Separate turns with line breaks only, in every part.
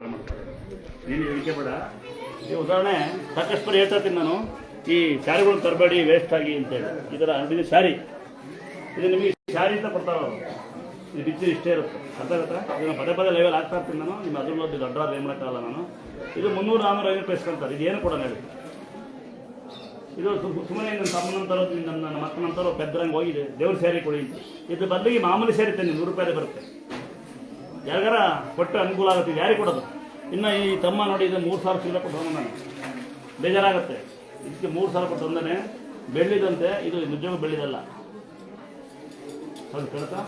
ನೀನು ಹೇಳಿಕೆ ಬೇಡ. ಈ ಉದಾಹರಣೆ ಸಾಕಷ್ಟು ಪರಿ ಹೇಳ್ತಾ ಇರ್ತೀನಿ ನಾನು. ಈ ಸ್ಯಾರಿಗಳು ತರಬೇಡಿ ವೇಸ್ಟ್ ಆಗಿ ಅಂತೇಳಿ. ಇದರ ಇದು ಸ್ಯಾರಿ, ಇದು ನಿಮಗೆ ಸ್ಯಾರಿ ಅಂತ ಕೊಡ್ತಾರೋ ಇದು ಬಿಚ್ಚು ಇಷ್ಟೇ ಇರುತ್ತೆ. ಅರ್ಥ ಆಗುತ್ತಾ? ಇದನ್ನು ಪದೇ ಪದೇ ಲೆವೆಲ್ ಆಗ್ತಾ ಇರ್ತೀನಿ ನಾನು. ನಿಮ್ಮ ಅದ್ರಲ್ಲೊಂದು ದೊಡ್ಡ ಏನು ಮಾಡೋಕ್ಕಾಗಲ್ಲ ನಾನು. ಇದು 300-400 ರೂಪಾಯಿ ಇಸ್ಕೊಂತಾರೆ. ಇದು ಏನು ಕೂಡ ಹೇಳಿ. ಇದು ಸುಮ್ಮನೆ ನನ್ನ ತಮ್ಮನಂತರೋ ನನ್ನ ಮಕ್ಕಳಂತರೋ ಪೆದ್ರಂಗೆ ಹೋಗಿದೆ ದೇವ್ರ ಸ್ಯಾರಿ ಕೊಡಿ. ಇದು ಬದಲಿಗೆ ಮಾಮೂಲಿ ಸ್ಯಾರಿ ತಂದು 100 ರೂಪಾಯಿ ಬರುತ್ತೆ. ಯಾರಿಗಾರ ಕೊಟ್ಟು ಅನುಕೂಲ ಆಗುತ್ತೆ. ಯಾರಿಗೆ ಕೊಡೋದು? ಇನ್ನು ಈ ತಮ್ಮ ನೋಡಿ, ಇದು 3000 ಸಿಗಲ್ಲ ಕೊಟ್ಟು ನಾನು ಬೇಜಾರಾಗುತ್ತೆ. ಇದಕ್ಕೆ 3000 ಕೊಟ್ಟು ತಂದಾನೆ. ಬೆಳ್ಳಿದಂತೆ ಇದು ನಿಜವಾಗ ಬೆಳ್ಳಿದಲ್ಲ. ಹೌದು ಕೇಳ್ತಾ?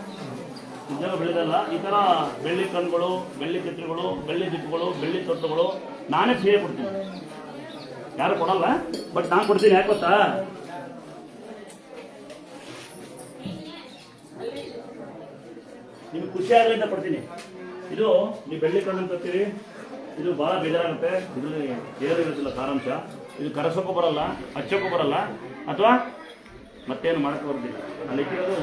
ನಿಜವಾಗ ಬೆಳ್ಳಿದಲ್ಲ. ಈ ಥರ ಬೆಳ್ಳಿ ಕಣ್ಗಳು, ಬೆಳ್ಳಿ ಚಿತ್ರಗಳು, ಬೆಳ್ಳಿ ದಿಕ್ಕುಗಳು, ಬೆಳ್ಳಿ ತೊಟ್ಟುಗಳು ನಾನೇ ಫ್ರೀಯಾಗಿ ಕೊಡ್ತೀನಿ. ಯಾರು ಕೊಡಲ್ಲ, ಬಟ್ ನಾನು ಕೊಡ್ತೀನಿ. ಯಾಕೆ ಗೊತ್ತಾ? ನಿಮ್ಗೆ ಖುಷಿ ಆಗಲಿ ಅಂತ ಕೊಡ್ತೀನಿ. ಇದು ನೀವು ಬೆಳ್ಳಿ ಕಣ್ಣು ಅಂತ ತರ್ತೀರಿ, ಇದು ಭಾಳ ಬೇಜಾರಾಗುತ್ತೆ. ಇದರಲ್ಲಿ ಏರು ಇರೋದಿಲ್ಲ ಸಾರಾಂಶ. ಇದು ಕರಸೋಕ್ಕೂ ಬರಲ್ಲ, ಹಚ್ಚೋಕ್ಕೂ ಬರಲ್ಲ, ಅಥವಾ ಮತ್ತೇನು ಮಾಡೋಕ್ಕೆ ಬರೋದಿಲ್ಲ. ಅಲ್ಲಿ ಇಕ್ಕಿರೋದು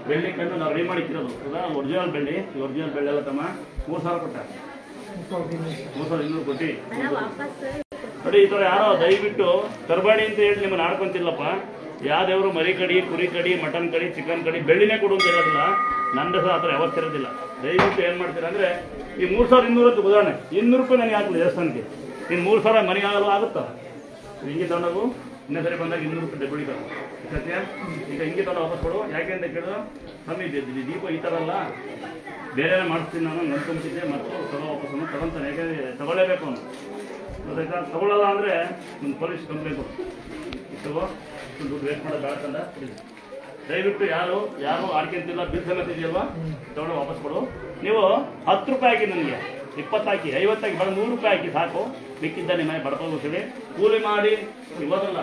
ಬೆಳ್ಳಿ ಕಣ್ಣು ನಾವು ರೆಡಿ ಮಾಡಿ ಇಕ್ಕಿರೋದು. ಒರಿಜಿನಲ್ ಬೆಳ್ಳಿ. ಈ ಒರಿಜಿನಲ್ ಬೆಳ್ಳಿ ಎಲ್ಲ ತಮ್ಮ 3000 ಕೊಟ್ಟ, 3200 ಕೊಟ್ಟು ನೋಡಿ. ಈ ಥರ ಯಾರೋ ದಯವಿಟ್ಟು ತರಬೇಡಿ ಅಂತ ಹೇಳಿ ನಿಮ್ಮನ್ನು ಆಡ್ಕೊಂತಿಲ್ಲಪ್ಪ. ಯಾವ್ದೇವರು ಮರಿ ಕಡಿ, ಕುರಿ ಕಡಿ, ಮಟನ್ ಕಡಿ, ಚಿಕನ್ ಕಡಿ ಬೆಳ್ಳಿನೇ ಕೊಡು ಅಂತ ಹೇಳೋದಿಲ್ಲ. ನನ್ನ ಸಹ ಆ ಥರ ಯಾವತ್ತು ಇರೋದಿಲ್ಲ. ದಯವಿಟ್ಟು ಏನು ಮಾಡ್ತೀರಾ ಅಂದರೆ, ಈ 3200 ಉದಾಹರಣೆ 200 ರೂಪಾಯಿ ನನಗೆ ಹಾಕಲಿ ದೇವಸ್ಥಾನಕ್ಕೆ. ಇನ್ನು 3000 ಮನೆಗೆ ಆಗಲು ಆಗುತ್ತಾ? ಹಿಂಗೆ ತಗೊಂಡೋಗು. ಇನ್ನೂ ಸರಿ ಬಂದಾಗ 200 ರೂಪಾಯಿ ಡಬ್ಬಳಿಗೆ ಸತ್ಯ. ಈಗ ಹಿಂಗೆ ತಗೊಂಡು ವಾಪಸ್ ಕೊಡು. ಯಾಕೆ ಅಂತ ಕೇಳಿದ್ರು, ಸ್ವಾಮಿ ದೀಪ ಈ ಥರ ಅಲ್ಲ, ಬೇರೆನೇ ಮಾಡಿಸ್ತೀನಿ ನಾನು ನಂಬ್ಕೊಂಬಿಟ್ಟಿದ್ದೆ, ಮತ್ತು ತಗೋ ವಾಪಸ್ಸನ್ನು ತಗೊಂತಾನೆ. ಯಾಕೆಂದರೆ ತಗೊಳ್ಳೇಬೇಕು ಅವನು. ಗೊತ್ತಾಯ್ತಾ? ತಗೊಳ್ಳಲ್ಲ ಅಂದರೆ ಒಂದು ಪೊಲೀಸ್ ಕಂಪ್ಲೇಂಟ್ ತಗೋ, ದುಡ್ಡು ವೇಸ್ಟ್ ಮಾಡೋದು ಬೇಕಂದ. ದಯವಿಟ್ಟು ಯಾರು ಆಡ್ಕೊಂತಿಲ್ಲ, ಬಿಲ್ ಸಮೇತ ಇದೆಯಲ್ವಾ, ತಗೊಂಡು ವಾಪಸ್ ಕೊಡು. ನೀವು 10 ರೂಪಾಯಿ ಹಾಕಿ, ನನಗೆ 20 ಹಾಕಿ, 50 ಹಾಕಿ, ಬೇಡ 100 ರೂಪಾಯಿ ಹಾಕಿ ಸಾಕು. ಮಿಕ್ಕಿದ್ದ ನಿಮ್ಮ ಬಡಕೋಗ್ತೀವಿ. ಕೂಲಿ ಮಾಡಿ ಇವಾಗಲ್ಲ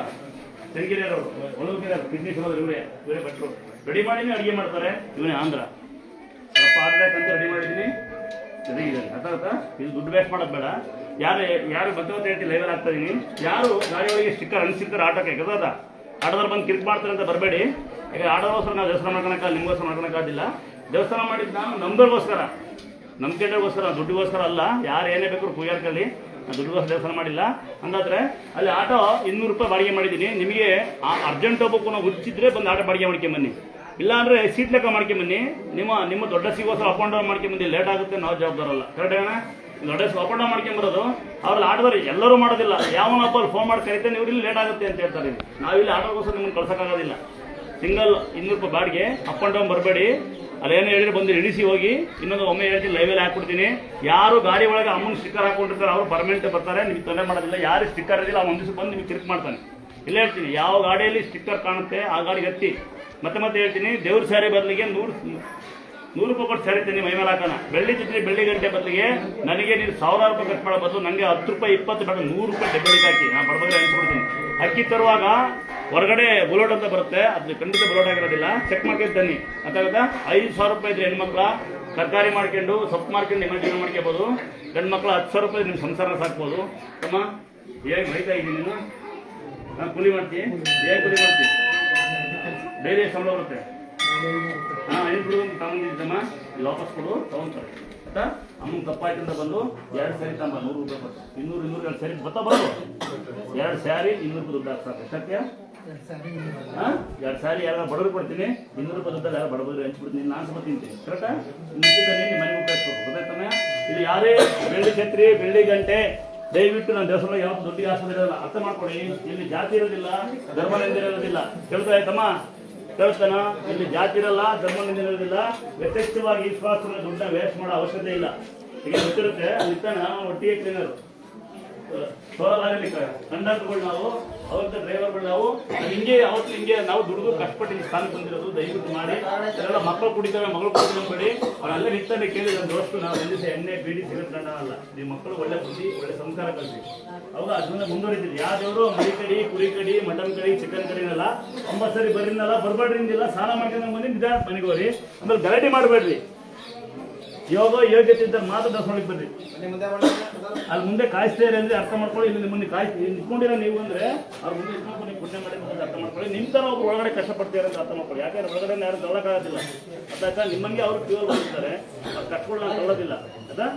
ತೆಂಗಿರಿಯವರು, ಒಳಗಿರೋರು, ಕಿಡ್ನಿ ಸಿಗೋದು ಇವರೇ ಭಟ್ರು ರೆಡಿ ಮಾಡಿನೇ ಅಡುಗೆ ಮಾಡ್ತಾರೆ. ಇವನೇ ಆಂಧ್ರ ಸ್ವಲ್ಪ ಆಡ್ಬೇಕಂತ ರೆಡಿ ಮಾಡಿದ್ದೀನಿ. ಸರಿಗಿದೆ. ಅರ್ಥಾಗುತ್ತಾ? ಇದು ದುಡ್ಡು ವೇಸ್ಟ್ ಮಾಡೋದು ಬೇಡ. ಯಾರು ಮತ್ತೆ ಹೇಳ್ತಿ ಲೈವಲ್ಲಿ ಆಗ್ತಾ ಇದೀನಿ. ಯಾರು ಗಾಡಿ ಒಳಗೆ ಸ್ಟಿಕ್ಕರ್ ಅನ್ಸಿಕ್ಕರ್ ಆಟೋಕ್ಕೆ ಕೆಸದ ಆಟೋದವ್ರು ಬಂದು ಕಿರ್ಕ್ ಮಾಡ್ತಾರೆ ಅಂತ ಬರಬೇಡಿ. ಈಗ ಆಟೋಗೋಸ್ಕರ ನಾವು ದೇವಸ್ಥಾನ ಮಾಡ್ಕೊಳಕ್ಕಾಗಲ್ಲ, ನಿಮಗೋಸ್ಕರ ಮಾಡ್ಕೊಳಕ್ಕಾಗಿಲ್ಲ. ದೇವಸ್ಥಾನ ಮಾಡಿದ್ದು ನಾನು ನಮ್ದೋರ್ಗೋಸ್ಕರ, ನಂಬಿಕೆಗೋಸ್ಕರ, ದುಡ್ಡಿಗೋಸ್ಕರ ಅಲ್ಲ. ಯಾರು ಏನೇ ಬೇಕು ಕುಯ್ಯಾರ್ಕಲ್ಲಿ, ನಾನು ದುಡ್ಡಿಗೋಸ್ಕರ ದೇವಸ್ಥಾನ ಮಾಡಿಲ್ಲ. ಹಂಗಾದ್ರೆ ಅಲ್ಲಿ ಆಟೋ 200 ರೂಪಾಯಿ ಬಾಡಿಗೆ ಮಾಡಿದ್ದೀನಿ. ನಿಮಗೆ ಅರ್ಜೆಂಟ್ ಹೋಗ್ಬೇಕು ನಾವು ಹುಚ್ಚಿದ್ರೆ ಬಂದು ಆಟೋ ಬಾಡಿಗೆ ಮಾಡ್ಕೊಂಬನ್ನಿ. ಇಲ್ಲಾಂದರೆ ಸೀಟ್ ಲೆಕ್ಕ ಮಾಡ್ಕೊಂಬನ್ನಿ. ನಿಮ್ಮ ದೊಡ್ಡ ಸಿಗೋಸ್ಕರ ಅಪ್ ಆ್ಯಂಡ್ ಡೌನ್ ಮಾಡ್ಕೊಂಬಂದು ಲೇಟ್ ಆಗುತ್ತೆ, ನಾವು ಜವಾಬ್ದಾರಲ್ಲ. ಕರೆಕ್ಟ್ ಅಣ್ಣ? ದೊಡ್ಡ ಅಪ್ ಆ್ಯಂಡ್ ಡೌನ್ ಮಾಡ್ಕೊಂಬರೋದು ಅವ್ರಲ್ಲಿ ಆಟೋದವ್ರು ಎಲ್ಲರೂ ಮಾಡೋದಿಲ್ಲ. ಯಾವನಪ್ಪ ಅಲ್ಲಿ ಫೋನ್ ಮಾಡಿ ಕರಿತೇನೆ, ಇವ್ರಲ್ಲಿ ಲೇಟ್ ಆಗುತ್ತೆ ಅಂತ ಹೇಳ್ತಾರೆ. ನಾವಿಲ್ಲಿ ಆಟೋಗೋಸ್ಕರ ನಿಮ್ಮನ್ನು ಕಳ್ಸೋಕ್ಕಾಗೋದಿಲ್ಲ. ಸಿಂಗಲ್ 200 ರೂಪಾಯಿ ಬಾಡಿಗೆ, ಅಪ್ ಆ್ಯಂಡ್ ಡೌನ್ ಬರಬೇಡಿ. ಅಲ್ಲೇನೋ ಹೇಳಿದ್ರೆ ಬಂದು ಇಳಿಸಿ ಹೋಗಿ. ಇನ್ನೊಂದು ಒಮ್ಮೆ ಹೇಳ್ತೀನಿ, ಲೈವಲ್ಲಿ ಹಾಕ್ಬಿಡ್ತೀನಿ. ಯಾರು ಗಾಡಿ ಒಳಗೆ ಅಮ್ಮನ ಸ್ಟಿಕ್ಕರ್ ಹಾಕೊಂಡಿರ್ತಾರೆ ಅವರು ಪರ್ಮನೆಂಟ್ ಬರ್ತಾರೆ, ನಿಮಗೆ ತೊಂದರೆ ಮಾಡೋದಿಲ್ಲ. ಯಾರು ಸ್ಟಿಕ್ಕರ್ ಇರಲಿಲ್ಲ ಅವ್ನು ಒಂದು ದಿವಸ ಬಂದು ನಿಮಗೆ ಕಿರಿಕ್ ಮಾಡ್ತಾನೆ. ಇಲ್ಲೇ ಹೇಳ್ತೀನಿ, ಯಾವ ಗಾಡಿಯಲ್ಲಿ ಸ್ಟಿಕ್ಕರ್ ಕಾಣುತ್ತೆ ಆ ಗಾಡಿಗೆ ಹತ್ತಿ. ಮತ್ತೆ ಹೇಳ್ತೀನಿ, ದೇವ್ರ ಸ್ಯಾರಿ ಬದಲಿಗೆ 100 ರೂಪಾಯಿ ಕೊಟ್ಟು ಸ್ಯಾರಿ ತಂದು ಮೈ ಮೇಲೆ ಹಾಕೋಣ. ಬೆಳ್ಳಿ ಚಿತ್ರಿ, ಬೆಳ್ಳಿ ಗಂಟೆ ಬದಲಿಗೆ ನನಗೆ ನೀನು 1000 ರೂಪಾಯಿ ಖರ್ಚು ಮಾಡೋ ಬದಲು ನನಗೆ 10 ರೂಪಾಯಿ 20 ಬೇಡ 100 ರೂಪಾಯಿ ಡಬ್ಬಳಿಗೆ ಹಾಕಿ. ನಾನು ಬಡಬಗ್ರೆ ಅನ್ಸ್ಬಿಡ್ತೀನಿ. ಅಕ್ಕಿ ತರುವಾಗ ಹೊರಗಡೆ ಬುಲೋಟ್ ಅಂತ ಬರುತ್ತೆ, ಅದು ಖಂಡಿತ ಬುಲೋಟ್ ಆಗಿರೋದಿಲ್ಲ. ಚೆಕ್ ಮಾಡ್ಕೊಂಡು ತನ್ನಿ. ಅರ್ಥಾಗುತ್ತಾ? 5000 ರೂಪಾಯಿ ಇದ್ರೆ ಹೆಣ್ಮಕ್ಳ ತರಕಾರಿ ಮಾಡ್ಕೊಂಡು ಸೊಪ್ಪು ಮಾಡ್ಕೊಂಡು ನಿಮ್ಮ ಜೀವನ ಮಾಡ್ಕೋಬೋದು. ಗಂಡು ಮಕ್ಳು 10,000 ರೂಪಾಯಿ ನಿಮ್ಮ ಸಂಸಾರ ಸಾಕ್ಬೋದು. ಅಮ್ಮ ಹೇಗೆ ಬೈತಾ ಇದ್ದೀನಿ ನೀನು? ನಾನು ಕೂಲಿ ಮಾಡ್ತೀನಿ. ಹೇಗೆ ಕೂಲಿ ಮಾಡ್ತೀನಿ? ಡೈಲಿ ಸಂಬಳ ಬರುತ್ತೆ. ಹಾಂ, 5 ಹುಡುಗಂದು ತಗೊಂಡಿದ್ದಮ್ಮ, ಇಲ್ಲಿ ವಾಪಸ್ ಕೊಡು, ತಗೊಂತಾರೆ. ಆಯ್ತಾ? ಅಮ್ಮನ ತಪ್ಪಾಯ್ತು ಅಂತ ಬಂದು 2 ಸ್ಯಾರಿ ತಮ್ಮ 100 ರೂಪಾಯಿ ಕೊಟ್ಟು 200 200 ಸ್ಯಾರಿ ಬರೋದು. 2 ಸ್ಯಾರಿ 200 ರೂಪಾಯಿ ದುಡ್ಡು ಹಾಕ್ತಾರೆ. ಸತ್ಯ? ಹಾಂ, 2 ಸ್ಯಾರಿ ಯಾರು ಬಡವ್ರಿಗೆ ಕೊಡ್ತೀನಿ. 200 ರೂಪಾಯಿ ದುಡ್ಡಲ್ಲಿ ಯಾರು ಬಡಬಗ್ರಿ ಹಂಚ್ಬಿಡ್ತೀನಿ. ನಾನು ಸ್ವಲ್ಪ ತಿಂತೀನಿ. ಕರೆಕ್ಟಾ? ನಿಮ್ಮ ಮನೆಗೆ ಉಪಯೋಗಿಸ್ಬೇಕು. ಗೊತ್ತಾಯ್ತಾನೆ? ಇದು ಯಾರೇ ಬೆಳ್ಳಿ ಛತ್ರಿ, ಬೆಳ್ಳಿ ಗಂಟೆ, ದಯವಿಟ್ಟು ನಾನು ದೇವಸ್ಥಾನ ಯಾವತ್ತು ದುಡ್ಡಿಗೆ ಆಸ್ಪತ್ರೆ ಅರ್ಥ ಮಾಡ್ಕೊಳ್ಳಿ. ಇಲ್ಲಿ ಜಾತಿ ಇರೋದಿಲ್ಲ, ಧರ್ಮದಿಂದ ಇರೋದಿಲ್ಲ. ಕೇಳ್ತಾ ಆಯ್ತಮ್ಮ? ಕೇಳ್ತಾನ? ಇಲ್ಲಿ ಜಾತಿ ಇರಲ್ಲ, ಧರ್ಮದಿಂದ ಇರೋದಿಲ್ಲ. ಯಥೇಚ್ಛವಾಗಿ ವಿಶ್ವಾಸನ ದುಡ್ಡನ್ನ ವೇಸ್ಟ್ ಮಾಡೋ ಅವಶ್ಯಕತೆ ಇಲ್ಲ. ಈಗ ಗೊತ್ತಿರುತ್ತೆ, ಅಲ್ಲಿ ಒಟ್ಟಿಗೆ ಕ್ಲೀನರು, ಸೋಲಾಗಲಿ ಕಂಡಕ್ಟರ್ಗಳು ನಾವು, ಅವತ್ತ ಡ್ರೈವರ್ಗಳು ನಾವು. ಹಿಂಗೆ ನಾವು ದುಡಿದು ಕಷ್ಟಪಟ್ಟು ಸ್ಥಾನಕ್ಕೆ ಬಂದಿರೋದು. ದಯವಿಟ್ಟು ಮಾಡಿ. ಎಲ್ಲ ಮಕ್ಕಳು ಕುಡಿತವೆ, ಮಗಳು ಕುಡಿತವೆ ಬೇಡಿ. ಅವರೆಲ್ಲ ನಿಂತಾನೆ ಕೇಳಿ ನಮ್ಮ ದೋಸ್ತು ನಾವು ಬಂದಿದ್ದೆ ಎಣ್ಣೆ ಬೀಡಿ ಸಿಗತ್ ಅಲ್ಲ. ನಿಮ್ಮ ಮಕ್ಕಳು ಒಳ್ಳೆ ಬುದ್ಧಿ, ಒಳ್ಳೆ ಸಂಸ್ಕಾರ ಕಲಿಸಿ ಅವಾಗ ಅದನ್ನ ಮುಂದುವರಿತೀವಿ. ಯಾವ್ದೇವರು ಮರಿ ಕಡಿ, ಕುರಿ ಕಡಿ, ಮಟನ್ ಕಡಿ, ಚಿಕನ್ ಕಡಿನಲ್ಲ 9 ಸರಿ ಬರೀನಲ್ಲ, ಬರ್ಬೇಡ್ರಿಂದಿಲ್ಲ. ಸ್ನಾನ ಮಾಡ್ಕೊಂಡು ಬಂದು ನಿಧಾನ ಮನೆಗೆ ಹೋಗ್ರಿ. ಆಮೇಲೆ ಗಲಾಟೆ ಮಾಡಬೇಡ್ರಿ. ಯೋಗ್ಯತೆ ಇದ್ದಾಗ ಮಾತ್ರ ದರ್ಶನಕ್ಕೆ ಬರ್ರಿ. ಅಲ್ಲಿ ಮುಂದೆ ಕಾಯಿಸ್ತಾ ಇರಿ ಅಂದ್ರೆ ಅರ್ಥ ಮಾಡ್ಕೊಳ್ಳಿ. ಇಲ್ಲಿ ನಿಮ್ಮನ್ನು ನಿಂತ್ಕೊಂಡಿರೋ ನೀವು ಅಂದ್ರೆ ಅವ್ರ ಮುಂದೆ ಇಟ್ಕೊಂಡು ನೀವು ಪುಣ್ಯ ಮಾಡಿ ಅರ್ಥ ಮಾಡ್ಕೊಳ್ಳಿ. ನಿಮ್ಮ ಥರ ಒಬ್ರು ಒಳಗಡೆ ಕಷ್ಟಪಡ್ತೀರ ಅಂತ ಅರ್ಥ ಮಾಡ್ಕೊಳ್ಳಿ. ಯಾಕಂದ್ರೆ ಒಳಗಡೆ ಯಾರು ತೊಗೊಳಕ್ಕಾಗೋದಿಲ್ಲ. ಅರ್ಥಾಯ್ತಾ? ನಿಮ್ಮಂಗೆ ಅವ್ರು ಪ್ಯೂರ್ ಬಂದಿರ್ತಾರೆ, ಅವ್ರು ಕಟ್ಕೊಳ್ಳೋ ತೊಗೊಳೋದಿಲ್ಲ. ಆಯ್ತಾ?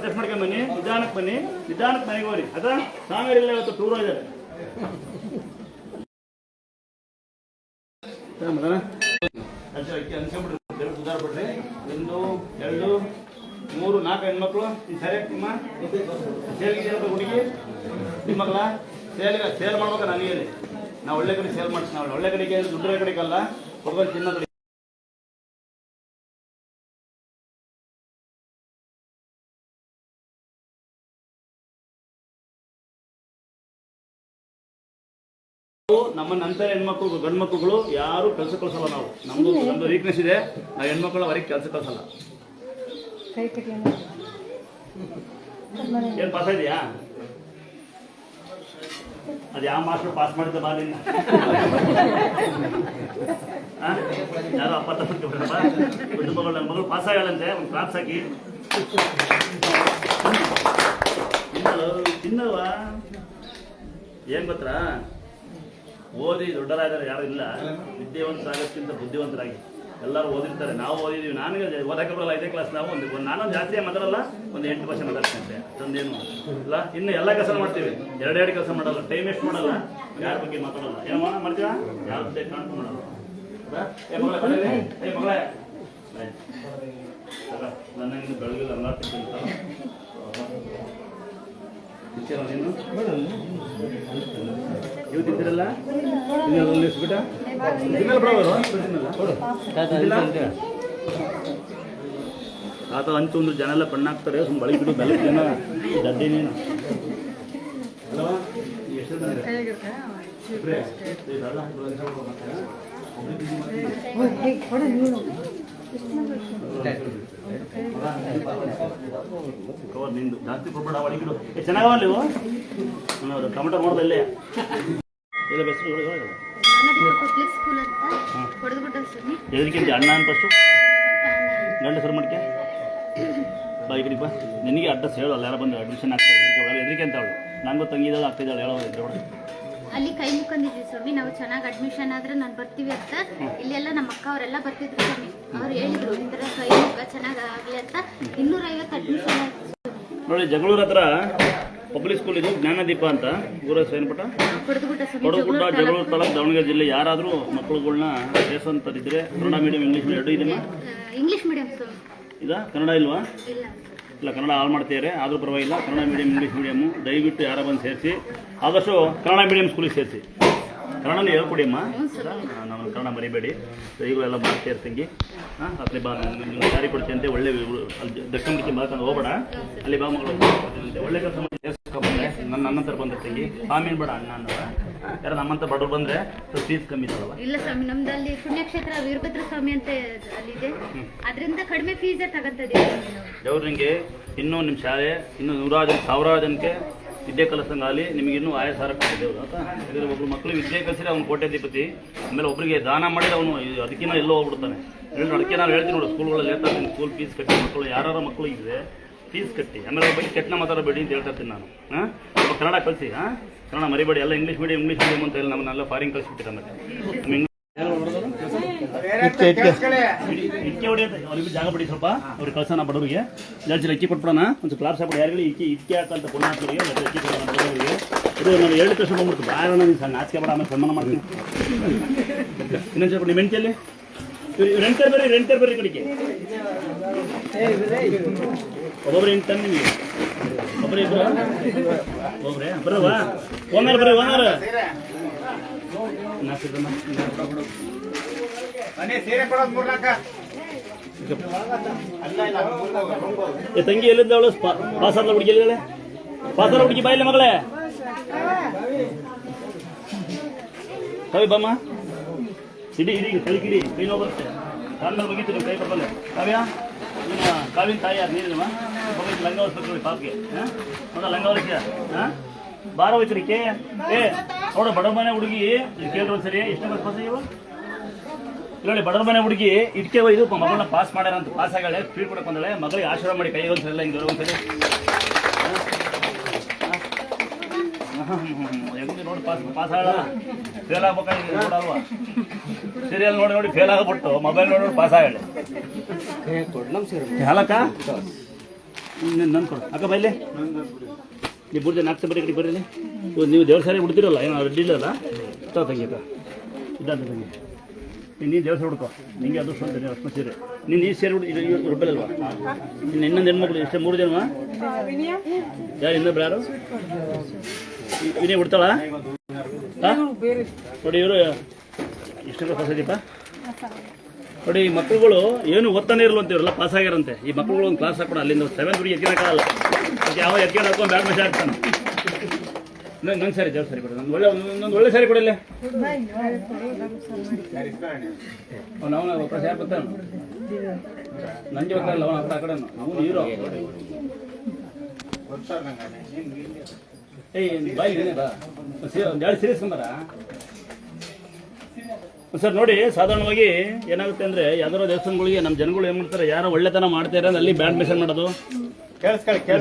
ಪರ್ಚೇಸ್ ಮಾಡ್ಕೊಂಡು ಬನ್ನಿ, ನಿಧಾನಕ್ಕೆ ಬನ್ನಿ, ನಿಧಾನಕ್ಕೆ ಮನೆಗೆ ಹೋಗ್ರಿ. ಅದ ಸಾಂಗಾರಿಲ್ಲ ಇವತ್ತು ಟೂರ್ ಇದ್ದಾರೆ. ಅನ್ಸ್ಕೊಂಡ್ಬಿಡ್ರಿ, ಸುಧಾರ್ಬಿಡ್ರಿ. 1 2 3 4 ಹೆಣ್ಮಕ್ಳು. ಈ ಸರಿ ನಿಮ್ಮ ಸೇಲ್ಗೆ ಹುಡುಗಿ ನಿಮ್ಮ ಮಕ್ಕಳ ಸೇಲ್ ಮಾಡ್ಬೇಕು. ನನಗೆ ಹೇಳಿ, ನಾವು ಒಳ್ಳೆ ಕಡೆ ಸೇಲ್ ಮಾಡ್ತೀವಿ. ನಾವು ಒಳ್ಳೆ ಕಡೆಗೆ ದುಡ್ಡರ ಕಡೆಗಲ್ಲ, ಹೋಗೋದು ತಿನ್ನೋದು. ನಮ್ಮ ನಂತರ ಹೆಣ್ಮಕ್ಳು ಗಂಡು ಮಕ್ಕಳುಗಳು ಯಾರು ಕೆಲಸ ಕಳ್ಸಲ್ಲ. ನಾವು ನಮ್ದು ವೀಕ್ನೆಸ್ ಇದೆ, ನಾವು ಹೆಣ್ಮಕ್ಳು ಅವರಿಗೆ ಕೆಲಸ ಕಳ್ಸಲ್ಲ. ಏನ್ ಪಾಸ್ ಇದೆಯಾ? ಅದು ಯಾವ ಮಾಸ್ಟರ್ ಪಾಸ್ ಮಾಡಿದ್ದ ಬಾಲಿನ ಯಾರೋ ಅಪ್ಪ ತಪ್ಪಿಟ್ಟು ಬಿಟ್ಟು ಮಗಳು, ನನ್ನ ಮಗಳು ಪಾಸ್ ಆಗಲ್ಲಂತೆ. ಒಂದು ಕ್ಲಾಸ್ ಹಾಕಿ ತಿನ್ನಲ್ವಾ? ಏನ್ ಗೊತ್ತಾ, ಓದಿ ದೊಡ್ಡರಾದರೆ ಯಾರು ಇಲ್ಲ. ವಿದ್ಯಾವಂತರಾಗೋಕ್ಕಿಂತ ಬುದ್ಧಿವಂತರಾಗಿ. ಎಲ್ಲರೂ ಓದಿರ್ತಾರೆ, ನಾವು ಓದಿದ್ದೀವಿ. ನನಗೆ ಓದಕ್ಕೆ ಬರಲ್ಲ 5ನೇ ಕ್ಲಾಸ್. ನಾವು ನಾನೊಂದು ಜಾಸ್ತಿ ಮಾತಾಡಲ್ಲ, ಒಂದು 8% ಮಾತಾಡ್ತೀನಿ ಅಷ್ಟೊಂದೇನು ಇಲ್ಲ. ಇನ್ನು ಎಲ್ಲ ಕೆಲಸ ಮಾಡ್ತೀವಿ, 2 ಕೆಲಸ ಮಾಡಲ್ಲ, ಟೈಮ್ ವೇಸ್ಟ್ ಮಾಡಲ್ಲ, ಯಾರ ಬಗ್ಗೆ ಮಾತಾಡಲ್ಲ. ಏನೋ ಮಾಡ್ತೀವ, ಯಾರ ಬಗ್ಗೆ ಕಾಣ್ತು ಮಾಡಲ್ಲ. ಮಗಳೇ ನನ್ನ ಬೆಳಗ್ಗೆ ಎಲ್ಲ ತಿಂತ ನೀನು ನೀವು ತಿಂತೀರಲ್ಲ, ಬಿಟ್ಟ ಆತ ಹಂಚು ಒಂದು ಜನ ಎಲ್ಲ ಕಣ್ಣಾಕ್ತಾರೆ. ಸುಮ್ಮನೆ ಬಳಿ ಬಿಡು, ಬೆಲೆ ಜನ ದಡ್ಡಿ ನೀನು ಕವರ್ ನಿಂದು ಜಾಸ್ತಿ ಕೊಡ್ಬೇಡ. ಒಳಗಿಡು ಚೆನ್ನಾಗಲ್ಲ ಇವು. ಟೊಮೆಟೊ ನೋಡ್ದ ಇಲ್ಲೇ ಇಲ್ಲ ಬೆಸ್ಟ್. ಎದಕ್ಕಿಂತ ಅಣ್ಣ ಅಂತ ಫಸ್ಟು ಗಂಡ ಸರ್ ಮಡಿಕೆ ಬಾ ಈ ಕಡೆ ಬಾ. ನಿನಗೆ ಅಡ್ರೆಸ್ ಹೇಳಲ್ಲ, ಯಾರು ಬಂದು ಅಡ್ಮಿಷನ್ ಆಗ್ತಾರೆ ಎದಕ್ಕೆ ಅಂತ ಅವಳು. ನಂಗೂ ತಂಗಿದಾಳು ಆಗ್ತಿದ್ದಾಳೆ, ಹೇಳೋ ಇದ್ರೆ
ಅಲ್ಲಿ ಕೈ ಮುಖಂದಿದ್ವಿ ಸ್ವಾಮಿ. ನಾವು ಚೆನ್ನಾಗಿ ಅಡ್ಮಿಷನ್ ಆದ್ರೆ ನಾನು ಬರ್ತೀವಿ ಅಂತ. ಇಲ್ಲೆಲ್ಲ ನಮ್ಮ ಅಕ್ಕ ಅವರೆಲ್ಲ ಬರ್ತಿದ್ರು ಸ್ವಾಮಿ. ಅವ್ರು ಹೇಳಿದ್ರು ಈ ಥರ ಕೈ ಮುಖ ಚೆನ್ನಾಗಿ ಆಗಲಿ ಅಂತ. 250 ಅಡ್ಮಿಷನ್ ಆಯ್ತು
ನೋಡಿ. ಜಗಳೂರು ಹತ್ರ ಪಬ್ಲಿಕ್ ಸ್ಕೂಲ್ ಇದು, ಜ್ಞಾನದೀಪ ಅಂತ. ಊರ ಸೇನ್ಪಟ್ಟ ಕೊಡಗುಡ್ಡ, ಜಗಳೂರು ತಾಲೂಕು, ದಾವಣಗೆರೆ ಜಿಲ್ಲೆ. ಯಾರಾದರೂ ಮಕ್ಕಳುಗಳನ್ನ ಸೇರ್ಸಂತರಿದ್ರೆ ಕನ್ನಡ ಮೀಡಿಯಂ, ಇಂಗ್ಲೀಷ್ ಮೀಡಿಯಂ 2 ಇದೆಯಾ?
ಇಂಗ್ಲೀಷ್ ಮೀಡಿಯಂ ಇದಾ?
ಕನ್ನಡ ಇಲ್ವಾ? ಇಲ್ಲ, ಕನ್ನಡ ಹಾಳು ಮಾಡ್ತಿದ್ದಾರೆ. ಆದರೂ ಪರವಾಗಿಲ್ಲ, ಕನ್ನಡ ಮೀಡಿಯಂ, ಇಂಗ್ಲೀಷ್ ಮೀಡಿಯಮ್ಮು ದಯವಿಟ್ಟು ಯಾರ ಬಂದು ಸೇರಿಸಿ. ಆದಷ್ಟು ಕನ್ನಡ ಮೀಡಿಯಂ ಸ್ಕೂಲಿಗೆ ಸೇರಿಸಿ. ಕನ್ನಡನೇ ಹೇಳ್ಕೊಡಿ ಅಮ್ಮ, ನಾನು ಕನ್ನಡ ಮರಿಬೇಡಿ. ಈಗಲೆಲ್ಲ ಮಾಡ್ತಾ ಇರ್ತೀನಿ. ಅಲ್ಲಿ ಬಾ, ನಿಮ್ಗೆ ಸಾರಿ ಕೊಡ್ತೀನಿ ಅಂತ. ಒಳ್ಳೆ ದಕ್ಷಿಣ ಮುಖಿ ಮಾಡ್ಕೊಂಡು ಹೋಗ್ಬೇಡ. ಅಲ್ಲಿ ಬಾ ಮಗಳು ಒಳ್ಳೆ ಕೆಲಸ ಮಾಡಿ ಸೇರಿಸ್ಕೊಂಡ್ಬಂದ್ರೆ. ನನ್ನಂತರ ಬಂದಿರ್ತೀನಿ. ಆಮೇಲೆ ಬೇಡ ಅಣ್ಣ ಅನ್ನೋದ ಯಾರು ನಮ್ಮಂತ ಬಡವ್ರು ಬಂದರೆ ಫೀಸ್ ಕಮ್ಮಿ ಇದ್ದಾರಲ್ಲ.
ಇಲ್ಲ ಸ್ವಾಮಿ, ನಮ್ದು ಅಲ್ಲಿ ಪುಣ್ಯಕ್ಷೇತ್ರ ವೀರಭದ್ರ ಸ್ವಾಮಿ ಅಂತ ಅಲ್ಲಿದೆ. ಅದರಿಂದ ಕಡಿಮೆ ಫೀಸೇ ತಗೊಂತದೆ.
ದೇವ್ರು ನಿಮಗೆ ಇನ್ನೂ ನಿಮ್ಮ ಶಾಲೆ ಇನ್ನೂ 100,000 ಜನಕ್ಕೆ ವಿದ್ಯೆ ಕಲಿಸಂಗಾಲಿ. ನಿಮಗೆ ಇನ್ನೂ 1000 ಕೊಟ್ಟಿದ್ದೇವೆ ಆಯ್ತಾ. ಯಾಕಂದರೆ ಒಬ್ಬರು ಮಕ್ಕಳು ವಿದ್ಯೆ ಕಲಿಸಿದ್ರೆ ಅವ್ನು ಕೋಟ್ಯಾಧಿಪತಿ. ಆಮೇಲೆ ಒಬ್ಬರಿಗೆ ದಾನ ಮಾಡಿದ್ರೆ ಅವನು ಅದಕ್ಕಿಂತ ಎಲ್ಲೋ ಹೋಗ್ಬಿಡ್ತಾನೆ. ಅದಕ್ಕೆ ನಾನು ಹೇಳ್ತೀನಿ ನೋಡಿ, ಸ್ಕೂಲ್ಗಳಲ್ಲಿ ಹೇಳ್ತಾ ಇದ್ದೀನಿ, ಸ್ಕೂಲ್ ಫೀಸ್ ಕಟ್ಟಿ ಮಕ್ಕಳು ಯಾರು ಮಕ್ಕಳು ಇದ್ದರೆ ಫೀಸ್ ಕಟ್ಟಿ. ಆಮೇಲೆ ಬಗ್ಗೆ ಕೆಟ್ಟನ ಮಾತಾಡಬೇಡಿ ಅಂತ ಹೇಳ್ತಾ ಇರ್ತೀನಿ ನಾನು. ಸ್ವಲ್ಪ ಕನ್ನಡ ಕಲಿಸಿ. ಕನ್ನಡ ಮರಿಬೇಡಿ. ಎಲ್ಲ ಇಂಗ್ಲೀಷ್ ಮೀಡಿಯಂ ಅಂತ ಹೇಳಿ ನಮ್ಮನ್ನೆಲ್ಲ ಫಾರಿನ್ ಕಳಿಸ್ಬಿಟ್ಟಿದೆ. ಆಮೇಲೆ ಇಟ್ಕೆ ಹೊಡಿ ಅಂತ ಅವ್ರಿಗೆ ಜಾಗ ಬಿಡಿ. ಸ್ವಲ್ಪ ಅವ್ರಿಗೆ ಕಳ್ಸೋಣ ಬಡವರಿಗೆ. ಜಾಸ್ತಿ ಅಕ್ಕಿ ಕೊಟ್ಬಿಡೋಣ. ಒಂದು ಕ್ಲಾಸ್ ಹಾಕ್ಬಿಡಿ. ಯಾರಿಗೆ ಇಟ್ಕೆ ಹಾಕಂತ ಪುಣ್ಯಾತ್ಮರಿಗೆ ಅಕ್ಕಿ ಕೊಡೋಣ ಬಡವರಿಗೆ. ಇದು ನಾನು 2 ತಕ್ಷಣ ಬಂದ್ಬಿಡ್ತು. ಬಾಳ ನೀನು ಸಣ್ಣ ಆಚೆ ಬೇಡ, ಆಮೇಲೆ ಸನ್ಮಾನ ಮಾಡ್ತೀನಿ. ಇನ್ನೊಂದು ಸ್ವಲ್ಪ ನಿಮ್ಮ ಹೆಂಡತಿಯಲ್ಲಿ ರೆಂಟರ್ ಬರ್ರಿ ಕಡೆಗೆ. ಒಬ್ಬೊಬ್ರು ಎಂಟು ನಿಮಗೆ ಒಬ್ಬರು ಇಬ್ಬರು ಒಬ್ಬರೇ ಬರವಾ? ಓನರ್ ಬರ್ರಿ, ಓನರ್ ತಂಗಿ ಎಲ್ಲಿದ್ದ ಅವಳು? ಪಾಸಾದ ಹುಡುಗಿ ಎಲ್ಲಿದ್ದಾಳೆ? ಪಾಸಾದ ಹುಡುಗಿ ಬಾಯಿಲ್ಲ ಮಗಳೇ. ಕವಿ ಬಮ್ಮ ಇಡೀ ಕಲಿಕಿಡಿ. ಕೈ ನೋವು ಬರುತ್ತೆ. ಕಾಲ ಮುಗಿತು ನಿಮ್ಮ ಕೈ ಬರ್ಬಲ್ಲ. ಕಾವ್ಯ ನಿಮ್ಮ ಕಾವಿನ ತಾಯಿ ಯಾರು? ನೀರಿನಮ್ಮ ಲಂಗ ಹೊಲಿಸ್ಬೇಕು ಪಾಪ್ಗೆ. ನೋಡ ಲಂಗ ಹೊಲಿಸ್ಯ ಬಾರ ಹೋಯ್ತರಿಕೆ. ನೋಡ ಬಡ ಮನೆ ಹುಡುಗಿ ಕೇಳ್ರಿ ಒಂದ್ಸರಿ. ಎಷ್ಟು ಬಸ್ ಇವು ಇಲ್ಲಿ ಬಡವ್ರ ಮನೆ ಹುಡುಗಿ ಇಟ್ಕೆ ಒಯ್ದು ಮಗಳನ್ನ ಪಾಸ್ ಮಾಡ್ಯಾರ ಅಂತ. ಪಾಸ್ ಆಗಾಳೆ, ಫೀಡ್ ಕೊಡಕ್ಕೆ ಬಂದಾಳೆ. ಮಗಳಿಗೆ ಆಶೀರ್ವಾದ ಮಾಡಿ ಕೈ ಒಂದ್ಸರಿ ಹಿಂಗೆ ಒಂದ್ಸರಿ. ಹೆಂಗೆ ನೋಡಿ ಪಾಸ್ ಆಗ ಫೇಲ್ ಆಗ್ಬೇಕಾಗಿ ನೋಡಲ್ವಾ? ಸೀರಿಯಲ್ ನೋಡಿ ಫೇಲ್ ಆಗ್ಬಿಟ್ಟು ಮೊಬೈಲ್ ನೋಡಿ ಪಾಸ್ ಆಗಾಳೆ. ಹಾಲಕ್ಕ ನನ್ ಕೊಡು ಅಕ್ಕ ಬೈಲೆ ನೀವು ಬುರ್ಜೆ 4 ಬರೀ ಕಡೆ ಬರ್ರಿ ನೀವು ದೇವ್ರ ಸಾರಿ ಬಿಡ್ತಿರಲ್ಲ ಏನೋ ಅಡ್ಡಿಲ್ಲಲ್ಲ ತಂಗಿ ಇದ್ದಂತ ತಂಗಿ ನೀನು ದೇವ್ರ ಸಾರಿ ಹುಡ್ಕೋ ನಿಂಗೆ ಅದು ಸ್ವಂತ ಅಷ್ಟು ಸೀರೆ ನೀನು ಈ ಸೇರಿ ರೂಪಾಯಿಲ್ವಾ ಇನ್ನು ಇನ್ನೊಂದು ಹೆಣ್ಮಕ್ಳು ಇಷ್ಟೇ 3 ಜನ ಯಾರು ಇನ್ನೊಬ್ರು ಯಾರು ವಿನಯ್ ಬಿಡ್ತಾಳ ನೋಡಿ ಇವರು ಇಷ್ಟು ಪಾಸಾದೀಪ ನೋಡಿ ಈ ಮಕ್ಕಳುಗಳು ಏನು ಓದ್ತಾನೆ ಇರಲ್ಲ ಅಂತೀವ್ರಲ್ಲ ಪಾಸ್ ಆಗ್ಯಾರಂತೆ ಈ ಮಕ್ಕಳುಗಳು ಒಂದು ಕ್ಲಾಸ್ ಹಾಕೋಣ ಅಲ್ಲಿಂದ 7th ಹುಡುಗಿ ಎತ್ಕೊಳಕ್ಕಾಗಲ್ಲ ಯಾವ ಎತ್ಕೊಂಡು ಹಾಕೊಂಡು ಬ್ಯಾಡ್ ಮೆಸೇಜ್ ಆಗ್ತಾನೆ ನಂಗೆ ಸರಿ ದೇವ್ರ ಸರಿ ಕೊಡಿ ಒಂದು ಒಳ್ಳೆ ಸರಿ ಕೊಡಿಲ್ಲ ಅವನ ಒಬ್ಬರು ಯಾರು ಬರ್ತಾನೆ ನಂಗೆ ಗೊತ್ತಾಗಲ್ಲ ಅವನ ಆ ಕಡೆ ಅವನು ಹೀರೋ ಬಾಯಿ ಎರಡು ಸೀರಿಯಸ್ ಕಂಬಾರ ಸರ್ ನೋಡಿ ಸಾಧಾರಣವಾಗಿ ಏನಾಗುತ್ತೆ ಅಂದರೆ ಯಾವ್ದಾರೋ ದೇವಸ್ಥಾನಗಳಿಗೆ ನಮ್ಮ ಜನಗಳು ಏನು ಮಾಡ್ತಾರೆ ಯಾರೋ ಒಳ್ಳೆತನ ಮಾಡ್ತಾರೆ ಅಲ್ಲಿ ಬ್ಯಾಡ್ ಮೆಸೇಜ್ ಮಾಡೋದು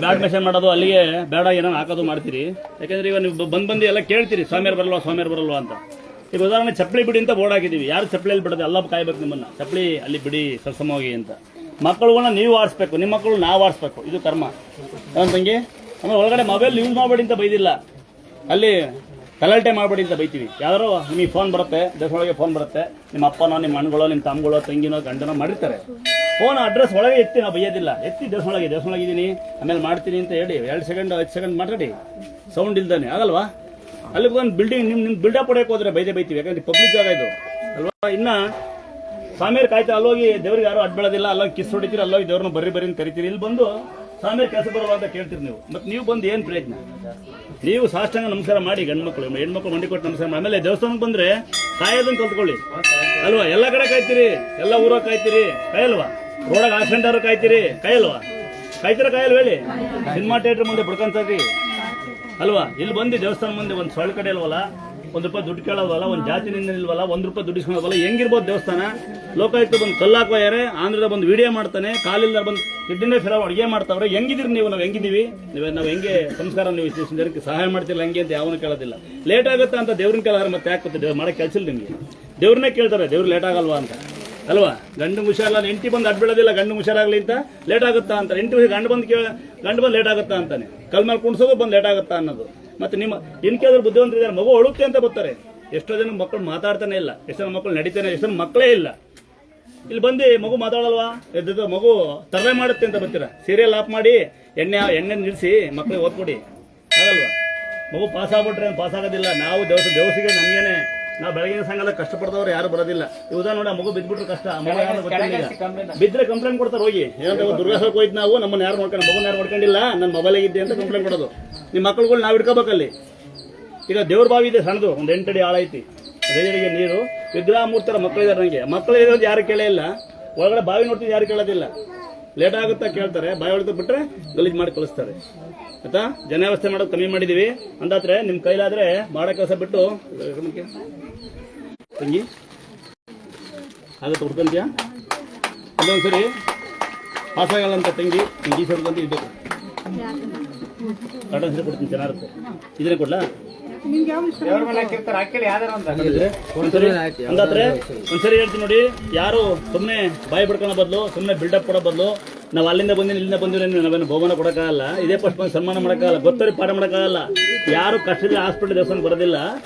ಬ್ಯಾಡ್ ಮೆಸೇಜ್ ಮಾಡೋದು ಅಲ್ಲಿಗೆ ಬೇಡ ಏನೋ ಹಾಕೋದು ಮಾಡ್ತೀರಿ ಯಾಕಂದ್ರೆ ಈಗ ನೀವು ಬಂದು ಎಲ್ಲ ಕೇಳ್ತೀರಿ ಸ್ವಾಮಿಯರು ಬರಲ್ವಾ ಅಂತ ಈಗ ಉದಾಹರಣೆ ಚಪ್ಪಲಿ ಬಿಡಿ ಅಂತ ಬೋರ್ಡ್ ಹಾಕಿದ್ದೀವಿ ಯಾರು ಚಪ್ಪಲಿಯಲ್ಲಿ ಬಿಡೋದು ಎಲ್ಲ ಕಾಯ್ಬೇಕು ನಿಮ್ಮನ್ನು ಚಪ್ಪಲಿ ಅಲ್ಲಿ ಬಿಡಿ ಸರಸಮವಾಗಿ ಅಂತ ಮಕ್ಕಳುಗಳನ್ನ ನೀವು ಆಡಿಸ್ಬೇಕು ನಿಮ್ಮ ಮಕ್ಕಳು ನಾವು ಆಡಿಸ್ಬೇಕು ಇದು ಕರ್ಮ ತಂಗಿ ಆಮೇಲೆ ಒಳಗಡೆ ಮೊಬೈಲ್ ಯೂಸ್ ಮಾಡಬೇಡಿ ಅಂತ ಬೈದಿಲ್ಲ ಅಲ್ಲಿ ಗಲಾಟೆ ಮಾಡಬೇಡಿ ಅಂತ ಬೈತೀವಿ ಯಾರೋ ನಿಮಗೆ ಫೋನ್ ಬರುತ್ತೆ ದೇಶದೊಳಗೆ ಫೋನ್ ಬರುತ್ತೆ ನಿಮ್ಮ ಅಪ್ಪನೋ ನಿಮ್ಮ ಅಣ್ಣಗಳೋ ನಿಮ್ಮ ತಮ್ಮಗಳೋ ತಂಗಿನೋ ಗಂಡನೋ ಮಾಡಿರ್ತಾರೆ ಫೋನ್ ಅಡ್ರೆಸ್ ಒಳಗೆ ಎತ್ತಿ ನಾವು ಬೈಯೋದಿಲ್ಲ ಎತ್ತಿ ದೇಶದೊಳಗಿದ್ದೀನಿ ಆಮೇಲೆ ಮಾಡ್ತೀನಿ ಅಂತ ಹೇಳಿ 2 ಸೆಕೆಂಡ್ 5 ಸೆಕೆಂಡ್ ಮಾತಾಡಿ ಸೌಂಡ್ ಇಲ್ದಾನೆ ಆಗಲ್ವಾ ಅಲ್ಲಿ ಒಂದು ಬಿಲ್ಡಿಂಗ್ ನಿಮ್ಮ ಬಿಲ್ಡಪ್ ಹೊಡೆಯಕ್ಕೆ ಹೋದ್ರೆ ಬೈತೀವಿ ಯಾಕಂದ್ರೆ ಪಬ್ಲಿಕ್ ಜಾಗ ಇದು ಅಲ್ವಾ ಇನ್ನು ಸ್ವಾಮಿಯರ್ ಕಾಯ್ತಾ ಅಲ್ಲೋಗಿ ದೇವ್ರಿಗೆ ಯಾರು ಅಡ್ಬೇಳೋದಿಲ್ಲ ಅಲ್ಲೋಗಿ ಕಿಸ್ ಹೊಡಿತೀರಿ ಅಲ್ಲೋಗಿ ದೇವ್ರನ್ನ ಬರ್ರಿ ಅಂತ ಕರಿತೀರಿ ಇಲ್ಲಿ ಬಂದು ಸ್ವಾಮಿಯರ್ ಕೆಲಸ ಬರಲ್ಲ ಅಂತ ಕೇಳ್ತೀರಿ ನೀವು ಮತ್ತೆ ನೀವು ಬಂದು ಏನು ಪ್ರಯತ್ನ ನೀವು ಸಾಷ್ಟಾಂಗ ನಮಸ್ಕಾರ ಮಾಡಿ ಗಂಡ್ಮಕ್ಳು ಹೆಣ್ಮಕ್ಳು ಮಂಡಿ ಕೊಟ್ಟು ನಮಸ್ಕಾರ ಆಮೇಲೆ ದೇವಸ್ಥಾನಕ್ಕೆ ಬಂದ್ರೆ ಕಾಯೋದನ್ನ ಕಲ್ತ್ಕೊಳ್ಳಿ ಅಲ್ವಾ ಎಲ್ಲ ಕಡೆ ಕಾಯ್ತೀರಿ ಎಲ್ಲ ಊರಾಗ ಕಾಯ್ತೀರಿ ಕಾಯಲ್ವಾ ರೋಡಾಗ ಆಕ್ಸಿಡೆಂಟ್ ಆದ್ರೂ ಕಾಯ್ತೀರಿ ಕಾಯಲ್ವಾ ಕಾಯಲ್ವ ಹೇಳಿ ಸಿನಿಮಾ ಥಿಯೇಟರ್ ಮುಂದೆ ಬಿಡ್ಕೊಂತೀರಿ ಅಲ್ವಾ ಇಲ್ಲಿ ಬಂದು ದೇವಸ್ಥಾನ ಮುಂದೆ ಒಂದು ಸೊಳ್ಳೆ ಕಡೆ ಇಲ್ವಲ್ಲ ₹1 ದುಡ್ಡು ಕೇಳೋದಲ್ಲ ಒಂದು ಜಾತಿನಿಂದ ಇಲ್ವಲ್ಲ ₹1 ದುಡ್ಡು ಇಸ್ಕೊಳ್ಳೋದಲ್ಲ ಹೆಂಗಿರ್ಬೋದು ದೇವಸ್ಥಾನ ಲೋಕಾಯುಕ್ತ ಬಂದು ಕಲ್ಲು ಹಾಕೋಯಾರೆ ಆಂಧ್ರದ ಬಂದು ವಿಡಿಯೋ ಮಾಡ್ತಾನೆ ಕಾಲಿಲ್ದ ಬಂದು ಕಿಡ್ನಿನೇ ಫಿರ ಅಡುಗೆ ಮಾಡ್ತಾವ್ರೆ ಹೆಂಗಿದ್ರಿ ನೀವು ನಾವು ಹೆಂಗಿದ್ದೀವಿ ನಾವು ಹೆಂಗೆ ಸಂಸ್ಕಾರ ನೀವು ಇಷ್ಟು ಜನಕ್ಕೆ ಸಹಾಯ ಮಾಡ್ತಿಲ್ಲ ಹಂಗೆ ಅಂತ ಯಾವನು ಕೇಳೋದಿಲ್ಲ ಲೇಟ್ ಆಗುತ್ತೆ ಅಂತ ದೇವ್ರನ್ನ ಕೇಳಾರೆ ಮತ್ತೆ ಯಾಕೆ ಮಾಡೋ ಕೆಲಸ ಇಲ್ಲ ನಿಮಗೆ ದೇವ್ರನ್ನೇ ಕೇಳ್ತಾರೆ ದೇವ್ರು ಲೇಟ್ ಆಗಲ್ವಾ ಅಂತ ಅಲ್ವಾ ಗಂಡು ಹುಷಾರಲ್ಲ ಹೆಂಡತಿ ಬಂದು ಅಡ್ಬಿಡೋದಿಲ್ಲ ಗಂಡು ಹುಷಾರಾಗಲಿ ಅಂತ ಲೇಟ್ ಆಗುತ್ತಾ ಅಂತ ಹೆಂಡತಿ ಗಂಡು ಬಂದು ಲೇಟ್ ಆಗುತ್ತಾ ಅಂತಾನೆ ಕಲ್ ಮೇಲೆ ಕುಣಿಸೋದು ಬಂದು ಲೇಟ್ ಆಗುತ್ತಾ ಅನ್ನೋದು ಮತ್ತೆ ನಿಮ್ಮ ಇನ್ ಕೇಳಿದ್ರೆ ಬುದ್ಧಿವಂತರಿದ್ದಾರೆ ಮಗು ಅಳುತ್ತೆ ಅಂತ ಬರ್ತಾರೆ ಎಷ್ಟೋ ಜನ ಮಕ್ಕಳು ಮಾತಾಡ್ತಾನೆ ಇಲ್ಲ ಎಷ್ಟೋ ಜನ ಮಕ್ಕಳು ನಡೀತಾನೆ ಎಷ್ಟೋ ಮಕ್ಕಳೇ ಇಲ್ಲ ಇಲ್ಲಿ ಬಂದು ಮಗು ಮಾತಾಡಲ್ವಾ ಎದ್ದು ಮಗು ತರಲೆ ಮಾಡುತ್ತೆ ಅಂತ ಬರ್ತೀರಾ ಸೀರಿಯಲ್ ಆಫ್ ಮಾಡಿ ಎಣ್ಣೆ ನಿಲ್ಲಿಸಿ ಮಕ್ಕಳಿಗೆ ಓದ್ಕೊಡಿ ಆಗಲ್ವಾ ಮಗು ಪಾಸ್ ಆಗ್ಬಿಟ್ರೆ ಪಾಸ್ ಆಗೋದಿಲ್ಲ ನಾವು ದೇವಸಿಗೆ ನಮಗೇನೆ ನಾವು ಬೆಳಗಿನ ಸಂಘದ ಕಷ್ಟಪಡ್ದವ್ರು ಯಾರು ಬರೋದಿಲ್ಲ ಉದಾಹರಣೆ ನೋಡಿ ಮಗು ಬಿದ್ಬಿಟ್ರೆ ಕಷ್ಟ ಬಿದ್ದರೆ ಕಂಪ್ಲೇಂಟ್ ಕೊಡ್ತಾರೆ ಹೋಗಿ ಏನಂದ್ರೆ ದುರ್ಗಾಸಕ್ಕೆ ಹೋಯ್ತು ನಾವು ನಮ್ಮನ್ನ ಯಾರು ನೋಡ್ಕೊಂಡು ಮಗುನ ಯಾರು ನೋಡ್ಕೊಂಡಿಲ್ಲ ನನ್ನ ಮೊಬೈಲ್ ಆಗಿದ್ದೆ ಅಂತ ಕಂಪ್ಲೇಂಟ್ ಕೊಡೋದು ನಿಮ್ಮ ಮಕ್ಕಳುಗಳು ನಾವು ಇಟ್ಕೋಬೇಕಲ್ಲಿ ಈಗ ದೇವ್ರ ಬಾವಿ ಇದೆ ಸಣ್ಣದು ಒಂದು 8 ಅಡಿ ಆಳ ಐತಿ ದೇವರಿಗೆ ನೀರು ವಿಗ್ರಹ ಮೂರ್ತರ ಮಕ್ಕಳಿದ್ದಾರೆ ನನಗೆ ಮಕ್ಕಳು ಇರೋದು ಯಾರು ಕೇಳೇ ಇಲ್ಲ ಒಳಗಡೆ ಬಾವಿ ನೋಡ್ತಿದ್ದು ಯಾರು ಕೇಳೋದಿಲ್ಲ ಲೇಟ್ ಆಗುತ್ತಾ ಕೇಳ್ತಾರೆ ಬಾಯಿ ಹೊಡೆದು ಬಿಟ್ರೆ ಗಲೀಜು ಮಾಡಿ ಕಳಿಸ್ತಾರೆ ಆಯ್ತಾ ಜನ ವ್ಯವಸ್ಥೆ ಮಾಡೋದು ಕಮ್ಮಿ ಮಾಡಿದೀವಿ ಅಂದಾದ್ರೆ ನಿಮ್ಮ ಕೈಲಾದ್ರೆ ಮಾಡೋ ಕೆಲಸ ಬಿಟ್ಟು ತಂಗಿ ಆಗುತ್ತೆ ಹುಡ್ಕೊಂತೀಯಾ ಇನ್ನೊಂದ್ಸರಿ ಪಾಸ್ ಆಗಲ್ಲ ಅಂತ ತಂಗಿ ನಿಂಗೆ ಈ ಸರಿ ಇರ್ಬೇಕು ಕಾಟನ್ ಸೀರೆ ಕೊಡ್ತೀನಿ ಚೆನ್ನಾಗಿರುತ್ತೆ ಇದನ್ನೇ ಕೊಡ್ಲಾ ಅಂದಾದ್ರೆ ಒಂದ್ಸರಿ ಹೇಳ್ತೀನಿ ನೋಡಿ ಯಾರು ಸುಮ್ಮನೆ ಬಾಯಿ ಬಿಡ್ಕೊಳ್ಳೋ ಬದಲು ಸುಮ್ಮನೆ ಬಿಲ್ಡಪ್ ಕೊಡೋ ಬದಲು ನಾವು ಅಲ್ಲಿಂದ ಬಂದಿನಿ ಇಲ್ಲಿಂದ ಬಂದಿವಿ ನಾವೇನು ಬಹುಮಾನ ಕೊಡೋಕ್ಕಾಗಲ್ಲ ಇದೇ ಫಸ್ಟ್ ಬಂದು ಸನ್ಮಾನ ಮಾಡೋಕ್ಕಾಗಲ್ಲ ಗೊತ್ತರಿ ಪಾಠ ಮಾಡೋಕ್ಕಾಗಲ್ಲ ಯಾರು ಕಷ್ಟದಲ್ಲಿ ಹಾಸ್ಪಿಟಲ್ ದೇವಸ್ಥಾನ ಬರೋದಿಲ್ಲ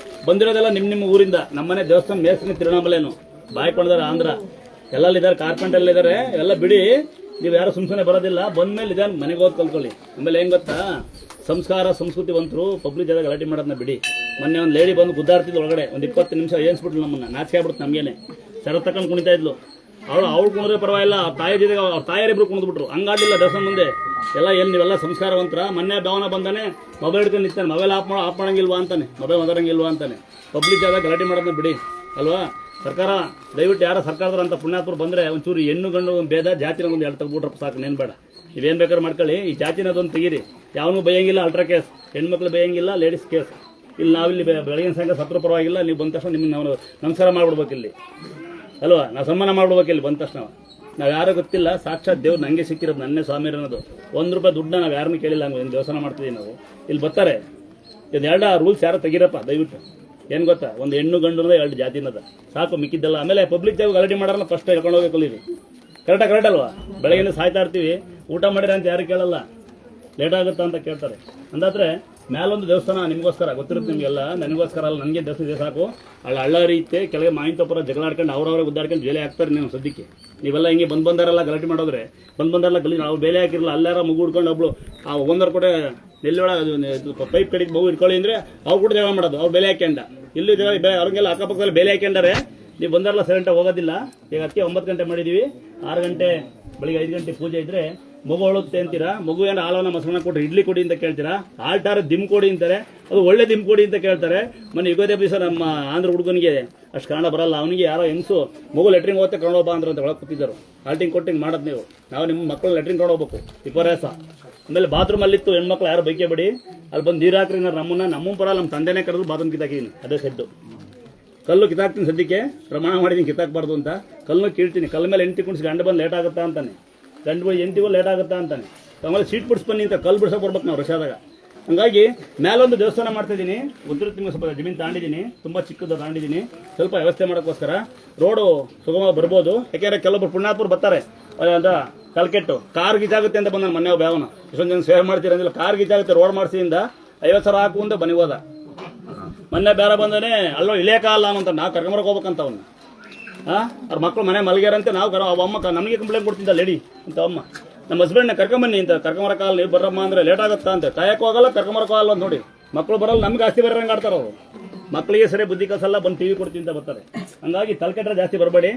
ಬಂದಿರೋದೆಲ್ಲ ನಿಮ್ಮ ಊರಿಂದ ನಮ್ಮನೆ ದೇವಸ್ಥಾನ ಮೇಸ್ತ್ರಿ ತಿರುವಣ್ಣಾಮಲೆನು ಬಾಯಿ ಕೊಂಡದಾರೆ ಆಂಧ್ರ ಎಲ್ಲಲ್ಲಿದ್ದಾರೆ ಕಾರ್ಪೆಂಟರ್ ಇದ್ದಾರೆ ಎಲ್ಲ ಬಿಡಿ ನೀವು ಯಾರು ಸುಮ್ಮನೆ ಬರೋದಿಲ್ಲ ಬಂದ್ಮೇಲೆ ಇದಾನೆ ಮನೆಗೆ ಹೋಗಿ ಕಲ್ತ್ಕೊಳ್ಳಿ ಆಮೇಲೆ ಹೆಂಗ್ ಗೊತ್ತಾ ಸಂಸ್ಕಾರ ಸಂಸ್ಕೃತಿ ಬಂತರು ಪಬ್ಲಿಕ್ ಜಾಗ ಗಲಾಟೆ ಮಾಡೋದನ್ನ ಬಿಡಿ ಮೊನ್ನೆ ಒಂದು ಲೇಡಿ ಬಂದು ಗುದ್ದಾಡ್ತಿದ್ದು ಒಳಗಡೆ ಒಂದು 20 ನಿಮಿಷ ಏನ್ಸ್ಬಿಟ್ಲು ನಮ್ಮನ್ನ ನಾಚಿಕೆ ಆಗ್ಬಿಡ್ತು ನಮಗೇನೆ ಸರ ತಕೊಂಡು ಕುಣಿತಾ ಇದ್ಲು ಅವಳು ಕುಣಿದ್ರೆ ಪರವಾಗಿಲ್ಲ ಅವ್ರ ತಾಯಿ ಜೊತೆಗೆ ಅವ್ರ ತಾಯರಿಬ್ರು ಕುಣಿದ್ಬಿಟ್ರು ಹಂಗಾಡಿಲ್ಲ ದೇವಸ್ಥಾನ ಮುಂದೆ ಎಲ್ಲ ಏನು ನೀವೆಲ್ಲ ಸಂಸ್ಕಾರವಂತರ ಮೊನ್ನೆ ಭಾವನ ಬಂದಾನೆ ಮೊಬೈಲ್ ಹಿಡ್ಕೊಂಡು ನಿಂತಾನೆ ಮೊಬೈಲ್ ಆಫ್ ಮಾಡಂಗಿಲ್ವಾ ಅಂತಾನೆ ಮೊಬೈಲ್ ಮಾತಾಡಂಗಿಲ್ವಾ ಅಂತಾನೆ ಪಬ್ಲಿಕ್ ಜಾಗ ಗಲಾಟೆ ಮಾಡೋದನ್ನ ಬಿಡಿ ಅಲ್ವಾ ಸರ್ಕಾರ ದಯವಿಟ್ಟು ಯಾರೋ ಸರ್ಕಾರದವ್ರು ಅಂತ ಪುಣ್ಯಾತ್ಮರು ಬಂದರೆ ಒಂಚೂರು ಹೆಣ್ಣು ಗಂಡು ಒಂದು ಭೇದ ಜಾತಿನ ಒಂದು 2 ತೆಗ್ಬಿಟ್ರೆ ಸಾಕು ನೇನು ಬೇಡ ನೀವೇನು ಬೇಕಾದ್ರೆ ಮಾಡ್ಕೊಳ್ಳಿ ಈ ಜಾತಿನ ಅದೊಂದು ತೆಗೀರಿ ಯಾವನು ಬೈಯಂಗಿಲ್ಲ ಅಲ್ಟ್ರಾ ಕೇಸ್ ಹೆಣ್ಮಕ್ಳು ಬೈಯಂಗಿಲ್ಲ ಲೇಡೀಸ್ ಕೇಸ್ ಇಲ್ಲಿ ನಾವಿಲ್ಲಿ ಬೆಳಗಿನ ಸಂಘ ಸತ್ರ ಪರವಾಗಿಲ್ಲ ನೀವು ಬಂದ ತಕ್ಷಣ ನಿಮಗೆ ನಾವು ನಮಸ್ಕಾರ ಮಾಡ್ಬಿಡ್ಬೇಕು ಇಲ್ಲಿ ಅಲ್ವಾ ನಾವು ಸನ್ಮಾನ ಮಾಡ್ಬಿಡ್ಬೇಕು ಇಲ್ಲಿ ಬಂದ ತಕ್ಷಣ ನಾವು ಯಾರೋ ಗೊತ್ತಿಲ್ಲ ಸಾಕ್ಷಾತ್ ದೇವ್ರು ನನಗೆ ಸಿಕ್ಕಿರೋದು ನನ್ನೇ ಸ್ವಾಮಿ ಅನ್ನೋದು ₹1 ದುಡ್ಡನ್ನ ನಾವು ಯಾರನ್ನೂ ಕೇಳಿಲ್ಲ ಹಂಗೆ ದೇವಸ್ಥಾನ ಮಾಡ್ತೀವಿ ನಾವು ಇಲ್ಲಿ ಬರ್ತಾರೆ ಇದು 2 ರೂಲ್ಸ್ ಯಾರೋ ತೆಗೀರಪ್ಪ ದಯವಿಟ್ಟು ಏನು ಗೊತ್ತಾ ಒಂದು ಹೆಣ್ಣು ಗಂಡು 2 ಜಾತಿನದ ಸಾಕು ಮಿಕ್ಕಿದ್ದಲ್ಲ ಆಮೇಲೆ ಪಬ್ಲಿಕ್ ಜಾಗ ಗಲಾಟೆ ಮಾಡೋರನ್ನ ಫಸ್ಟ್ ಹೇಳ್ಕೊಂಡು ಹೋಗ್ಬೇಕು ಇಲ್ಲಿ ಕರೆಕ್ಟ್ ಅಲ್ವಾ ಬೆಳಗ್ಗೆ ಸಾಯ್ತಾ ಇರ್ತೀವಿ ಊಟ ಮಾಡಿರ ಅಂತ ಯಾರು ಕೇಳಲ್ಲ ಲೇಟ್ ಆಗುತ್ತಾ ಅಂತ ಕೇಳ್ತಾರೆ. ಅಂದಾದ್ರೆ ಮೇಲೊಂದು ದೇವಸ್ಥಾನ ನಿಮಗೋಸ್ಕರ ಗೊತ್ತಿರುತ್ತೆ ನಿಮಗೆಲ್ಲ, ನನಗೋಸ್ಕರ ಅಲ್ಲ, ನನಗೆ ದೇವಸ್ಥಾನ ಸಾಕು. ಹಳ್ಳ ರೀತಿ ಕೆಳಗೆ ಮಾಹಿತಿ ಜಗಳ ಆಡ್ಕೊಂಡು ಅವ್ರವ್ರ ಗುದ್ದಾಡ್ಕೊಂಡು ಬೇಲೆ ಹಾಕ್ತಾರೆ. ನೀವು ಸದ್ಯಕ್ಕೆ ನೀವೆಲ್ಲ ಹಿಂಗೆ ಬಂದಾರೆಲ್ಲ ಗಲಾಟೆ ಮಾಡೋದ್ರೆ ಬಂದಾರೆಲ್ಲ ಗಲಿ ನಾವು ಬೇಲೆ ಹಾಕಿರಲ್ಲ. ಅಲ್ಲಾರ ಮಗು ಹಿಡ್ಕೊಂಡು ಒಬ್ಳು ಆ ಒಂದರ ಕೂಡ ನೆಲ್ಲೊಳಗೆ ಪೈಪ್ ಕಡೆಗೆ ಮಗು ಇಟ್ಕೊಳ್ಳಿ ಅಂದರೆ ಅವ್ರು ಕೂಡ ಜಗಳ ಮಾಡೋದು, ಅವ್ರು ಬೇಲೆ ಹಾಕ್ಯಂಡ. ಇಲ್ಲಿ ಅವ್ರಿಗೆಲ್ಲ ಅಕ್ಕಪಕ್ಕದಲ್ಲಿ ಬೇಲೆ ಹಾಕ್ಯಂಡಾರೆ. ನೀವು ಬಂದಾರಲ್ಲ ಸೈಲೆಂಟಾಗಿ ಹೋಗೋದಿಲ್ಲ. ಈಗ ಅದಕ್ಕೆ 9 ಗಂಟೆ ಮಾಡಿದ್ದೀವಿ. 6 ಗಂಟೆ ಬೆಳಿಗ್ಗೆ 5 ಗಂಟೆ ಪೂಜೆ ಇದ್ರೆ ಮಗು ಅಳುತ್ತೆ ಅಂತೀರಾ. ಮಗು ಏನೋ ಹಾಲನ್ನ ಮೊಸರನ್ನ ಕೊಟ್ಟು ಇಡ್ಲಿ ಕೊಡಿ ಅಂತ ಕೇಳ್ತೀರಾ. ಆಲ್ಟಾರ ದಿಮ್ ಕೊಡಿ ಅಂತಾರೆ, ಅದು ಒಳ್ಳೆ ದಿಮ್ ಕೊಡಿ ಅಂತ ಕೇಳ್ತಾರೆ. ಮೊನ್ನೆ ಯುಗಾದಿ ದಿವಸ ನಮ್ಮ ಆಂಧ್ರ ಹುಡುಗನಿಗೆ ಅಷ್ಟು ಕನ್ನಡ ಬರಲ್ಲ, ಅವನಿಗೆ ಯಾರೋ ಹೆಂಗಸು ಮಗು ಲೆಟ್ರಿಂಗ್ ಹೋಗುತ್ತೆ ಕನ್ನಡ ಬಾ ಅಂದ್ರೆ ಅಂತ ಒಳಗೆ ಕೂತಿದ್ದರು. ಆಲ್ಟಿಂಗ್ ಕೊಟ್ಟಿಂಗ್ ಮಾಡೋದು ನೀವು. ನಾವು ನಿಮ್ಮ ಮಕ್ಕಳು ಲೆಟ್ರಿಂಗ್ ಹೋಗ್ಬೇಕು ವಿಪರ್ಯಾಸ. ಆಮೇಲೆ ಬಾತ್ರೂಮ್ ಅಲ್ಲಿತ್ತು ಹೆಣ್ಮಕ್ಳು ಯಾರು ಬೈಕೆ ಬಿಡಿ, ಅಲ್ಲಿ ಬಂದು ನೀರು ಹಾಕ್ರಿ ನಮ್ಮ ಪರ ನಮ್ಮ ತಂದೆನೇ ಕರೆದು ಬಾತ್ರೂಮ್ ಕಿತ್ತಾಕಿದ್ದೀನಿ. ಅದೇ ಸೆಡ್ಡು ಕಲ್ಲು ಕಿತ್ತಾಕ್ತೀನಿ ಸದ್ಯಕ್ಕೆ, ಪ್ರಮಾಣ ಮಾಡಿದ್ದೀನಿ ಕಿತ್ತಾಕ್ಬಾರ್ದು ಅಂತ. ಕಲ್ಲು ಕೀಳ್ತೀನಿ. ಕಲ್ಲ ಮೇಲೆ ಎಂಟಿ ಕುಣಿಸಿ ಗಂಡು ಬಂದು ಲೇಟ್ ಆಗುತ್ತಾ ಅಂತಾನೆ, ಗಂಡು ಬಂದು ಎಂಟಿಗೂ ಲೇಟ್ ಆಗುತ್ತಾ ಅಂತಾನೆ. ಆಮೇಲೆ ಸೀಟ್ ಬಿಡಿಸ್ಬನ್ನಿ ಅಂತ ಕಲ್ಲು ಬಿಡ್ಸೋಕೆ ಬರ್ಬೇಕು ನಾವು ರಶಾದಾಗ. ಹಂಗಾಗಿ ಮೇಲೊಂದು ದೇವಸ್ಥಾನ ಮಾಡ್ತಿದ್ದೀನಿ. ಉತ್ತರ ತಿಂಗಳು ಸ್ವಲ್ಪ ಜಮೀನು ತಾಂಡಿದ್ದೀನಿ, ತುಂಬ ಚಿಕ್ಕದು ತಾಂಡಿದ್ದೀನಿ. ಸ್ವಲ್ಪ ವ್ಯವಸ್ಥೆ ಮಾಡೋಕ್ಕೋಸ್ಕರ ರೋಡು ಸುಗಮ ಬರ್ಬೋದು. ಯಾಕೆಂದರೆ ಕೆಲವೊಬ್ರು ಪುಣ್ಯಾತ್ಮರು ಬರ್ತಾರೆ ಅಂತ ಕಲ್ಕೆಟ್ಟು ಕಾರ್ ಗೀಚಾಗುತ್ತೆ ಅಂತ ಬಂದ ಮೊನ್ನೆ ಬ್ಯಾವನ ಇಷ್ಟೊಂದು ಜನ ಸೇವೆ ಮಾಡ್ತೀರ ಅಂದಿಲ್ಲ. ಕಾರ್ ಗೀಚಾಗುತ್ತೆ ರೋಡ್ ಮಾಡಿಸಿದಿಂದ 50,000 ಹಾಕು ಅಂತ ಬನ್ನಿ ಹೋದ. ಮೊನ್ನೆ ಬೇರೆ ಬಂದನೆ ಅಲ್ಲೋ ಇಳಿಯೋಕ್ಕಾಗಲ್ಲ ಅಂತ ನಾವು ಕರ್ಕೊಂಬರಕ್ಕೆ ಹೋಗ್ಬೇಕಂತ ಅವನ್ನ. ಅವ್ರ ಮಕ್ಕಳು ಮನೆ ಮಲಗ್ಯಾರಂತೆ ನಾವು ಅಮ್ಮ ನಮಗೆ ಕಂಪ್ಲೇಂಟ್ ಕೊಡ್ತಿದ್ದ ಲೇಡಿ ಅಂತ ಅಮ್ಮ. ನಮ್ಮ ಹಸ್ಬೆಂಡ್ನ ಕರ್ಕೊಂಬನ್ನಿ ಅಂತ ಕರ್ಕೊಂಬರಕ್ಕಾಗಲ್ಲ, ನೀವು ಬರ್ರಮ್ಮ ಅಂದ್ರೆ ಲೇಟ್ ಆಗುತ್ತಾ ಅಂತ. ಕಾಯಕ್ಕೂ ಆಗಲ್ಲ ಕರ್ಕೊಂಬರಕ್ಕಾಗಲ್ಲ ಅಂತ ನೋಡಿ. ಮಕ್ಕಳು ಬರಲ್ಲ, ನಮ್ಗೆ ಆಸ್ತಿ ಬರೋಂಗೆ ಆಡ್ತಾರೆ ಅವರು. ಮಕ್ಕಳಿಗೆ ಸರಿ ಬುದ್ಧಿ ಕಸಲ್ಲ, ಬಂದು ಟಿವಿ ಕೊಡ್ತೀನಿ ಅಂತ ಬರ್ತಾರೆ. ಹಂಗಾಗಿ ತಲೆಕೆಟ್ರೆ ಜಾಸ್ತಿ ಬರಬೇಡಿ.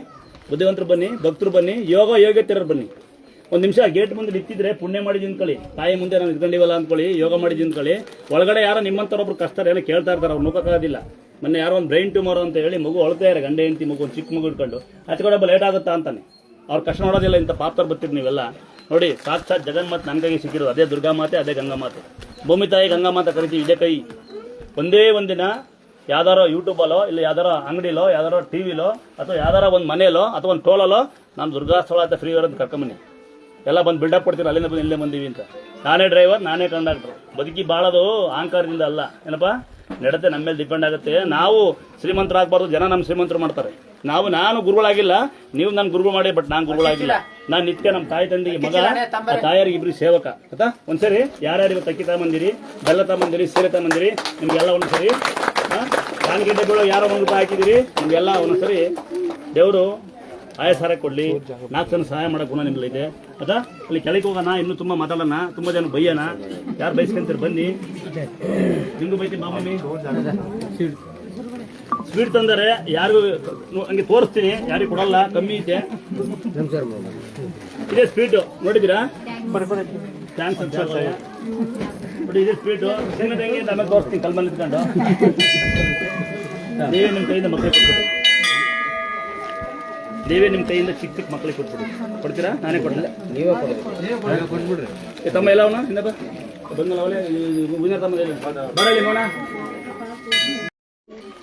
ಬುದ್ಧಿವಂತರು ಬನ್ನಿ, ಭಕ್ತರು ಬನ್ನಿ, ಯೋಗ್ಯತೆಯರು ಬನ್ನಿ. ಒಂದು ನಿಮಿಷ ಗೇಟ್ ಮುಂದೆ ನಿಂತಿದ್ರೆ ಪುಣ್ಯ ಮಾಡಿ ನಿಂತ್ಕೊಳ್ಳಿ. ತಾಯಿ ಮುಂದೆ ನಾವು ಇದ್ಕೊಂಡಿವಲ್ಲ ಅಂದ್ಕೊಳ್ಳಿ, ಯೋಗ ಮಾಡಿ ನಿಂತ್ಕೊಳ್ಳಿ. ಒಳಗಡೆ ಯಾರೋ ನಿಮ್ಮಂಥವ್ರೊಬ್ರು ಕಷ್ಟ ಏನೋ ಕೇಳ್ತಾ ಇರ್ತಾರೆ, ಅವ್ರು ನುಗ್ಗೋಕ್ಕಾಗೋದಿಲ್ಲ. ಮೊನ್ನೆ ಯಾರೋ ಒಂದು ಬ್ರೈನ್ ಟ್ಯೂಮರ್ ಅಂತ ಹೇಳಿ ಮಗು ಅಳ್ತಾ ಇದ್ದಾರೆ, ಗಂಡ ಹೆಂಡತಿ ಮಗು, ಒಂದು ಚಿಕ್ಕ ಮಗು ಇಟ್ಕೊಂಡು. ಹಚ್ಕೊಡಬ್ಬ ಲೇಟ್ ಆಗುತ್ತಾ ಅಂತಾನೆ. ಅವ್ರು ಕಷ್ಟ ನೋಡೋದಿಲ್ಲ. ಇಂಥ ಪಾಪ್ತರ್ ಬರ್ತೀರಿ ನೀವೆಲ್ಲ ನೋಡಿ. ಸಾಕ್ಷಾತ್ ಜಗನ್ಮಾತೆ ನನ್ನ ಕೈಗೆ ಸಿಕ್ಕಿರೋದು. ಅದೇ ದುರ್ಗಾಮಾತೆ, ಅದೇ ಗಂಗಾಮಾತೆ. ಭೂಮಿ ತಾಯಿ ಗಂಗಾಮಾತೆ ಕರಿತೀವಿ. ಇದೇ ಕೈ. ಒಂದೇ ಒಂದಿನ ಯಾವ್ದಾರೋ ಯೂಟ್ಯೂಬಲ್ಲೋ ಇಲ್ಲ ಯಾವ್ದಾರೋ ಅಂಗಡಿಲೋ ಯಾವ್ದಾರೋ ಟಿವಿಲೋ ಅಥವಾ ಯಾವ್ದಾರ ಒಂದು ಮನೇಲೋ ಅಥವಾ ಒಂದು ಟೋಲಲ್ಲೋ ನಾನು ದುರ್ಗಾಸ್ಥಳ ಅಂತ ಫ್ರೀ ಇರೋದು ಕರ್ಕೊಂಬನ್ನಿ. ಎಲ್ಲ ಬಂದು ಬಿಲ್ಡಪ್ ಕೊಡ್ತೀರ, ಅಲ್ಲಿಂದ ಬಂದು ಇಲ್ಲೇ ಬಂದೀವಿ ಅಂತ. ನಾನೇ ಡ್ರೈವರ್, ನಾನೇ ಕಂಡಕ್ಟ್ರು. ಬದುಕಿ ಬಾಳೋದು ಅಹಂಕಾರದಿಂದ ಅಲ್ಲ, ಏನಪ್ಪ ನಡತೆ ನಮ್ಮ ಮೇಲೆ ಡಿಪೆಂಡ್ ಆಗುತ್ತೆ. ನಾವು ಶ್ರೀಮಂತರಾಗಬಾರ್ದು, ಜನ ನಮ್ಮ ಶ್ರೀಮಂತರು ಮಾಡ್ತಾರೆ. ನಾನು ಗುರುಗಳಾಗಿಲ್ಲ, ನೀವು ನನ್ನ ಗುರುಗಳು ಮಾಡಿ, ಬಟ್ ನಾನು ಗುರುಗಳಾಗಿಲ್ಲ. ನಾನು ನಿತ್ಯ ನಮ್ಮ ತಾಯಿ ತಂದೆಗೆ ಮಗ, ಆ ತಾಯಿಯರಿಗೆ ಇಬ್ರು ಸೇವಕ ಆಯ್ತಾ. ಒಂದ್ಸರಿ ಯಾರ್ಯಾರು ಅಕ್ಕಿ ತಗೊಂಬಂದಿರಿ, ಬೆಲ್ಲ ತಗೊಂಬಂದಿರಿ, ಸೀರೆ ತಗೊಂಬಂದಿರಿ, ನಿಮ್ಗೆಲ್ಲ ಒಂದ್ಸರಿ ಕಾನ್ಗೆಡ್ಡೆ ಬೀಳೋ ಯಾರೋ ಒಂದು ರೂಪಾಯಿ ಹಾಕಿದಿರಿ, ನಿಮ್ಗೆಲ್ಲ ಒಂದೊಂದ್ಸರಿ ದೇವರು ಆಯಸಾರ ಕೊಡ್ಲಿ. 4 ಜನ ಸಹಾಯ ಮಾಡೋ ಗುಣ ನಿಮ್ಮಲ್ಲಿದೆ ಆಯ್ತಾ. ಅಲ್ಲಿ ಕೆಳಗೆ ಹೋಗೋಣ, ಇನ್ನೂ ತುಂಬ ಮಾತಾಡೋಣ, ತುಂಬ ಜನ ಬೈಯೋಣ. ಯಾರು ಬೈಸ್ಕೊಂತೀರಿ ಬನ್ನಿ, ನಿಮ್ಗೂ ಬೈತೀನಿ. ಮಾಮೂಲಿ ಸ್ವೀಟ್ ತಂದರೆ ಯಾರಿಗೂ ಹಂಗೆ ತೋರಿಸ್ತೀನಿ, ಯಾರಿಗೂ ಕೊಡಲ್ಲ, ಕಮ್ಮಿ ಐತೆ. ಇದೇ ಸ್ವೀಟು ನೋಡಿದ್ದೀರಾ? ಥ್ಯಾಂಕ್ಸ್ ಅಂತ ನೋಡಿ. ಇದೇ ಸ್ವೀಟು ಹೆಂಗೆ ಆಮೇಲೆ ತೋರಿಸ್ತೀನಿ ಕಲ್ಮಲ್ಲಿ ಇಟ್ಕೊಂಡು. ನೀವೇ ನಿಮ್ಮ ಕೈಯಿಂದ ಮಕ್ಕಳಿಗೆ ಕೊಟ್ಬಿಡಿ. ನೀವೇ ನಿಮ್ಮ ಕೈಯಿಂದ ಚಿಕ್ಕ ಚಿಕ್ಕ ಮಕ್ಕಳಿಗೆ ಕೊಟ್ಬಿಡಿ. ಕೊಡ್ತೀರಾ? ನಾನೇ ಕೊಡಲ್ಲ, ನೀವೇ ಕೊಟ್ಬಿಡ್ರಿ. ತಮ್ಮ ಎಲ್ಲ ಅವನ ಇನ್ನೊಬ್ಬ ಬಂದಲ್ಲ ಅವಲೇ ವಿನರ್ ತಮ್ಮ ಬರಲಿ ನೋಡ.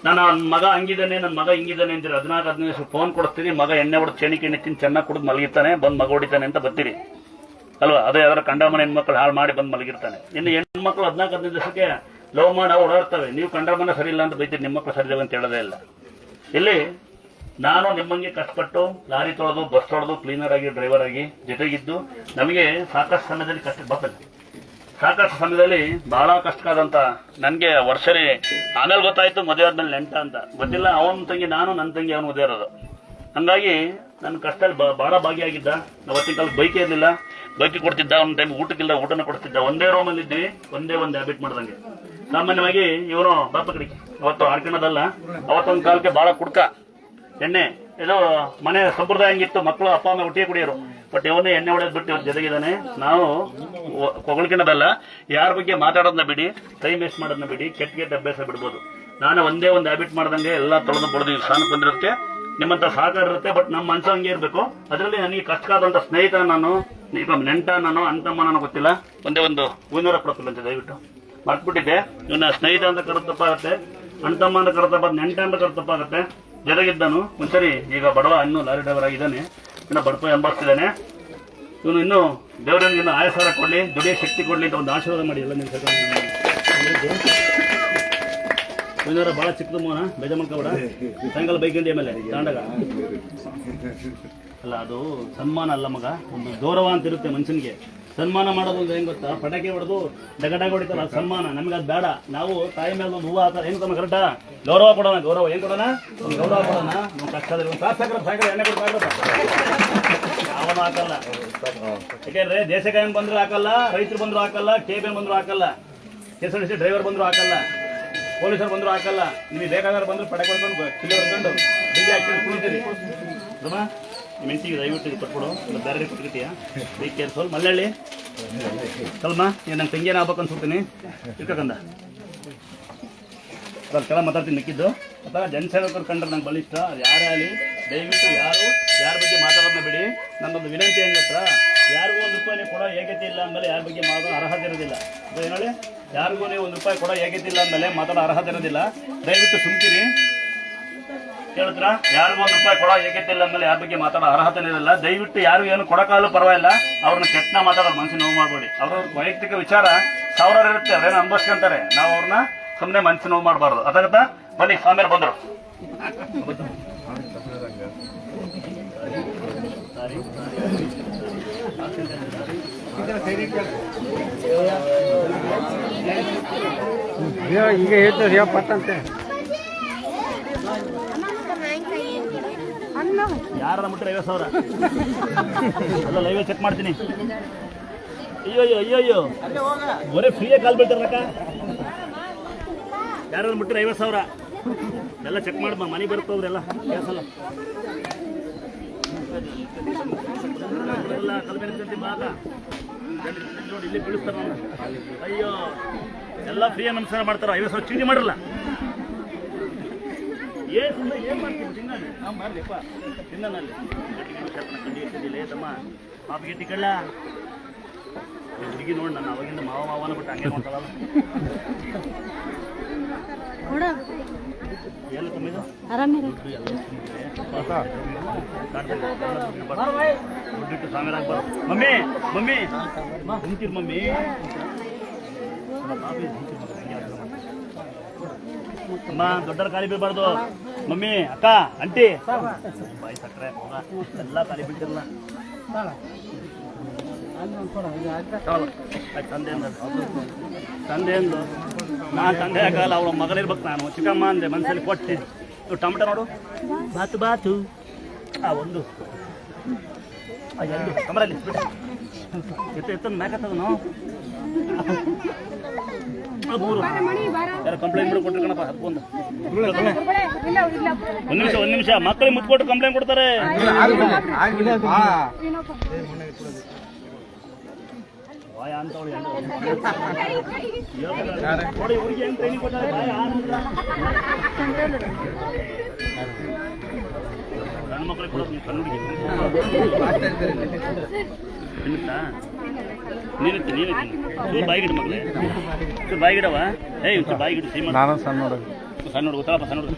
ನಾನು ನನ್ನ ಮಗ ಹಂಗಿದ್ದಾನೆ, ನನ್ನ ಮಗ ಹಿಂಗಿದ್ದಾನೆ ಅಂತೀರಿ. 14-15 ಫೋನ್ ಕೊಡ್ತೀರಿ. ಮಗ ಎಣ್ಣೆ ಹೊಡೆದು ಚೆಣಿಕೆ ನೆಚ್ಚಿನ ಚೆನ್ನಾಗಿ ಕುಡಿದು ಮಲಗಿರ್ತಾನೆ, ಬಂದು ಮಗ ಹೊಡಿತಾನೆ ಅಂತ ಬರ್ತೀರಿ ಅಲ್ವಾ. ಅದೇ ಯಾವ್ದಾರ ಕಂಡಮನ ಹೆಣ್ಮಕ್ಳು ಹಾಳು ಮಾಡಿ ಬಂದು ಮಲಗಿರ್ತಾನೆ. ಇನ್ನು ಹೆಣ್ಮಕ್ಳು 14-15 ದಿವಸಕ್ಕೆ ಲವ್ ಮಾಡಿ ಓಡಾಡ್ತವೆ. ನೀವು ಕಂಡಮನ ಸರಿ ಇಲ್ಲ ಅಂತ ಬೈತೀರಿ, ನಿಮ್ಮ ಮಕ್ಕಳು ಸರಿದೇವೆ ಅಂತ ಹೇಳೋದೇ ಇಲ್ಲ. ಇಲ್ಲಿ ನಾನು ನಿಮ್ಮಂಗೆ ಕಷ್ಟಪಟ್ಟು ಲಾರಿ ತೊಳೆದು, ಬಸ್ ತೊಳೆದು, ಕ್ಲೀನರ್ ಆಗಿ, ಡ್ರೈವರ್ ಆಗಿ ಜೊತೆಗಿದ್ದು ನಮಗೆ ಸಾಕಷ್ಟು ಸಮಯದಲ್ಲಿ ಕಷ್ಟ ಬರ್ತದೆ. ಸಾಕಷ್ಟು ಸಮಯದಲ್ಲಿ ಬಹಳ ಕಷ್ಟವಾದಂತ ನನಗೆ ವರ್ಷರಿ ಆಮೇಲೆ ಗೊತ್ತಾಯ್ತು ಮದುವೆ ಆದ್ಮೇಲೆ ನೆಂಟ ಅಂತ ಗೊತ್ತಿಲ್ಲ. ಅವನ ತಂಗಿ ನಾನು, ನನ್ನ ತಂಗಿ ಅವನು ಮದುವೆ ಇರೋದು. ಹಂಗಾಗಿ ನನ್ನ ಕಷ್ಟದಲ್ಲಿ ಬಹಳ ಭಾಗಿಯಾಗಿದ್ದ. ಅವತ್ತಿನ ಕಾಲಕ್ಕೆ ಬೈಕೇ ಇರಲಿಲ್ಲ, ಬೈಕಿ ಕೊಡ್ತಿದ್ದ. ಒಂದು ಟೈಮ್ ಊಟಕ್ಕಿಲ್ಲ, ಊಟನ ಕೊಡ್ತಿದ್ದ. ಒಂದೇ ರೂಮಲ್ಲಿ ಇದ್ವಿ, ಒಂದೇ ಒಂದು ಹ್ಯಾಬಿಟ್ ಮಾಡ್ದಂಗೆ. ಸಾಮಾನ್ಯವಾಗಿ ಇವನು ಬಾಪ ಕಡೆಗೆ ಅವತ್ತು ಆಡ್ಕೊಳ್ಳೋದಲ್ಲ. ಅವತ್ತೊಂದು ಕಾಲಕ್ಕೆ ಬಹಳ ಕುಡ್ಕ ಎಣ್ಣೆ, ಇದು ಮನೆ ಸಂಪ್ರದಾಯ ಹಂಗಿತ್ತು. ಮಕ್ಕಳು ಅಪ್ಪ ಅಮ್ಮ ಒಟ್ಟಿಗೆ ಕುಡಿಯೋರು. ಬಟ್ ಇವನೇ ಎಣ್ಣೆ ಹೊಡೆಯೋದು ಬಿಟ್ಟು ಇವತ್ತು ಜೊತೆಗಿದ್ದಾನೆ. ನಾವು ಹೊಗಳ್ಕೊಳ್ಳೋದಲ್ಲ, ಯಾರ ಬಗ್ಗೆ ಮಾತಾಡೋದನ್ನ ಬಿಡಿ, ಟೈಮ್ ವೇಸ್ಟ್ ಮಾಡೋದನ್ನ ಬಿಡಿ, ಕೆಟ್ಟ ಅಭ್ಯಾಸ ಬಿಡ್ಬೋದು. ನಾನು ಒಂದೇ ಒಂದು ಹ್ಯಾಬಿಟ್ ಮಾಡ್ದಂಗೆ ಎಲ್ಲ ತೊಳೆದು ಬಡ್ದು ಸ್ಥಾನಕ್ಕೆ ಬಂದಿರುತ್ತೆ. ನಿಮ್ಮಂತ ಸಹಕಾರ ಇರುತ್ತೆ. ಬಟ್ ನಮ್ಮ ಮನಸ್ಸು ಹಂಗೆ ಇರಬೇಕು. ಅದರಲ್ಲಿ ನನಗೆ ಕಷ್ಟವಾದಂಥ ಸ್ನೇಹಿತ ನಾನು, ಈಗ ನೆಂಟ ನಾನು, ಅಂತಮ್ಮ ನನಗೆ ಗೊತ್ತಿಲ್ಲ. ಒಂದೇ ಒಂದು ಹೂವಿನರ ಕೊಡ್ತಿಲ್ಲ ಅಂತ ದಯವಿಟ್ಟು ಮರ್ತ್ಬಿಟ್ಟಿದ್ದೆ. ಇವನ್ನ ಸ್ನೇಹಿತ ಅಂತ ಕರೆದು ತಪ್ಪಾಗುತ್ತೆ, ಅಣ್ತಮ್ಮ ಅಂತ ಕರೆದು ತಪ್ಪಾಗುತ್ತೆ, ನೆಂಟ ಅಂತ ಕರೆದು ತಪ್ಪಾಗುತ್ತೆ. ಜೊತೆಗಿದ್ದಾನು ಒಂದ್ಸರಿ ಈಗ ಬಡವ, ಇನ್ನೂ ಲಾರಿ ಡ್ರೈವರ್ ಆಗಿದ್ದಾನೆ, ಇನ್ನು ಬಡಪ ಎಂಬಾಸ್ತಿದ್ದಾನೆ. ಇವನು ಇನ್ನೂ ದೇವರಿಗೆ ಇನ್ನೂ ಆಯಸಾರ ಕೊಡಲಿ, ದುಡಿಯೋ ಶಕ್ತಿ ಕೊಡಲಿ ಅಂತ ಒಂದು ಆಶೀರ್ವಾದ ಮಾಡಿ ಎಲ್ಲ ನೀವು ಇವನಾರ ಭಾಳ ಚಿಕ್ಕದು ಮೋನ ಬೇಜಾಮಲ್ಕೋಬೇಡ. ಸಾಯಂಕಾಲ ಬೈಕಂಡಿ ಆಮೇಲೆ ತಾಂಡಾಗ ಅಲ್ಲ, ಅದು ಸನ್ಮಾನ ಅಲ್ಲ ಮಗ, ಒಂದು ಗೌರವ ಅಂತ ಇರುತ್ತೆ ಮನುಷ್ಯನಿಗೆ. ಸನ್ಮಾನ ಮಾಡೋದು ಅಂದ್ರೆ ಹೆಂಗ್ ಗೊತ್ತಾ, ಪಟಾಕಿ ಹೊಡೆದು ಡಗಡಾಗ ಹೊಡಿತಾರ ಸನ್ಮಾನ, ನಮ್ಗೆ ಅದು ಬೇಡ. ನಾವು ತಾಯಿ ಮೇಲೆ ಒಂದು ಹೂವು ಹಾಕೋದು ಹೆಂಗ್ ತಮ್ಮ ಕರೆಕ್ಟಾ, ಗೌರವ ಕೊಡೋಣ. ಗೌರವ ಏನ್ ಕೊಡೋಣ, ಒಂದು ಗೌರವ ಕೊಡೋಣ. ನಾವು ಕಷ್ಟದಲ್ಲಿ ಒಂದು ಸಾಕು ಎಣ್ಣೆ ಕೊಟ್ಟು ಯಾವನು ಹಾಕಲ್ಲ. ಯಾಕೆಂದ್ರೆ ದೇಶಕಾಯನ್ ಬಂದ್ರು ಹಾಕಲ್ಲ, ರೈತರು ಬಂದ್ರು ಹಾಕಲ್ಲ, KBN ಬಂದ್ರು ಹಾಕಲ್ಲ, KSRTC ಡ್ರೈವರ್ ಬಂದ್ರು ಹಾಕಲ್ಲ, ಪೊಲೀಸರು ಬಂದ್ರು ಹಾಕಲ್ಲ. ನಿಮಗೆ ಬೇಕಾದ್ರೆ ಬಂದ್ರು ಪಟಾಕಿ ಹೊಡ್ಕೊಂಡು ಕಿಲೋ ಹೊಡ್ಕೊಂಡು ಡಿಜೆ ಹಾಕಿ ಕುಣಿತೀರಿ. ನಿಮ್ಮ ಮೆಣಸಿಗೆ ದಯವಿಟ್ಟು ಕೊಟ್ಬಿಡು, ಬೇರೆ ಕೊಟ್ಬಿಟ್ಟಿಯಾ, ಬೈ ಕೇರ್ಫುಲ್. ಮಲ್ಲಳ್ಳಿ ಕಲ್ಮ, ನನ್ನ ತಂಗಿಯನ್ನ ಆಗ್ಬೇಕು ಅನ್ಸುತ್ತೀನಿ. ಇರ್ಕಂದ ಅದ್ರ ಕೆಲ ಮಾತಾಡ್ತೀನಿ ಮಿಕ್ಕಿದ್ದು. ಅಥವಾ ಜನಸೇವಕರು ಕಂಡ್ರೆ ನಂಗೆ ಬಲಿಷ್ಟ. ಅದು ಯಾರೇ ಆಗಲಿ ದಯವಿಟ್ಟು ಯಾರ ಬಗ್ಗೆ ಮಾತಾಡೋದನ್ನ ಬಿಡಿ. ನನ್ನೊಂದು ವಿನಂತಿ ಹೆಂಗ್ ಹತ್ರ, ಯಾರಿಗೂ ₹1 ಕೊಡೋ ಯೋಗ್ಯತೆ ಇಲ್ಲ ಅಂದಮೇಲೆ ಯಾರ ಬಗ್ಗೆ ಮಾತಾಡೋ ಅರ್ಹತೆ ಇರೋದಿಲ್ಲ. ಏನೇಳಿ, ಯಾರಿಗೂ ನೀವು ₹1 ಕೊಡೋ ಯೋಗ್ಯತೆ ಇಲ್ಲ ಅಂದಮೇಲೆ ಮಾತಾಡೋ ಅರ್ಹತೆ ಇರೋದಿಲ್ಲ. ದಯವಿಟ್ಟು ಸುಮ್ಕಿರಿ. ಕೇಳಿದ್ರ, ಯಾರಿಗೂ ₹1 ಕೊಡೋ ಯೋಗ್ಯತೆ ಇಲ್ಲ ಅಂದಮೇಲೆ ಯಾರ ಬಗ್ಗೆ ಮಾತಾಡೋ ಅರ್ಹತೆ ಇರಲ್ಲ. ದಯವಿಟ್ಟು ಯಾರು ಏನು ಕೊಡೋಕ್ಕಾಗಲೂ ಪರವಾಗಿಲ್ಲ, ಅವ್ರನ್ನ ಕೆಟ್ಟ ಮಾತಾಡೋರು ಮನಸ್ಸಿನ ನೋವು ಮಾಡಬೇಡಿ. ಅವ್ರ ವೈಯಕ್ತಿಕ ವಿಚಾರ ಸಾವಿರಾರು ಇರುತ್ತೆ, ಅವ್ರೇನು ಅನುಭವಿಸ್ಕೊಂತಾರೆ. ನಾವು ಅವ್ರನ್ನ ಸುಮ್ಮನೆ ಮನಸ್ಸಿನ ನೋವು ಮಾಡಬಾರ್ದು. ಅದಾಗತ್ತಾ? ಬನ್ನಿ, ಸ್ವಾಮಿಯರು ಬಂದರು.
ಈಗ ಹೇಳ್ತಾರೆ ಪತ್ತಂತೆ
ಯಾರ ಮುಟ್ರೆ 50,000 ಎಲ್ಲ ಲೈವ್ ಚೆಕ್ ಮಾಡ್ತೀನಿ. ಅಯ್ಯೋ ಬರೀ ಫ್ರೀಯಾಗಿ ಕಾಲ್ ಬೀಳ್ತಾರಕ್ಕ. ಯಾರು ಮುಟ್ರೆ 50,000 ಎಲ್ಲ ಚೆಕ್ ಮಾಡಿ ಮನೆಗೆ ಬರ್ತವ್ರೆಲ್ಲ ಕೇಸಲ್ಲ. ನೋಡಿ ಇಲ್ಲಿ ಬೀಳಿಸ್ತಾರ. ಅಯ್ಯೋ ಎಲ್ಲ ಫ್ರೀಯಾಗಿ ನಮಸ್ಕಾರ ಮಾಡ್ತಾರ. 50,000 ಚೀಟಿ ಮಾಡಿರಲ್ಲ. ಏನ್ ಮಾಡ್ತೀವಿ ತಿನ್ನಲ್ಲಿ, ನಾವು ಮಾಡ್ಲಿಪ್ಪ ತಿನ್ನಲ್ಲಿ ಕಂಡು ಇರ್ತಿದ್ದಿಲ್ಲ ತಮ್ಮ ಪಾಪ ಗೆಟ್ಟಿ ಕಳ್ಳ ಹುಡುಗಿ ನೋಡಿ. ನಾನು ಅವಾಗಿಂದ ಮಾವನ ಬಿಟ್ಟು ಹಂಗೆ ಮಾಡ್ತಾಳಲ್ಲ. ಎಲ್ಲ ತುಂಬಿದ ದುಡ್ಡಿಟ್ಟು ಸಾವಿರ ಆಗ್ಬಾರ್ದು. ಮಮ್ಮಿ ಕುಂತೀರಿ ಮಮ್ಮಿ. ಅಮ್ಮ ದೊಡ್ಡರ ಕಾಲಿ ಬೀಳ್ಬಾರ್ದು. ಮಮ್ಮಿ, ಅಕ್ಕ, ಅಂಟಿ, ಬಾಯಿ ಸಕ್ಕರೆ ಎಲ್ಲ ಕಾಲಿ ಬೀಳ್ತಿರಲ್ಲ. ತಂದೆ ಅಂದು ನಾನು ತಂದೆ ಆಗಲ್ಲ, ಅವಳ ಮಗನಿರ್ಬೇಕು. ನಾನು ಚಿಕ್ಕಮ್ಮ ಅಂದೆ, ಮನಸ್ಸಲ್ಲಿ ಕೊಟ್ಟೆ. ಇವು ಟೊಮೆಟೊ ನೋಡು, ಬಾತು ಒಂದು ಎರಡು ಕಮರಲ್ಲಿ ಎತ್ತಂದು ಮ್ಯಾಕತ್ತದ ನಾವು ಮೂರು ಯಾರು ಕಂಪ್ಲೇಂಟ್ ಬಿಡು ಕೊಟ್ಟರು ಕಣಪ್ಪ. ಅದಕ್ಕೊಂದು ಒಂದು ನಿಮಿಷ ಮಕ್ಕಳಿಗೆ ಮುತ್ಕೊಟ್ಟು ಕಂಪ್ಲೇಂಟ್ ಕೊಡ್ತಾರೆ. ಬಾಯ ಅಂತವಳು ನೋಡಿ, ಹುಡುಗಿ ಏನು ಟ್ರೈನಿಂಗ್ ಕೊಟ್ಟಾರೆ. ಬಾಯ ಗಂಡು ಮಕ್ಕಳಿಗೆ ಕೊಡೋದು ನೀವು ಕಣ್ಣು ಹುಡುಗಿ ತಿನ್ನುತ್ತಾ? ನೀನು ಚೂರು ಬಾಯಿಗಿಡು ಮಕ್ಕಳೇ, ಚೂರು ಬಾಯಿಗಿಡವ. ಚೂರು ಬಾಯಿಗಿಡು ಸೀಮ.
ನಾನು ಸಣ್ಣ ನೋಡು
ಗೊತ್ತಲ್ಲಪ್ಪ, ಸಣ್ಣ ನೋಡು.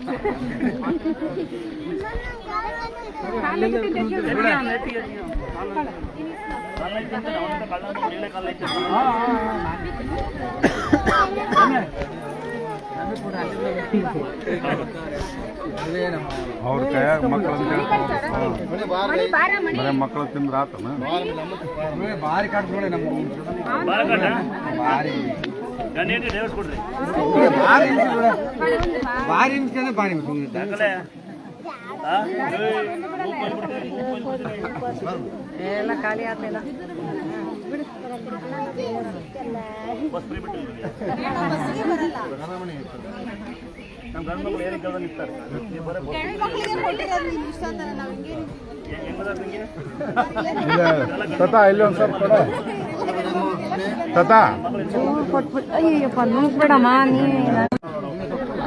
ಅವ್ರ ಕೈಯಾಗ ಮಕ್ಕಳು ಬರೀ ಮಕ್ಕಳು ತಿಂದ್ರೆ ಆತನ ಭಾರಿ ಕಾಟ್ ನೋಡಿ. ನಮ್ಮ ಭಾರಿ
ಡೈವರ್ಸ್ ಕೊಡ್ರಿ.
ಭಾರಿ ನಿಮಿಷ ಭಾರಿ
ಎಲ್ಲ ಖಾಲಿ ಆದ್ಮೇಲೆ
ಬಸ್ ಫ್ರೀ ಬಿಟ್ಟು ನಮ್ಮ ಗಂಡು ಮಕ್ಕಳು ಏನಿಗೆ ಗೌರವ ನಿಂತಾರೆ. ನೀವು ಬರೀ
ತತಾ ಇಲ್ಲಿ ಒಂದು ಸ್ವಲ್ಪ ಕೊಡ ತತಾ.
ಅಯ್ಯಪ್ಪ ನುಗ್ಬೇಡಮ್ಮ ನೀ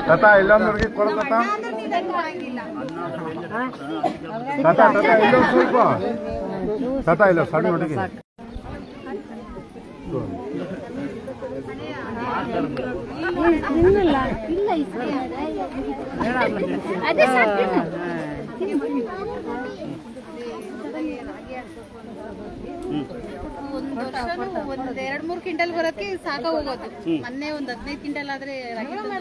ತತಾ ಇಲ್ಲೊಂದು ಹುಡುಗಿ ಕೊಡ ತತಾ. ತತಾ ಇಲ್ಲೊಂದು ಸ್ವಲ್ಪ ತತಾ ಇಲ್ಲ ಸಣ್ಣ ಹುಡುಗಿ.
ಇಲ್ಲ ಅದೇ ಒಂದು ಒಂದ್ ವರ್ಷನೂ ಒಂದ್ 2-3 ಕ್ವಿಂಟಲ್ ಬರೋಕೆ ಸಾಕ ಹೋಗೋದು. ಮೊನ್ನೆ ಒಂದ್ 15 ಕ್ವಿಂಟಲ್ ಆದ್ರೆ ರಾಗಿ ಒಂದ್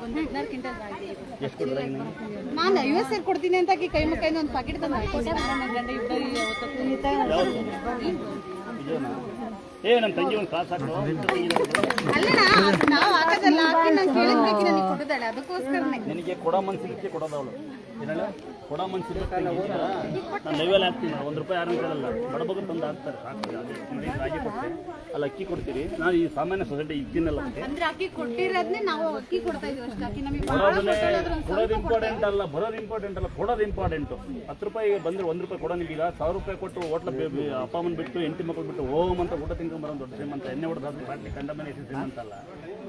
16 ಕ್ವಿಂಟಲ್ ರಾಗಿ.
ಎಷ್ಟು ಕೊಡ್ತಾರೆ
ನಾನು 50 ಸೇರ್ ಕೊಡ್ತೀನಿ ಅಂತ ಕೈ ಮುಖೈನ ಒಂದು ಪಾಕೆಟ್ ತಂದು
ಏ ನನ್ನ ತಂಗಿ ಒಂದು ಕಾಸು ಹಾಕೋ
ಅಲ್ಲಣ್ಣ, ನಾವು ಹಾಕೋದಲ್ಲ, ಹಾಕಿ ನಾನು ಕೇಳಿದ್ಬೇಕು ನನಗೆ ಕೊಡೋದಲ್ಲ, ಅದಕ್ಕೋಸ್ಕರನೇ.
ನಿನಗೆ ಕೊಡೋ ಮನ್ಸಿರುತ್ತೆ ಕೊಡೋದು ಅವಳು ಏನೇಳ ಕೊಡೋ ಮನ್ಸಿರುತ್ತೆ. ನಾನು ಲೈವಲ್ಲಿ ಹಾಕ್ತೀನಿ, 1 ರೂಪಾಯಿ ಯಾರು ಕೇಳಲ್ಲ, ಬಡಬಗ ತಂದು ಹಾಕ್ತಾರೆ ಸಾಕು. ಅದೇ ರಾಗಿ ಕೊಡ್ತೀನಿ, ಅಲ್ಲಿ ಅಕ್ಕಿ ಕೊಡ್ತೀರಿ. ನಾನು ಈ ಸಾಮಾನ್ಯ ಸೊಸೈಟಿ ಇದ್ದೀನಲ್ಲ,
ಅಂದ್ರೆ ಅಕ್ಕಿ ಕೊಟ್ಟಿರೋದನ್ನೇ ನಾವು ಅಕ್ಕಿ ಕೊಡ್ತಾ ಇದೀವಿ ಅಷ್ಟೇ. ಅಕ್ಕಿ ನಮಗೆ
ಕೊಡೋದು ಇಂಪಾರ್ಟೆಂಟ್ ಅಲ್ಲ, ಬರೋದು ಇಂಪಾರ್ಟೆಂಟ್ ಅಲ್ಲ, ಕೊಡೋದು ಇಂಪಾರ್ಟೆಂಟು. 10 ರೂಪಾಯಿಗೆ ಬಂದರೆ 1 ರೂಪಾಯಿ ಕೊಡೋ ನಿಮಗೀಗ 1000 ರೂಪಾಯಿ ಕೊಟ್ಟು ಹೋಟ್ಲ ಅಪ್ಪ ಅಮ್ಮನ ಬಿಟ್ಟು 8 ಮಕ್ಕಳು ಬಿಟ್ಟು ಓಮ್ ಅಂತ ಊಟ ತಿನ್ಕೊಂಬರೋ ದೊಡ್ಡ ಶ್ರೀಮಂತ. ಎಣ್ಣೆ ಹೊಡೆದಾದ್ರೆ ಬಾಟ್ಲಿ ಕಂಡ ಮನೆ ಶ್ರೀಮಂತ ಅಲ್ಲ.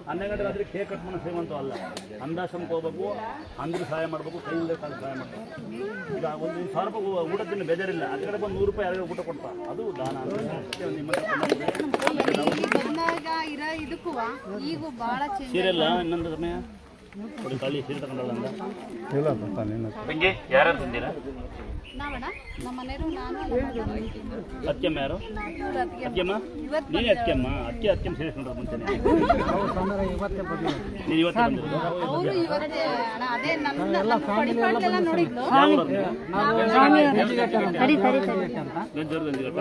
12 ಗಂಟೆ ರಾತ್ರಿ ಕೇಕ್ ಕಟ್ ಮಾಡೋ ಶ್ರೀಮಂತ ಅಲ್ಲ. ಅಂದಾಶ್ರಮಕ್ಕೆ ಹೋಗ್ಬೇಕು, ಅಂದ್ರೆ ಸಹಾಯ ಮಾಡಬೇಕು, ಕೈಯಿಂದ ಕಾಲು ಸಹಾಯ ಮಾಡಬೇಕು. ಈಗ 1000 ರೂಪಾಯಿ ಊಟ ತಿನ್ನು ಬೇಜಾರಿಲ್ಲ, ಆ ಕಡೆ ಬಂದು 100 ರೂಪಾಯಿ ಯಾರು ಊಟ ಕೊಡ್ತಾ, ಅದು ದಾನ ಅಂತ ನಿಮ್ಮ
ಬಂದಾಗ ಇರೋ ಇದಕ್ಕೂ ಈಗ ಬಹಳ ಚೇಂಜ್.
ಸೀರೆಲ್ಲ ಇನ್ನೊಂದು ಸಮಯ ನೋಡಿ ಖಾಲಿ ಸೀರೆ ತಗೊಂಡಲ್ಲ ಅಂದ
ಇಲ್ಲ ಬರ್ತಾನೆ
ಹಂಗೆ ಯಾರ್ಯಾರು ತಂದಿರಾ?
ನಾವಣ್ಣ ನಮ್ಮ ಮನೆಯವರು, ನಾನು
ಅತ್ತೆಮ್ಮ ಯಾರು? ಅತ್ತೆಮ್ಮ ನೀನೇ ಅತ್ತೆಮ್ಮ. ಅತ್ತೆಮ್ಮ ಸೇರಿಸ್ಕೊಂಡ್ರೆ ಮುಂಚೆನೆ ನೀನು ಇವತ್ತು ಬಂದಿರೋದು?
ಅವರು ಇವತ್ತೇ ಅಣ್ಣ, ಅದೇ ನನ್ನ ಪಡಿಪಾಡ್ಲೆಲ್ಲ ನೋಡಿದ್ಲು.
ಗಂಜೂರು ಗಂಜಿಗಟ್ಟ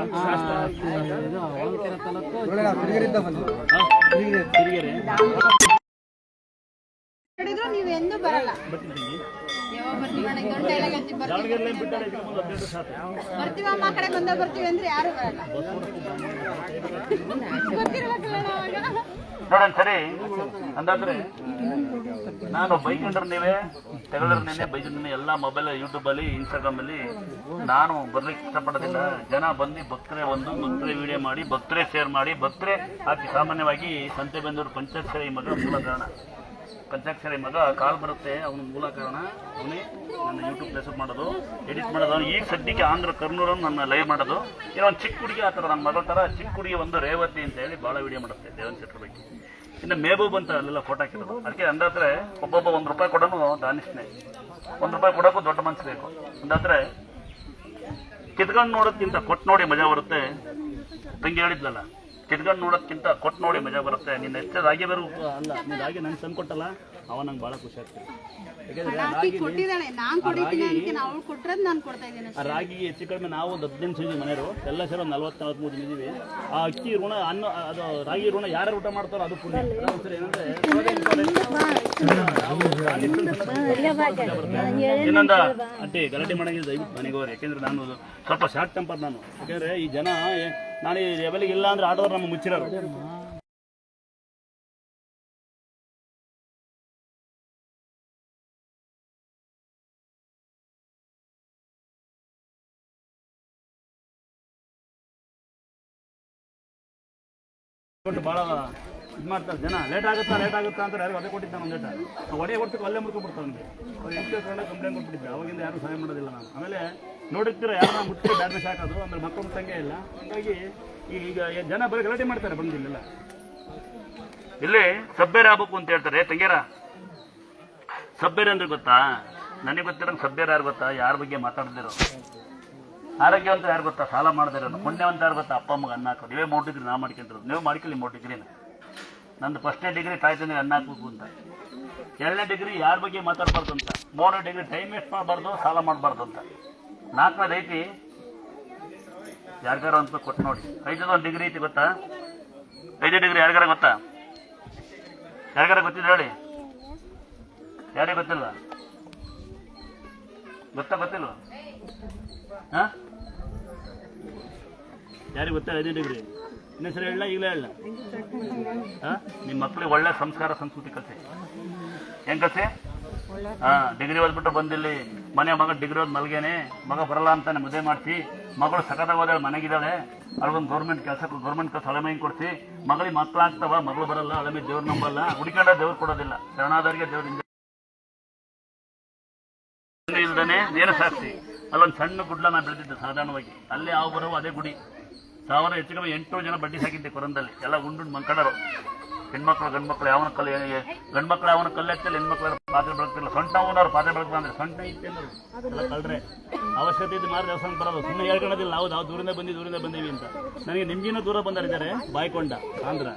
ಹೇಳಿದ್ರು ನೀವು ಎಂದೂ ಬರಲ್ಲ.
ಬರ್ತೀನಿ
ಯಾವಾಗ ಬರ್ತೀವಿ ಅಣ್ಣ, ಇದೊಂದು ಡೈಲಾಗ್ ಹಚ್ಚಿ
ದಾವಣಗೆರೆ ಬಿಟ್ಟಾರೆ ಇದಕ್ಕೆ ಮುಂದೆ 15 ಸಾಕು.
ಬರ್ತೀವಮ್ಮ ಆ ಕಡೆ ಬಂದ ಬರ್ತೀವಿ ಅಂದ್ರೆ ಯಾರು ಬರಲ್ಲ. ಗೊತ್ತಿರ್ಬೇಕಲ್ಲ ಅವಾಗ.
ನೋಡೋಣ ಸರಿ ಅಂದಾದ್ರೆ ನಾನು ಬೈಕೊಂಡ್ರೆ ನೀವೇ ತೆಗಳಿದ್ರೆ ನೆನೆ ಬೈದ್ರೆ ಎಲ್ಲ ಮೊಬೈಲ್ ಯೂಟ್ಯೂಬಲ್ಲಿ ಇನ್ಸ್ಟಾಗ್ರಾಮಲ್ಲಿ ನಾನು ಬರ್ಲಿಕ್ಕೆ ಇಷ್ಟಪಡೋದಿಲ್ಲ. ಜನ ಬಂದು ಭಕ್ತರೇ ಭಕ್ತರೇ ವಿಡಿಯೋ ಮಾಡಿ, ಭಕ್ತರೇ ಶೇರ್ ಮಾಡಿ, ಭಕ್ತರೇ ಹಾಕಿ. ಸಾಮಾನ್ಯವಾಗಿ ಸಂತೆಬೆನ್ನೂರು ಪಂಚಾಕ್ಷರಿ ಮಗ ಮೂಲ ಕಾರಣ. ಪಂಚಾಕ್ಷರಿ ಮಗ ಕಾಲ್ ಬರುತ್ತೆ, ಅವನ ಮೂಲ ಕಾರಣ ಅವನೇ ನನ್ನ ಯೂಟ್ಯೂಬ್ ಪ್ಲೇಸಪ್ ಮಾಡೋದು, ಎಡಿಟ್ ಮಾಡೋದು. ಅವನು ಈಗ ಸದ್ಯಕ್ಕೆ ಆಂಧ್ರ ಕರ್ನೂರನ್ನು ನನ್ನ ಲೈವ್ ಮಾಡೋದು. ಏನೋ ಒಂದು ಚಿಕ್ಕ ಹುಡುಗಿ ಆ ಥರ ನನ್ನ ಮಗಳ ಥರ ಚಿಕ್ಕ ಹುಡುಗಿ ಒಂದು ರೇವತಿ ಅಂತ ಹೇಳಿ ಭಾಳ ವಿಡಿಯೋ ಮಾಡುತ್ತೆ ದೇವನ್ ಶೆಟ್ಟರ್ ಬಗ್ಗೆ. ಇನ್ನು ಮೇಬೂಬ್ ಅಂತ ಅಲ್ಲೆಲ್ಲ ಫೋಟೋ ಹಾಕಿರೋದು. ಅದಕ್ಕೆ ಅಂದಾದ್ರೆ ಒಬ್ಬೊಬ್ಬ 1 ರೂಪಾಯಿ ಕೊಡೋನು ದಾನಿಷ್ಠನೆ. 1 ರೂಪಾಯಿ ಕೊಡೋಕ್ಕೂ ದೊಡ್ಡ ಮನಸ್ಸು ಬೇಕು. ಅಂದಾದ್ರೆ ಕಿತ್ಕೊಂಡು ನೋಡೋದ್ಕಿಂತ ಕೊಟ್ಟು ನೋಡಿ ಮಜಾ ಬರುತ್ತೆ. ತಂಗಿ ಹೇಳಿದ್ಲಲ್ಲ, ಕಿತ್ಕೊಂಡು ನೋಡೋದ್ಕಿಂತ ಕೊಟ್ಟು ನೋಡಿ ಮಜಾ ಬರುತ್ತೆ. ನಿನ್ನ ಎಷ್ಟೇ ರಾಗಿ ಬರೋ ಅಲ್ಲ, ನೀನು ರಾಗಿ ನಂಗೆ ತಂದು ಕೊಟ್ಟಲ್ಲ, ಅವ ನಂಗೆ ಭಾಳ ಖುಷಿ ಆಗ್ತದೆ.
ಕೊಟ್ಟಿದ್ದಾಳೆ, ನಾನು ಕೊಟ್ಟಿದ್ದೀನಿ ಅದಕ್ಕೆ ನಾವು ಕೊಟ್ಟಿರೋದು ನಾನು ಕೊಡ್ತಾ ಇದ್ದೀನಿ.
ಆ ರಾಗಿಗೆ ಹೆಚ್ಚು ಕಡಿಮೆ ನಾವು ಒಂದು 15 ಜನ ಮನೆಯವರು ಎಲ್ಲ ಸೇರಿ ಒಂದು 40-43 ಜನ ಇದ್ದೀವಿ. ಆ ಅಕ್ಕಿ ಋಣ ಅನ್ನ ಅದು ರಾಗಿ ಋಣ ಯಾರು ಊಟ ಮಾಡ್ತಾರೋ ಅದು ಪುಣ್ಯ. ಒಂದ್ಸರಿ ಏನಂದ್ರೆ ಇನ್ನೊಂದು ಅಡ್ಡಿ ಗಲಾಟೆ ಮಾಡಂಗಿಲ್ಲ, ದಯವಿಟ್ಟು ಮನೆಗೆ ಹೋಗ್ರಿ. ಯಾಕೆಂದ್ರೆ ನಾನು ಸ್ವಲ್ಪ ಶಾರ್ಟ್ ಟೆಂಪರ್ ನಾನು. ಯಾಕೆಂದ್ರೆ ಈ ಜನ ನಾನು ಈ ಲೆವೆಲ್ಗೆ ಇಲ್ಲ ಅಂದ್ರೆ ಆಟೋರು ನಮ್ಮ ಮುಚ್ಚಿರೋರು. ಭಾಳ ಇದು ಮಾಡ್ತಾರೆ ಜನ. ಲೇಟ್ ಆಗುತ್ತಾ ಅಂತ ಯಾರು ಅದೇ ಕೊಟ್ಟಿದ್ದಾನೆ ಒಂದು ಲೇಟ ಒಡೆ ಕೊಡ್ತಕ್ಕೆ ಅಲ್ಲೇ ಮುರ್ಕೊಂಡ್ಬಿಡ್ತಾರೆ. ನನಗೆ ಅವ್ರು ಎಂಟು ಕಡೆ ಕಂಪ್ಲೇಂಟ್ ಕೊಟ್ಬಿಟ್ಟಿದ್ದೆ. ಅವಾಗಿಂದ ಯಾರು ಸಹಾಯ ಮಾಡೋದಿಲ್ಲ ನಾನು. ಆಮೇಲೆ ನೋಡಿರ್ತೀರ ಯಾರು ನಾನು ಮುಟ್ಟಿಗೆ ಬ್ಯಾಡ್ ಮೆಶ್ ಹಾಕೋದು, ಆಮೇಲೆ ಮಕ್ಕಳು ಮುಟ್ಟಂಗೆ ಇಲ್ಲ. ಹಾಗಾಗಿ ಈಗ ಜನ ಬರೀ ಗಲಾಟೆ ಮಾಡ್ತಾರೆ ಬಂದಿಲ್ಲ. ಇಲ್ಲಿ ಸಭ್ಯರ ಆಗ್ಬೇಕು ಅಂತ ಹೇಳ್ತಾರೆ. ತಂಗ್ಯಾರ ಸಭ್ಯರ ಅಂದ್ರೆ ಗೊತ್ತಾ? ನನಗೆ ಗೊತ್ತಿರೋಂಗೆ ಸಭ್ಯರ ಯಾರು ಗೊತ್ತಾ? ಯಾರ ಬಗ್ಗೆ ಮಾತಾಡ್ದಿರೋ. ಆರೋಗ್ಯವಂತ ಯಾರು ಗೊತ್ತಾ? ಸಾಲ ಮಾಡದಿರೋನು. ಪುಣ್ಯವಂತ ಯಾರು ಗೊತ್ತಾ? ಅಪ್ಪ ಅಮ್ಮಗೆ ಅನ್ನ ಹಾಕೋದು. ನೀವೇ 3 ಡಿಗ್ರಿ ನಾವು ಮಾಡ್ಕೊಂಡ್ರು, ನೀವು ಮಾಡ್ಕೊಳ್ಳಿ 3 ಡಿಗ್ರಿನ. ನಂದು 1ನೇ ಡಿಗ್ರಿ ತಾಯಿ ತಂದೆ ಅನ್ನ ಹಾಕ್ಬೇಕು ಅಂತ. 2ನೇ ಡಿಗ್ರಿ ಯಾರ ಬಗ್ಗೆ ಮಾತಾಡಬಾರ್ದು ಅಂತ. 3ನೇ ಡಿಗ್ರಿ ಟೈಮ್ ವೇಸ್ಟ್ ಮಾಡಬಾರ್ದು, ಸಾಲ ಮಾಡಬಾರ್ದು ಅಂತ. 4ನೇದು ಐತಿ ಯಾರಿಗಾರ ಅಂತ ಕೊಟ್ಟು ನೋಡಿ. 5ನೇದು ಡಿಗ್ರಿ ಐತಿ ಗೊತ್ತಾ? 5ನೇ ಡಿಗ್ರಿ ಯಾರಿಗಾರ ಗೊತ್ತಾ? ಯಾರಿಗಾರ ಗೊತ್ತಿಲ್ಲ ಹೇಳಿ. ಯಾರಿಗೆ ಗೊತ್ತಿಲ್ಲ? ಗೊತ್ತಿಲ್ವ? ಹಾಂ, ಯಾರಿಗೆ ಗೊತ್ತಾ 5ನೇ ಡಿಗ್ರಿ? ಇನ್ನೊಂದ್ಸರಿ ಹೇಳ, ಈಗಲೇ ಹೇಳ. ಹಾಂ, ನಿಮ್ಮ ಮಕ್ಕಳಿಗೆ ಒಳ್ಳೆ ಸಂಸ್ಕಾರ ಸಂಸ್ಕೃತಿ ಕಲಿಸಿ. ಹೆಂಗೆ ಕಲಿಸಿ? ಹಾಂ, ಡಿಗ್ರಿ ಓದ್ಬಿಟ್ಟು ಬಂದಿಲ್ಲಿ ಮನೆ ಮಗ ಡಿಗ್ರಿ ಓದ್ ಮಲ್ಗೇನೆ, ಮಗ ಬರಲ್ಲ ಅಂತಾನೆ ಮದುವೆ ಮಾಡಿಸಿ, ಮಗಳು ಸಖತ್ತಾಗಿ ಹೋದಾಳೆ ಮನೆಗಿದ್ದಾಳೆ, ಅವ್ರಿಗೊಂದು ಗೌರ್ಮೆಂಟ್ ಕೆಲಸ ಹಳೆಮೈ ಕೊಡಿಸಿ, ಮಗಳಿಗೆ ಮಕ್ಕಳಾಗ್ತಾವ, ಮಗಳು ಬರಲ್ಲ, ಹಳೆಮೈ ದೇವ್ರು ನಂಬಲ್ಲ, ಹುಡುಕಾಡ ದೇವ್ರು ಕೊಡೋದಿಲ್ಲ, ಶರಣಾದವರಿಗೆ ದೇವ್ರಿಂದ ಇಲ್ದಾನೆ ನೇರ ಸಾಕ್ಷಿ. ಅಲ್ಲೊಂದು ಸಣ್ಣ ಗುಡ್ಲ ಬೆಳೆದಿದ್ದೆ ಸಾಧಾರಣವಾಗಿ. ಅಲ್ಲೇ ಹಾವು ಬರೋ ಅದೇ ಗುಡಿ. 1000 ಹೆಚ್ಚು ಕಮ್ಮಿ 8 ಜನ ಬಡ್ಡಿ ಸಾಕಿದ್ದೆ ಕೊರಂದಲ್ಲಿ. ಎಲ್ಲ ಗುಂಡು ಮಂಕಡರು. ಹೆಣ್ಮಕ್ಳು ಗಂಡ್ಮಕ್ಳು ಯಾವನ ಕಲ್ಲು, ಗಂಡ್ಮಕ್ಳು ಯಾವನ ಕಲ್ಲು ಎತ್ತಲ್ಲ, ಹೆಣ್ಮಕ್ಳು ಪಾತ್ರೆ ಬೆಳಗ್ತಿಲ್ಲ. ಸೊಂಟ ಓನವ್ರು ಪಾತ್ರೆ ಬೆಳಗ್ತಾ ಅಂದ್ರೆ ಸೊಂಟ ಇತ್ತೆ ಅನ್ನೋದು ಎಲ್ಲ ಕಳ್ರೆ ಅವಶ್ಯಕತೆ ಇದ್ದು ಮಾತ್ರ ದೇವಸ್ಥಾನ ಬರೋದು. ಸುಮ್ಮನೆ ಹೇಳ್ಕೊಳ್ಳೋದಿಲ್ಲ ನಾವು ದೂರಿಂದ ಬಂದೀವಿ ಅಂತ. ನನಗೆ ನಿಮ್ಗಿನ್ನೂ ದೂರ ಬಂದರಿದ್ದಾರೆ ಬಾಯ್ಕೊಂಡ ಆಂಧ್ರ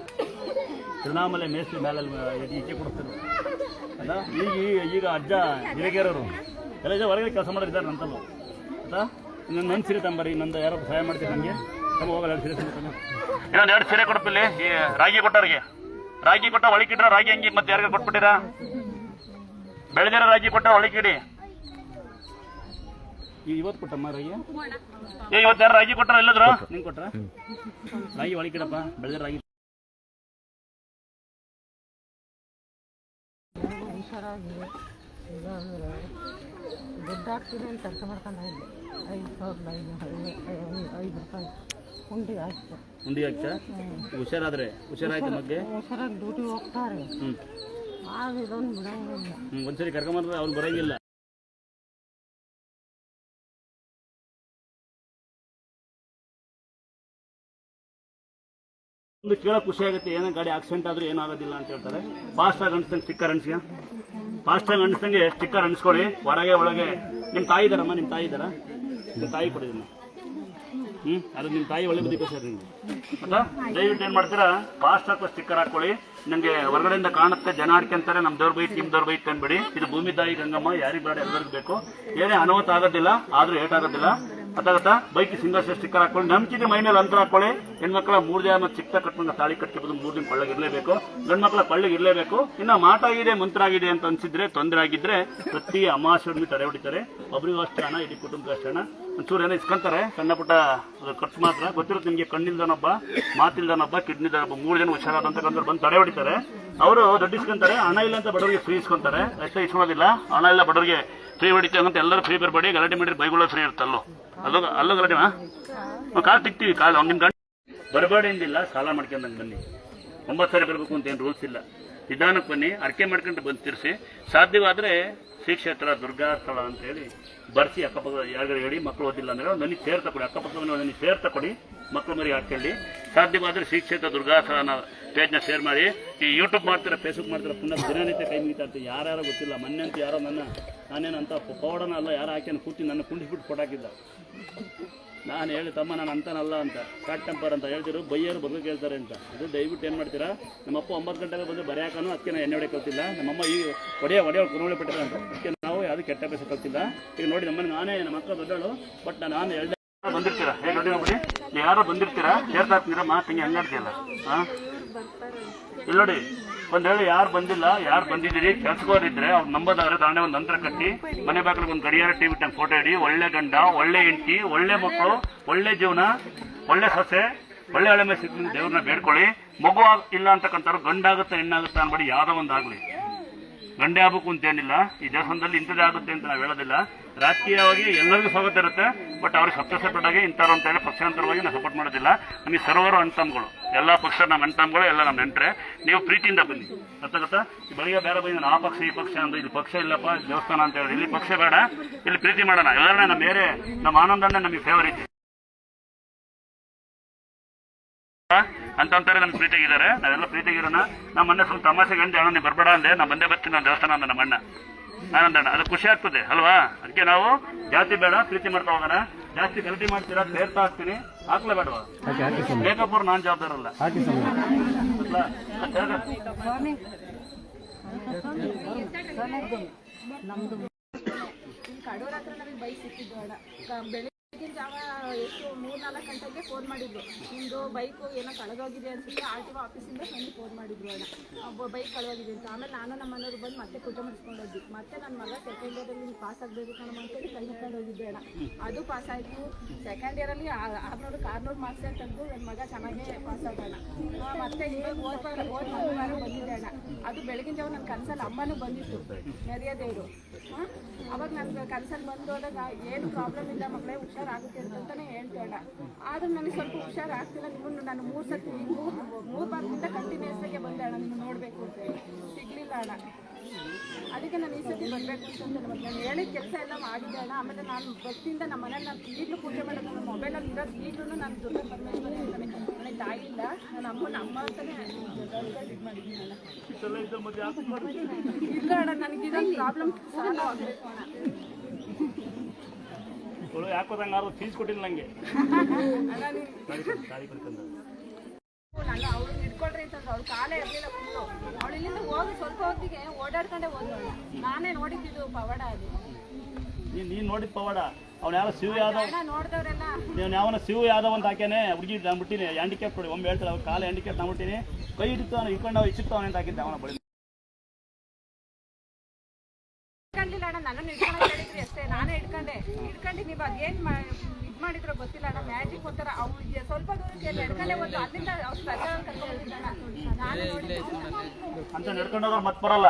ತಿರುವಣ್ಣಾಮಲೈ ಮೇಸ್ತ್ರಿ ಮೇಲೆ ಈಚೆ ಕೊಡ್ತಾರೆ ಅಲ್ಲ. ಈಗ ಅಜ್ಜ ಹಿರೇಗೇರವರು ಎಲ್ಲ ಹೊರಗಡೆ ಕೆಲಸ ಮಾಡೋರಿದ್ದಾರೆ ನಂತಲ್ಲೂ ಆಯ್ತಾ. ನನ್ನ ಸೀರೆ ತಂಬರಿ, ಇನ್ನೊಂದು ಯಾರೋ ಸಹಾಯ ಮಾಡ್ತೀವಿ ನನಗೆ ತಮ್ಮ ಹೋಗಲ್ಲ. 2 ಸೀರೆ ಇನ್ನೊಂದು 2 ಸೀರೆ ಕೊಡ್ಪಿಲ್ಲಿ. ಈ ರಾಗಿ ಕೊಟ್ಟವ್ರಿಗೆ ರಾಗಿ ಕೊಟ್ಟ ಒಳಗಿಟ್ರ ರಾಗಿ ಹಂಗೆ ಮತ್ತೆ ಯಾರಿಗ ಕೊಟ್ಬಿಟ್ಟಿರಾ? ಬೆಳೆದಿರ ರಾಗಿ ಕೊಟ್ಟ ಒಳಗಿಡಿ. ಇವತ್ತು ಕೊಟ್ಟಮ್ಮ ರಾಗಿ. ಇವತ್ತು ಯಾರು ರಾಗಿ ಕೊಟ್ಟಾರ ಎಲ್ಲದ್ರು? ನಿಂಗೆ ಕೊಟ್ರ ರಾಗಿ ಒಳಗಿಡಪ್ಪ. ಬೆಳೆದಿರ ರಾಗಿ
ದುಡ್ಡು ಹಾಕ್ತೀನಿ ಅಂತ ಕೆಲಸ ಮಾಡ್ಕೊಂಡು 5,500 ರೂಪಾಯಿ ಉಂಡಿ
ಹಾಕ್ತಾ ಹುಷಾರಾದ್ರೆ ಹುಷಾರಾಯ್ತು ಮಗ್ಗೆ
ಹುಷಾರಾಗಿ ಡ್ಯೂಟಿ ಹೋಗ್ತಾರೆ. ಆಗ ಇದೊಂದು ಬಿಡಂಗಿಲ್ಲ.
ಒಂದ್ಸರಿ ಕರ್ಕೊಂಬಂದ್ರೆ ಅವ್ನು ಬರೋಂಗಿಲ್ಲ. ಒಂದು ಕೇಳೋ ಖುಷಿ ಆಗುತ್ತೆ. ಏನೋ ಗಾಡಿ ಆಕ್ಸಿಡೆಂಟ್ ಆದ್ರೂ ಏನಾಗೋದಿಲ್ಲ ಅಂತ ಹೇಳ್ತಾರೆ. ಫಾಸ್ಟಾಗಿ ಅನಿಸ್ತಂಗೆ ಸ್ಟಿಕ್ಕರ್ ಅನಿಸ್ಗೆ, ಫಾಸ್ಟಾಗಿ ಅನಿಸ್ತಂಗೆ ಸ್ಟಿಕ್ಕರ್ ಅನಿಸ್ಕೊಳ್ಳಿ. ಹೊರಗೆ ಒಳಗೆ ನಿಮ್ಮ ತಾಯಿ ಇದ್ದಾರಮ್ಮ, ನಿಮ್ಮ ತಾಯಿ ಕೊಡಿದಮ್ಮ. ಅದು ನಿಮ್ಮ ತಾಯಿ ಒಳ್ಳೆ ಬುದ್ಧಿ ಸರ್ ನಿಮಗೆ. ಆಯ್ತಾ? ದಯವಿಟ್ಟು ಏನು ಮಾಡ್ತೀರಾ, ಫಾಸ್ಟ್ ಹಾಕೋ ಸ್ಟಿಕ್ಕರ್ ಹಾಕೊಳ್ಳಿ. ನನಗೆ ಹೊರಗಡೆಯಿಂದ ಕಾಣುತ್ತೆ, ಜನ ಆಡ್ಕೊಂತಾರೆ ನಮ್ಮ ದವ್ರ ಬೈಟ್ ನಿಮ್ಮ ದವ್ರ ಬೈಟ್ ಅಂದ್ಬಿಡಿ. ಇದು ಭೂಮಿ ತಾಯಿ ಗಂಗಮ್ಮ, ಯಾರಿಗೆ ಬೇಡ ಎಲ್ಲರಿಗೂ ಬೇಕು. ಏನೇ ಅನಾಹುತ ಆಗೋದಿಲ್ಲ, ಆದ್ರೂ ಏಟಾಗೋದಿಲ್ಲ. ಅದಾಗತ್ತಾ ಬೈಕ್ ಸಿಂಗಲ್ ಸ್ಟಿಕ್ಕರ್ ಹಾಕೊಳ್ಳಿ. ನಂಬಿಕೆ ಮೈ ಮೇಲೆ ಅಂತರ ಹಾಕೊಳ್ಳಿ. ಹೆಣ್ಮಕ್ಳ 3 ದಿನ ಚಿಕ್ಕ ಕಟ್ಕೊಂಡು ತಾಳಿ ಕಟ್ಕೋಬೋದು. 3 ದಿನ ಕೊಳ್ಳಗೆ ಇರಲೇಬೇಕು, ಗಂಡು ಮಕ್ಕಳ ಕೊಳ್ಳಗೆ ಇರಲೇಬೇಕು. ಇನ್ನು ಮಾಟ ಆಗಿದೆ ಮಂತ್ರ ಆಗಿದೆ ಅಂತ ಅನ್ಸಿದ್ರೆ, ತೊಂದರೆ ಆಗಿದ್ರೆ ಪ್ರತಿ ಅಮಾವಾಸ್ಯೆ ತಡೆ ಹೊಡಿತಾರೆ. ಒಬ್ರಿಗೂ ಅಷ್ಟು ಹಣ, ಇಡೀ ಕುಟುಂಬಕ್ಕೆ ಅಷ್ಟು ಹಣ. ಒಂಚೂರು ಏನೋ ಇಸ್ಕೊಂತಾರೆ, ಸಣ್ಣ ಪುಟ್ಟ ಖರ್ಚು ಮಾತ್ರ. ಗೊತ್ತಿರುತ್ತೆ ನಿಮಗೆ, ಕಣ್ಣಿಲ್ದನೊಬ್ಬ, ಮಾತಿಲ್ದನೊಬ್ಬ, ಕಿಡ್ನಿದನೊಬ್ಬ, 3 ಜನ ಹುಷಾರಾದಂತಕ್ಕಂಥವ್ರು ಬಂದು ತಡೆ ಹೊಡಿತಾರೆ. ಅವರು ದುಡ್ಡು ಇಸ್ಕೊಂತಾರೆ. ಹಣ ಇಲ್ಲ ಅಂತ ಬಡವರಿಗೆ ಫ್ರೀ ಇಸ್ಕೊಂತಾರೆ. ಅಷ್ಟೇ ಇಸ್ಕೊಳ್ಳೋದಿಲ್ಲ. ಹಣ ಇಲ್ಲ ಬಡವರಿಗೆ ಫ್ರೀ ಹೊಡಿತೇವೆ ಅಂತ ಎಲ್ಲರೂ ಫ್ರೀ ಬರಬೇಡಿ. ಗಲಾಟೆ ಮಾಡಿದ್ರೆ ಬೈಗಳು ಫ್ರೀ ಇರುತ್ತೆ. ಅಲ್ಲೂ ಗಲಾಟೆನಾ? ಕಾಲ್ ತಿಕ್ತೀವಿ. ಕಾಲು ನಿಮ್ಮ ಗಂಟೆ ಬರಬೇಡಿ ಅಂದಿಲ್ಲ, ಸಾಲ ಮಾಡ್ಕೊಂಡಂಗೆ ಬನ್ನಿ. 9 ಸಾರಿ ಬರಬೇಕು ಅಂತ ಏನು ರೂಲ್ಸ್ ಇಲ್ಲ. ನಿಧಾನಕ್ಕೆ ಬನ್ನಿ, ಅರ್ಕೆ ಮಾಡ್ಕೊಂಡು ಬಂದು ತಿರ್ಸಿ. ಸಾಧ್ಯವಾದರೆ ಶ್ರೀ ಕ್ಷೇತ್ರ ದುರ್ಗಾ ಸ್ಥಳ ಅಂತೇಳಿ ಬರ್ಸಿ ಅಕ್ಕಪಕ್ಕ ಯಾರಿಗಾರು ಹೇಳಿ. ಮಕ್ಕಳು ಓದಿಲ್ಲ ಅಂದರೆ ಒಂದು ನನಗೆ ಸೇರ್ ತಗೊಳ್ಳಿ, ಅಕ್ಕಪಕ್ಕ ನನಗೆ ಸೇರ್ ತಗೊಳ್ಳಿ, ಮಕ್ಕಳು ಮರಿ ಹಾಕೊಳ್ಳಿ. ಸಾಧ್ಯವಾದರೆ ಶ್ರೀ ಕ್ಷೇತ್ರ ದುರ್ಗಾ ಸ್ಥಳನ ಪೇಜ್ನ ಶೇರ್ ಮಾಡಿ. ಈ ಯೂಟ್ಯೂಬ್ ಮಾಡ್ತಾರೆ, ಫೇಸ್ಬುಕ್ ಮಾಡ್ತಾರೆ, ಪುನಃ ದಿನನಿತ್ಯ ಕೈ ಮುಗಿತಾ ಇರ್ತೀವಿ. ಯಾರ್ಯಾರೋ ಗೊತ್ತಿಲ್ಲ. ಮೊನ್ನೆ ಅಂತ ಯಾರೋ ನಾನೇನಂತ ಪೌಡನ ಅಲ್ಲ, ಯಾರು ಹಾಕಿ ಕೂತಿ ನನ್ನ ಕುಂಡಿಸ್ಬಿಟ್ಟು ಫೋಟೋ ಹಾಕಿದ್ದ. ನಾನು ಹೇಳಿ ತಮ್ಮ ನಾನು ಅಂತಾನಲ್ಲ ಅಂತ, ಶಾರ್ಟ್ ಟೆಂಪರ್ ಅಂತ ಹೇಳ್ತಿರು, ಬೈಯರು ಬರ್ಬೇಕು ಹೇಳ್ತಾರೆ ಅಂತ. ಇದು ದಯವಿಟ್ಟು ಏನು ಮಾಡ್ತೀರಾ, ನಮ್ಮಪ್ಪ 9 ಗಂಟೆಗೆ ಬಂದು ಬರೆಯಾಕನು, ಅದಕ್ಕೆ ನಾನು ಎಣ್ಣೆ ಹೊಡೆ ಕಲ್ತಿಲ್ಲ. ನಮ್ಮಮ್ಮ ಈ ಒಡೆಯೋ ಕುರುವಳಿ ಪಟ್ಟಿಲ್ಲ ಅಂತ, ಅದಕ್ಕೆ ನಾವು ಯಾವುದು ಕೆಟ್ಟ ಅಭ್ಯಾಸ ಕಲ್ತಿಲ್ಲ. ಈಗ ನೋಡಿ ನಮ್ಮನೆ ನಾನೇ, ನಮ್ಮ ಅಕ್ಕ ದೊಡ್ಡಳು, ಬಟ್ ನಾನು ಹೇಳ್ದೆ ಬಂದಿರ್ತೀರಾ. ಹೇಗೆ ನೋಡಿ ನೋಡಿ, ಯಾರೋ ಬಂದಿರ್ತೀರಾ, ಸೇರ್ತಾ ಇರ್ತೀರಾ, ಮಾತಿಂಗೆ ಹಂಗಾಡ್ತೀಯಲ್ಲ. ಹಾಂ ಇಲ್ಲಿ ನೋಡಿ, ಒಂದು ಹೇಳಿ ಯಾರು ಬಂದಿಲ್ಲ, ಯಾರು ಬಂದಿದ್ದೀರಿ ಕೆಲ್ಸಗೋರಿದ್ರೆ ಅವ್ರು ನಂಬೋದಾದ್ರೆ ತಾನೇ ಒಂದು ನಂತರ ಕಟ್ಟಿ ಮನೆ ಬಾಗಿಲಿಗೆ ಒಂದು ಗಡಿಯಾರ ಟಿವಿ ಟೈಮ್ ಫೋಟೋ ಇಡಿ. ಒಳ್ಳೆ ಗಂಡ, ಒಳ್ಳೆ ಹೆಂಡತಿ, ಒಳ್ಳೆ ಮಕ್ಕಳು, ಒಳ್ಳೆ ಜೀವನ, ಒಳ್ಳೆ ಸೊಸೆ, ಒಳ್ಳೆ ಹಳೆ ಮೇಲೆ ಸಿಕ್ಕ ದೇವ್ರನ್ನ ಬೇಡ್ಕೊಳ್ಳಿ. ಮಗು ಇಲ್ಲ ಅಂತಕ್ಕಂಥವ್ರು ಗಂಡಾಗುತ್ತೆ ಹೆಣ್ಣಾಗುತ್ತೆ ಅನ್ಬೇಡಿ, ಯಾವುದೋ ಒಂದಾಗಲಿ. ಗಂಡೆ ಆಗ್ಬೇಕು ಅಂತೇನಿಲ್ಲ. ಈ ದೇವಸ್ಥಾನದಲ್ಲಿ ಇಂಥದ್ದೇ ಆಗುತ್ತೆ ಅಂತ ನಾವು ಹೇಳೋದಿಲ್ಲ. ರಾಜಕೀಯವಾಗಿ ಎಲ್ಲರಿಗೂ ಸ್ವಾಗತ ಇರುತ್ತೆ, ಬಟ್ ಅವ್ರಿಗೆ ಸಪ್ರೇಟ್ ಆಗಿ ಇಂಥವ್ರು ಅಂತ ಹೇಳಿ ಪಕ್ಷಾಂತರವಾಗಿ ನಾವು ಸಪೋರ್ಟ್ ಮಾಡೋದಿಲ್ಲ. ನಮಗೆ ಸರ್ವರು ಅಣ್ತಮ್ಗಳು, ಎಲ್ಲ ಪಕ್ಷ ನಮ್ಮ ಅಣ್ತಮ್ಗಳು, ಎಲ್ಲ ನಮ್ಮ ನೆಂಟ್ರೆ. ನೀವು ಪ್ರೀತಿಯಿಂದ ಬನ್ನಿ. ಗೊತ್ತಾಗುತ್ತಾ? ಬೆಳಿಗ್ಗೆ ಬೇರೆ ಬನ್ನಿ, ಆ ಪಕ್ಷ ಈ ಪಕ್ಷ ಅಂದ್ರೆ ಇಲ್ಲಿ ಪಕ್ಷ ಇಲ್ಲಪ್ಪ ದೇವಸ್ಥಾನ ಅಂತ ಹೇಳಿ. ಇಲ್ಲಿ ಪಕ್ಷ ಬೇಡ, ಇಲ್ಲಿ ಪ್ರೀತಿ ಮಾಡೋಣ. ಎಲ್ಲರನ್ನ ನಮ್ಮ ಬೇರೆ ನಮ್ಮ ಆನಂದನೇ ನಮಗೆ ಫೇವರಿಟ್ ಅಂತಂತಾರೆ. ನಮ್ಗೆ ಪ್ರೀತಿಯಾಗಿದ್ದಾರೆ, ನಾವೆಲ್ಲ ಪ್ರೀತಿಯಾಗಿರೋಣ. ನಮ್ಮ ಅಣ್ಣ ಸ್ವಲ್ಪ ತಮಾಷೆ ಗಂಟೆ ಅಣ್ಣ ನೀವು ಬರಬೇಡ ಅಂದೆ, ನಾನು ಬಂದೇ ಬರ್ತೀನಿ ನಾನು ದೇವಸ್ಥಾನ ಅಂದ ನಮ್ಮ ಅಣ್ಣ ಆನಂದಣ್ಣ. ಅದು ಖುಷಿ ಆಗ್ತದೆ ಅಲ್ವಾ? ಅದಕ್ಕೆ ನಾವು ಜಾತಿ ಬೇಡ, ಪ್ರೀತಿ ಮಾಡ್ತಾ ಹೋಗೋಣ. ಜಾಸ್ತಿ ಗಲಾಟೆ ಮಾಡ್ತೀರಾ, ಸೇರ್ತಾ ಹಾಕ್ತೀನಿ, ಹಾಕ್ಲೇ ಬೇಡವಾ? ಮೇಕಪ್ ಅವ್ರು ನಾನು ಜವಾಬ್ದಾರಲ್ಲ.
ಕಡೂರ ಹತ್ರ ನಮಗೆ ಬೈಕ್ ಸಿಕ್ಕಿದ್ದು ಅಣ್ಣ. ಬೆಳಿಗ್ಗೆ ಜಾವ ಎಷ್ಟು 3-4 ಗಂಟೆಗೆ ಫೋನ್ ಮಾಡಿದ್ರು. ನಿಮ್ಮದು ಬೈಕು ಏನೋ ಕಳೆದೋಗಿದೆ ಅನ್ಸುತ್ತೆ, RTO ಆಫೀಸಿಂದ ನನಗೆ ಫೋನ್ ಮಾಡಿದ್ರು ಅಣ್ಣ, ಬೈಕ್ ಕಳೆದೋಗಿದೆ ಅಂತ. ಆಮೇಲೆ ನಾನು ನಮ್ಮ ಮನೆಯವ್ರು ಬಂದು ಮತ್ತೆ ಪೂಜೆ ಮಾಡಿಸ್ಕೊಂಡು ಹೋದ್ವಿ. ಮತ್ತೆ ನನ್ನ ಮಗ ಸೆಕೆಂಡ್ ಇಯರಲ್ಲಿ ಪಾಸ್ ಆಗಬೇಕು ಕಣಮ್ಮ ಅಂತೇಳಿ ಕೈ ಹಿಡ್ಕೊಂಡು ಹೋಗಿದ್ದೆ ಅಣ್ಣ. ಅದು ಪಾಸ್ ಆಯಿತು. ಸೆಕೆಂಡ್ ಇಯರಲ್ಲಿ 600 ಮಾರ್ಕ್ಸೇ ತೆಗೆದು ನನ್ನ ಮಗ ಚೆನ್ನಾಗೇ ಪಾಸ್ ಆಗೋಣ. ಮತ್ತೆ ಇವಾಗ ಹೋದ ಮಂಗಳವಾರ ಬಂದಿದ್ದೆ ಅಣ್ಣ. ಅದು ಬೆಳಗಿನ ಜಾವ ನನ್ನ ಕನಸಲ್ಲಿ ಅಮ್ಮನೂ ಬಂದಿತ್ತು, ಮೆರೆಯೋದೇವರು. ಅವಾಗ ನನ್ನ ಕನಸಲ್ಲಿ ಬಂದು ಹೋದಾಗ ಏನು ಪ್ರಾಬ್ಲಮ್ ಇಲ್ಲ ಮಕ್ಕಳೇ, ಹುಷಾರಾಗುತ್ತೆ ಅಂತಲೇ ಹೇಳ್ತೇವೆ. ಆದರೂ ನನಗೆ ಸ್ವಲ್ಪ ಹುಷಾರಾಗ್ತಿಲ್ಲ. ನಿಮ್ಮನ್ನು ನಾನು 3 ಬಾರ್ದಿಂದ ಕಂಟಿನ್ಯೂಸ್ ಆಗಿ ಬಂದೆ ಅಣ್ಣ, ನಿಮ್ಮನ್ನು ನೋಡಬೇಕು ಅಂತ ಹೇಳಿ ಸಿಗಲಿಲ್ಲ ಅಣ್ಣ. ಅದಕ್ಕೆ ನಾನು ಈ ಸತಿ ಬರಬೇಕು ಅಂತಂದ್ರೆ ನಾನು ಹೇಳಿದ ಕೆಲಸ ಎಲ್ಲ ಮಾಡಿದ್ದೆ ಅಣ್ಣ. ಆಮೇಲೆ ನಾನು ಭಕ್ತಿಯಿಂದ ನಮ್ಮ ಮನೇಲಿ ನಾನು ಈಗಲೂ ಪೂಜೆ ಮಾಡೋದು, ನನ್ನ ಮೊಬೈಲಲ್ಲಿ ಇರೋದು ಈಗಲೂ ನಾನು ದುರ್ಗಾ ಪರಮೇಶ್ವರಿ ಅಂತಾನೆ. ನನಗೆ ನನ್ನ ತಾಯಿ ಇಲ್ಲ, ನನ್ನ ಅಮ್ಮ ಅಂತಾನೆ ಇದು ಮಾಡಿದ್ದೀನಿ ಅಣ್ಣ. ಇಲ್ಲ ಅಣ್ಣ, ನನಗೆ ಇದೊಂದು ಪ್ರಾಬ್ಲಮ್ ಸಾಲ್ವ್ ಆಗಬೇಕು ಅಣ್ಣ.
ಯಾಕೋದಂಗಾರು ಫೀಸ್ ಕೊಟ್ಟಿಲ್ಲ ನನಗೆ.
ನಾನು ಅವ್ಳನ್ನ ಹಿಡ್ಕೊಳ್ರಿ ಅಂತಂದ್ರೆ ಅವ್ಳು ಕಾಲೇ ಇರಲಿಲ್ಲ ಫುಲ್ಲು. ಅವಳು ಇಲ್ಲಿಂದ ಹೋಗಿ ಸ್ವಲ್ಪ ಹೊತ್ತಿಗೆ ಓಡಾಡ್ಕೊಂಡೆ ಹೋದ್ಳು. ನಾನೇ ನೋಡಿದ್ದು ಪವಾಡ ಅದು.
ನೀನು ನೋಡಿದ ಪವಾಡ. ಅವ್ನು ಯಾವ ಶಿವ ಯಾದವ್
ನೋಡಿದವರೆಲ್ಲ
ನೀವು ಯಾವನ ಶಿವ ಯಾದವ್ ಅಂತ ಹಾಕ್ಯಾನೆ ಹುಡುಗಿ ಬಿಟ್ಟಿನಿ ಹ್ಯಾಂಡಿಕ್ಯಾಪ್ ಕೊಡಿ. ಒಮ್ಮೆ ಹೇಳ್ತಾರೆ ಅವ್ರು ಕಾಲು ಹ್ಯಾಂಡಿಕ್ಯಾಪ್ ತಗೊಂಬಿಟ್ಟಿನಿ, ಕೈ ಹಿಡಿತಾವ ಇಟ್ಕೊಂಡು ಅವ್ನು ಇಚ್ಚಿರ್ತಾವನೆ ಅಂತ ಹಾಕಿದ್ದೆ ಅವನ ಬಳಿ.
ಹಿಡ್ಕೊಂಡಿಲ್ಲ ಅಣ್ಣ, ನನ್ನನ್ನು ಹಿಡ್ಕೊಂಡು ಹೇಳಿದ್ರಿ ಅಷ್ಟೇ. ನಾನೇ ಹಿಡ್ಕೊಂಡು ನೀವು ಅದೇನು ಇದು ಮಾಡಿದ್ರೋ ಗೊತ್ತಿಲ್ಲ ಅಣ್ಣ. ಮ್ಯಾಜಿಕ್ ಒಂಥರ ಅವ್ಳಿಗೆ ಸ್ವಲ್ಪ ದೂರಕ್ಕೆ ಹಿಡ್ಕೊಂಡೆ ಬಂದು ಅಲ್ಲಿಂದ ಅವ್ರು ಪ್ರಚಾರ ಕರ್ಕೊಂಡಿದ್ದಣ್ಣ. ನಾನೇ
ಅಂತ ನಡ್ಕೊಂಡವ್ರು ಮತ್ತೆ ಬರಲ್ಲ.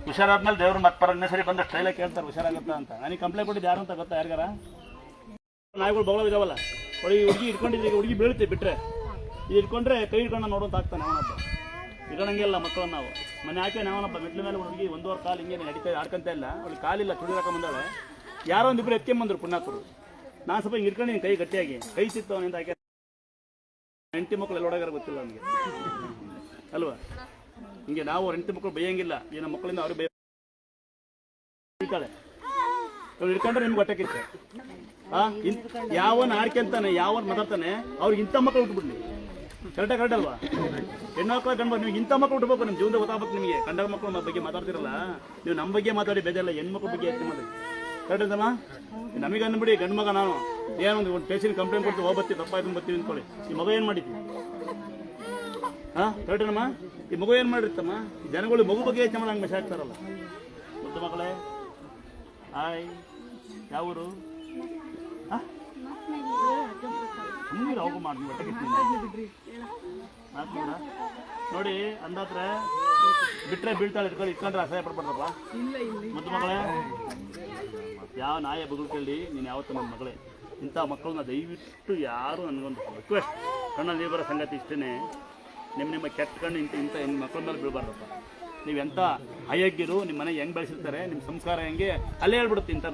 ಹುಷಾರಾದ್ಮೇಲೆ ದೇವ್ರು ಮತ್ತೆ ಬರೋ ಸರಿ ಬಂದ ಸ್ಟೈಲಾಗಿ ಕೇಳ್ತಾರೆ ಹುಷಾರಾಗುತ್ತಾ ಅಂತ. ನನಗೆ ಕಂಪ್ಲೇಂಟ್ ಕೊಟ್ಟಿದ್ದು ಯಾರು ಅಂತ ಗೊತ್ತಾ ಯಾರಿಗಾರ? ನಾಯಿಗಳು ಬಗಳ ಇದಾವಲ್ಲ, ಹುಡುಗಿ ಇಟ್ಕೊಂಡಿದ್ರೆ ಈಗ ಹುಡುಗಿ ಬೀಳುತ್ತೆ ಬಿಟ್ರೆ, ಇದು ಇಟ್ಕೊಂಡ್ರೆ ಕೈ ಹಿಡ್ಕೊಂಡು ನೋಡುವಂತ ಆಗ್ತಾನೆ ಅವನೊಬ್ಬ. ಇಟ್ಕೊಂಡಂಗೆಲ್ಲ ಮಕ್ಕಳನ್ನ ನಾವು ಮನೆ ಹಾಕಿ ನಾವನೊಬ್ಬ ಮೆಟ್ಲ ಮೇಲೆ ಹುಡುಗಿ 1.5 ಕಾಲು ಹಿಂಗೆ ನಡೀತಾ ಆಡ್ಕೊಂತ ಇಲ್ಲ. ಅವಳಿಗೆ ಕಾಲಿಲ್ಲ, ತುಳಿದಾಕ ಬಂದಾಳೆ. ಯಾರೋ ಒಂದಿಬ್ರು ಎತ್ಕೊಂಬಂದ್ರು ಪುಣ್ಯಾಕರು. ನಾನು ಸ್ವಲ್ಪ ಹಿಂಗೆ ಇಟ್ಕೊಂಡಿದ್ದೀನಿ ಕೈ ಗಟ್ಟಿಯಾಗಿ, ಕೈ ಸಿಕ್ತವನೆ ಅಂತ ಹಾಕಿ. ಹೆಂಡತಿ ಮಕ್ಕಳು ಎಲ್ಲ ಹೊಡಗಾರ ಗೊತ್ತಿಲ್ಲ ನನಗೆ ಅಲ್ವಾ? ಹಿಂಗೆ ನಾವು ಹೆಂಡತಿ ಮಕ್ಕಳು ಬೈಯಂಗಿಲ್ಲ, ಈ ನಮ್ಮ ಮಕ್ಕಳಿಂದ ಅವ್ರು ಬೈತಾಳೆ. ಅವ್ರು ಹಿಡ್ಕೊಂಡ್ರೆ ನಿಮ್ಗೆ ಹೊಟ್ಟೆಕಿತ್ತೆ. ಯಾವನ್ ಆಡ್ಕೊಂತಾನೆ ಯಾವನ್ ಮಾತಾಡ್ತಾನೆ ಅವ್ರಿಗೆ ಇಂಥ ಮಕ್ಕಳು ಹುಟ್ಟುಬಿಡ್ಲಿ. ಕರೆಕ್ಟ್ ಅಲ್ವಾ? ಹೆಣ್ಮಕ್ಳು ಗಂಡು ನಿಮ್ಗೆ ಇಂಥ ಮಕ್ಕಳು ಹುಟ್ಟಬೇಕು. ನಿಮ್ಮ ಜೀವನದ ಗೊತ್ತಾಗಬೇಕು ನಿಮಗೆ. ಗಂಡ ಮಕ್ಕಳು ಬಗ್ಗೆ ಮಾತಾಡ್ತಿರಲ್ಲ ನೀವು, ನಮ್ಮ ಬಗ್ಗೆ ಮಾತಾಡಿ ಬೇಜಲ್ಲ, ಹೆಣ್ಮಕ್ಳ ಬಗ್ಗೆ ಯೋಚನೆ ಮಾಡಿ. ಕರೆಕ್ಟ್ ಅಂತಮ್ಮ? ನಮಗೆ ಅಂದ್ಬಿಡಿ ಗಂಡು ಮಗ ನಾನು ಏನೊಂದು ಸ್ಟೇಷನ್ ಕಂಪ್ಲೇಂಟ್ ಕೊಡ್ತೀವಿ, ಹೋಗ್ಬತ್ತೀವಿ ತಪ್ಪಾಯ್ತು ಬರ್ತೀವಿ ಅಂದ್ಕೊಳ್ಳಿ. ಈ ಮಗ ಏನು ಮಾಡಿದ್ವಿ? ಕರೆಕ್ಟೇನಮ್ಮ? ಈ ಮಗು ಏನು ಮಾಡಿರ್ತಮ್ಮ? ಈ ಜನಗಳು ಮಗು ಬಗ್ಗೆ ಯೋಚನೆ ಮಾಡಿ ಹಂಗೆ ಮೆಸೇಜ್ ಆಗ್ತಾರಲ್ಲ. ಮುದ್ದು ಮಕ್ಕಳೇ, ಹಾಯ್, ಯಾವೂರು? ಸುಮ್ಮನೆ ಹೋಗು ಮಾಡಿ ನೋಡಿ ಅಂದಾದ್ರೆ ಬಿಟ್ರೆ ಬೀಳ್ತಾಳೆ, ಇಟ್ಕೊಂಡ್ರೆ ಅಸಹ್ಯ ಪಡ್ಬಾರ್ದಪ್ಪ. ಮುದ್ದು ಮಕ್ಕಳೇ, ಯಾವ ನಾಯ ಬಗಳು ಕೇಳಿ ನೀನು ಯಾವತ್ತು ನನ್ನ ಮಗಳೇ. ಇಂಥ ಮಕ್ಕಳನ್ನ ದಯವಿಟ್ಟು ಯಾರು ನನಗೊಂದು ರಿಕ್ವೆಸ್ಟ್, ಕಣ್ಣಲ್ಲಿ ಬರೋ ಸಂಗತಿ ಇಷ್ಟೇ, ನಿಮ್ಮ ಕೆಟ್ಟ ಕಣ್ಣು ಇಂಥ ಮಕ್ಕಳ ಮೇಲೆ ಬೀಳಬಾರ್ದಪ್ಪ. ನೀವು ಎಂಥ ಹೈಯಾಗಿರು, ನಿಮ್ಮ ಮನೆ ಹೆಂಗೆ ಬೆಳೆಸಿರ್ತಾರೆ, ನಿಮ್ಮ ಸಂಸ್ಕಾರ ಹೆಂಗೆ ಅಲ್ಲೇ ಹೇಳ್ಬಿಡುತ್ತೆ. ಇಂಥ